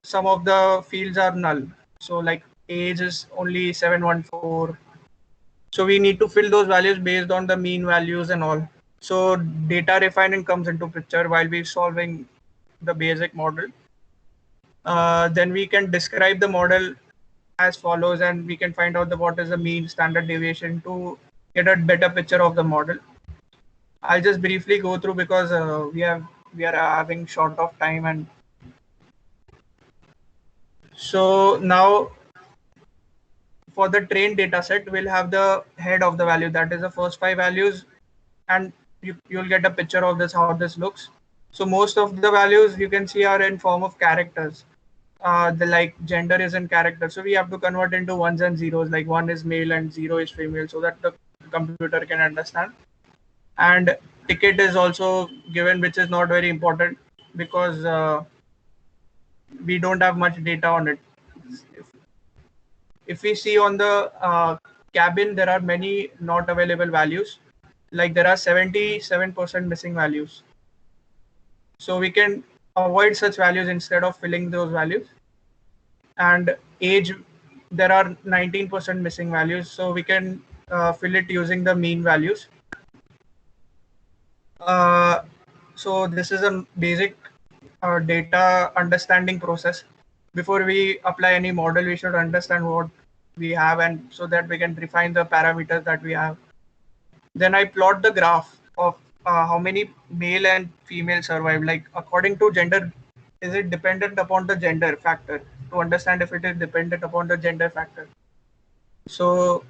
some of the fields are null. So like age is only 714. So we need to fill those values based on the mean values and all. So data refining comes into picture while we're solving the basic model. Then we can describe the model as follows, and we can find out what is the mean, standard deviation, to get a better picture of the model. I'll just briefly go through because we are having short of time. And so now for the trained data set, we'll have the head of the value, that is the first 5 values, and you'll get a picture of this, how this looks. So most of the values you can see are in form of characters. The like gender is in character, so we have to convert into ones and zeros, like 1 is male and 0 is female, so that the computer can understand. And ticket is also given, which is not very important because we don't have much data on it. If we see on the cabin, there are many not available values, like there are 77% missing values. So we can avoid such values instead of filling those values. And age, there are 19% missing values, so we can fill it using the mean values. So this is a basic data understanding process. Before we apply any model, we should understand what we have, and so that we can refine the parameters that we have. Then I plot the graph of how many male and female survive. Like according to gender, is it dependent upon the gender factor? To understand if it is dependent upon the gender factor. So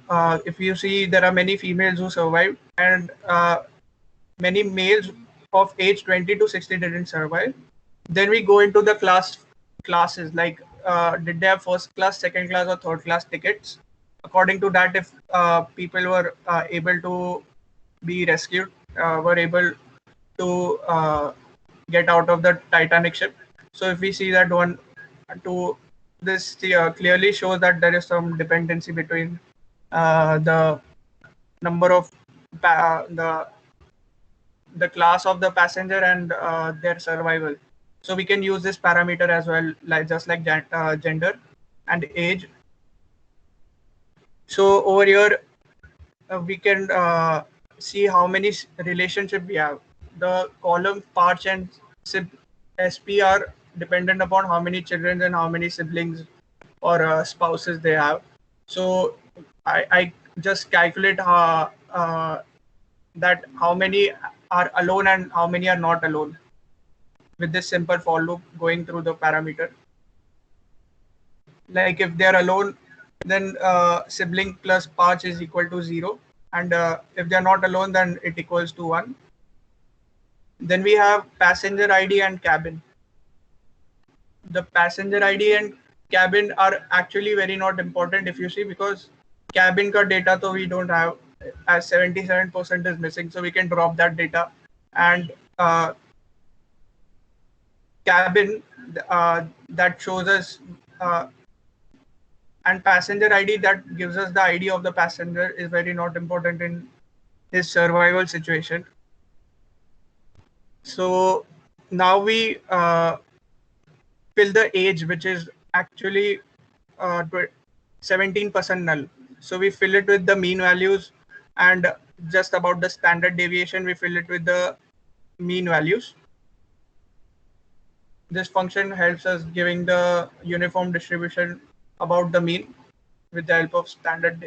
if you see, there are many females who survived, and many males of age 20 to 60 didn't survive. Then we go into the classes, like did they have first class, second class, or third class tickets? According to that, if people were able to be rescued, were able to get out of the Titanic ship. So if we see that this clearly shows that there is some dependency between the number of the class of the passenger and their survival. So we can use this parameter as well, like just like gender and age. So over here we can see how many relationship we have. The column Parch and SP are dependent upon how many children and how many siblings or spouses they have. So I just calculate that how many are alone and how many are not alone with this simple for loop going through the parameter. Like if they are alone, then sibling plus Parch is equal to 0, and if they are not alone, then it equals to 1. Then we have passenger ID and cabin. The passenger ID and cabin are actually very not important if you see, because cabin ka data to we don't have, as 77% is missing, so we can drop that data. And cabin that shows us and passenger ID that gives us the ID of the passenger is very not important in his survival situation. So now we fill the age, which is actually 17% null. So we fill it with the mean values, and just about the standard deviation, we fill it with the mean values. This function helps us giving the uniform distribution about the mean with the help of standard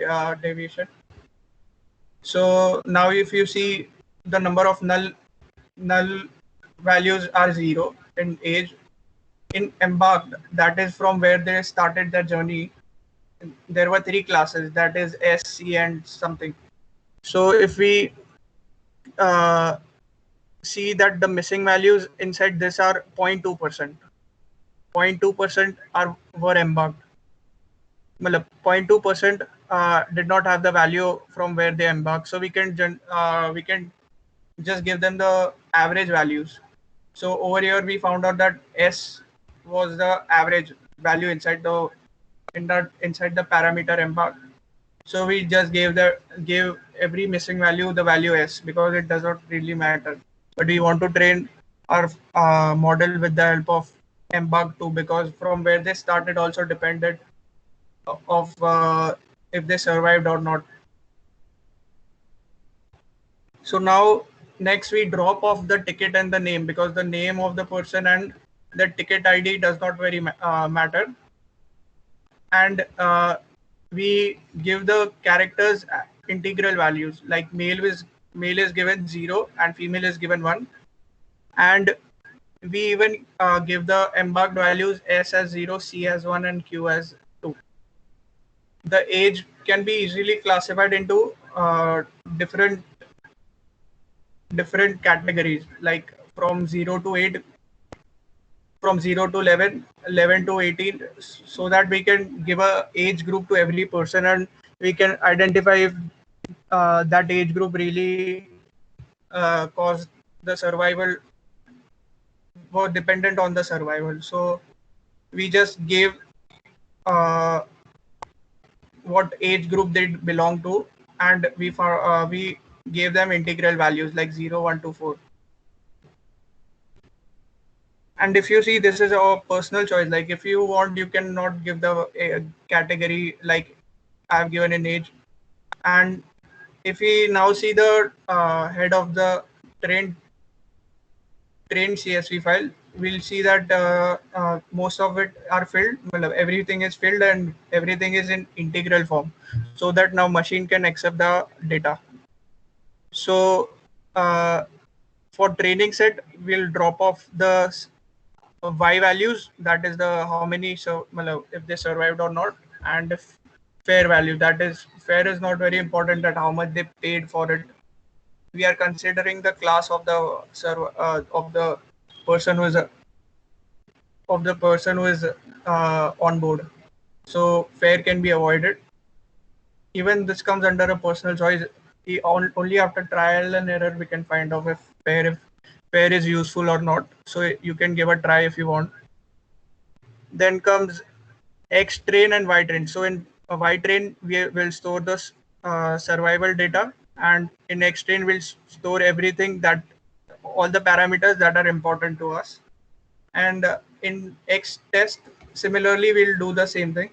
deviation. So now if you see, the number of null values are 0 in age. In embarked, that is from where they started their journey, there were 3 classes, that is S, C, and something. So if we see that the missing values inside this are 0.2%. 0.2% were embarked. 0.2% did not have the value from where they embarked. So we can just give them the average values. So over here we found out that S was the average value inside the parameter embarked. So we just gave every missing value the value S, because it does not really matter. But we want to train our model with the help of embarked too, because from where they started also depended of if they survived or not. So now next we drop off the ticket and the name, because the name of the person and the ticket ID does not very matter. And we give the characters integral values, like male is given 0 and female is given 1. And we even give the embarked values S as 0, C as 1, and Q as 2. The age can be easily classified into different categories, like from 0 to 8, from 0 to 11, 11 to 18, so that we can give a age group to every person, and we can identify if that age group really caused the survival, were dependent on the survival. So we just gave what age group they belong to, and we gave them integral values like 0, 1 to 4. And if you see, this is a personal choice. Like if you want, you cannot give the category like I've given in age. And if we now see the head of the trained CSV file, we'll see that most of it are filled. Everything is filled and everything is in integral form, so that now machine can accept the data. So for training set, we'll drop off the Y values, that is the how many, so if they survived or not, and if fair value, that is fair is not very important, that how much they paid for it. We are considering the class of the server of the person who is on board. So fair can be avoided. Even this comes under a personal choice. Only after trial and error we can find out if fair is useful or not. So you can give a try if you want. Then comes X train and Y train. So in a Y train we will store the survival data, and in X train we'll store everything, that all the parameters that are important to us. And in X test, similarly we'll do the same thing.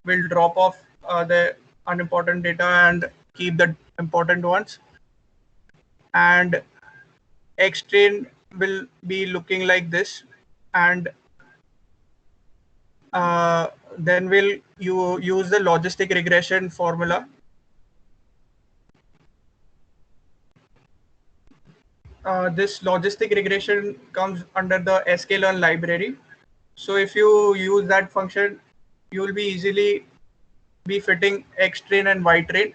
We'll drop off the unimportant data and keep the important ones. And X train will be looking like this, and then we'll use the logistic regression formula. This logistic regression comes under the sklearn library. So if you use that function, you will be easily be fitting X train and Y train,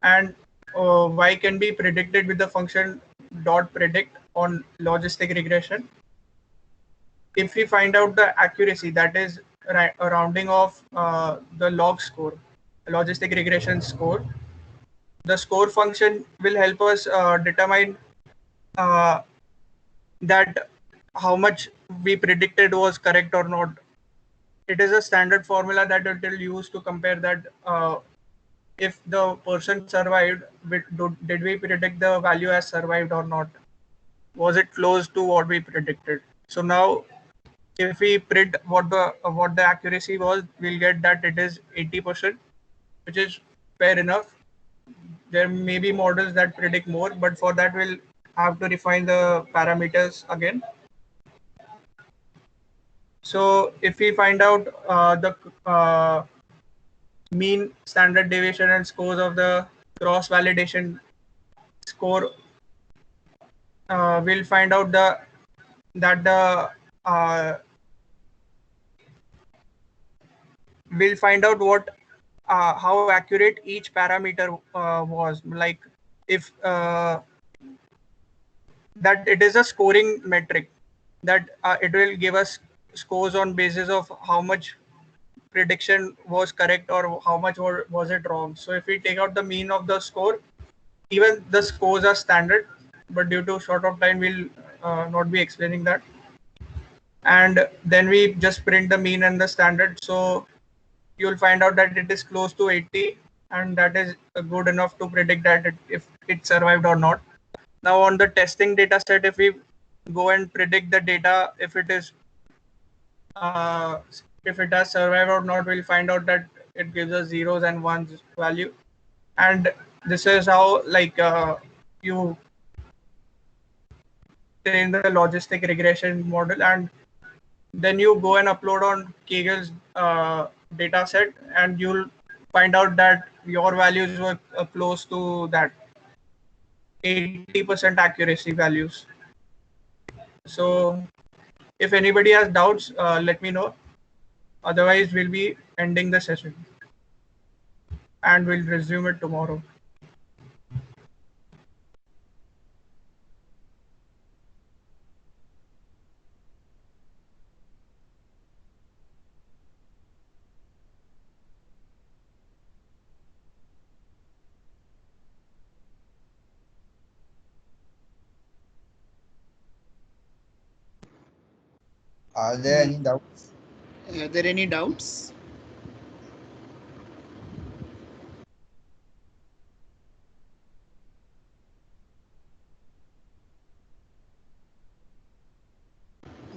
and y can be predicted with the function dot predict on logistic regression. If we find out the accuracy, that is a rounding of the log score, logistic regression score, the score function will help us determine uh, that how much we predicted was correct or not. It is a standard formula that it will use to compare that if the person survived, did we predict the value as survived or not? Was it close to what we predicted? So now, if we print what the accuracy was, we'll get that it is 80%, which is fair enough. There may be models that predict more, but for that we'll have to refine the parameters again. So if we find out the mean, standard deviation, and scores of the cross validation score, we'll find out the we'll find out what how accurate each parameter was. Like if that it is a scoring metric that it will give us scores on basis of how much prediction was correct or how much was it wrong. So if we take out the mean of the score, even the scores are standard, but due to short of time, we'll not be explaining that. And then we just print the mean and the standard. So you'll find out that it is close to 80, and that is good enough to predict that if it survived or not. Now on the testing data set, if we go and predict the data, if it has survived or not, we'll find out that it gives us zeros and ones value. And this is how you train the logistic regression model, and then you go and upload on Kagel's data set, and you'll find out that your values were close to that 80% accuracy values. So if anybody has doubts, let me know. Otherwise, we'll be ending the session and we'll resume it tomorrow. Are there any doubts? Are there any doubts?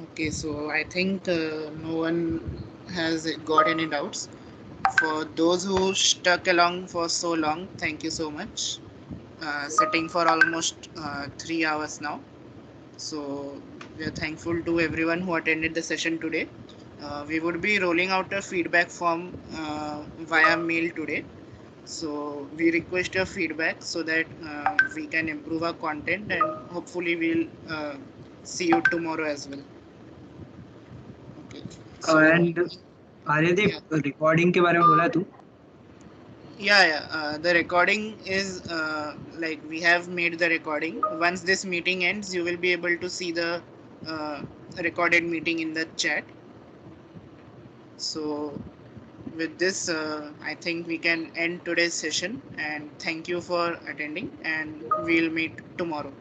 Okay, so I think no one has got any doubts. For those who stuck along for so long, thank you so much. Sitting for almost 3 hours now. So we are thankful to everyone who attended the session today. We would be rolling out a feedback form via mail today. So we request your feedback so that we can improve our content, and hopefully we'll see you tomorrow as well. Okay. So, And Arghyadeep, recording के बारे में बोला तू? Yeah. The recording is like we have made the recording. Once this meeting ends, you will be able to see the recorded meeting in the chat. So with this, I think we can end today's session, and thank you for attending, and we'll meet tomorrow.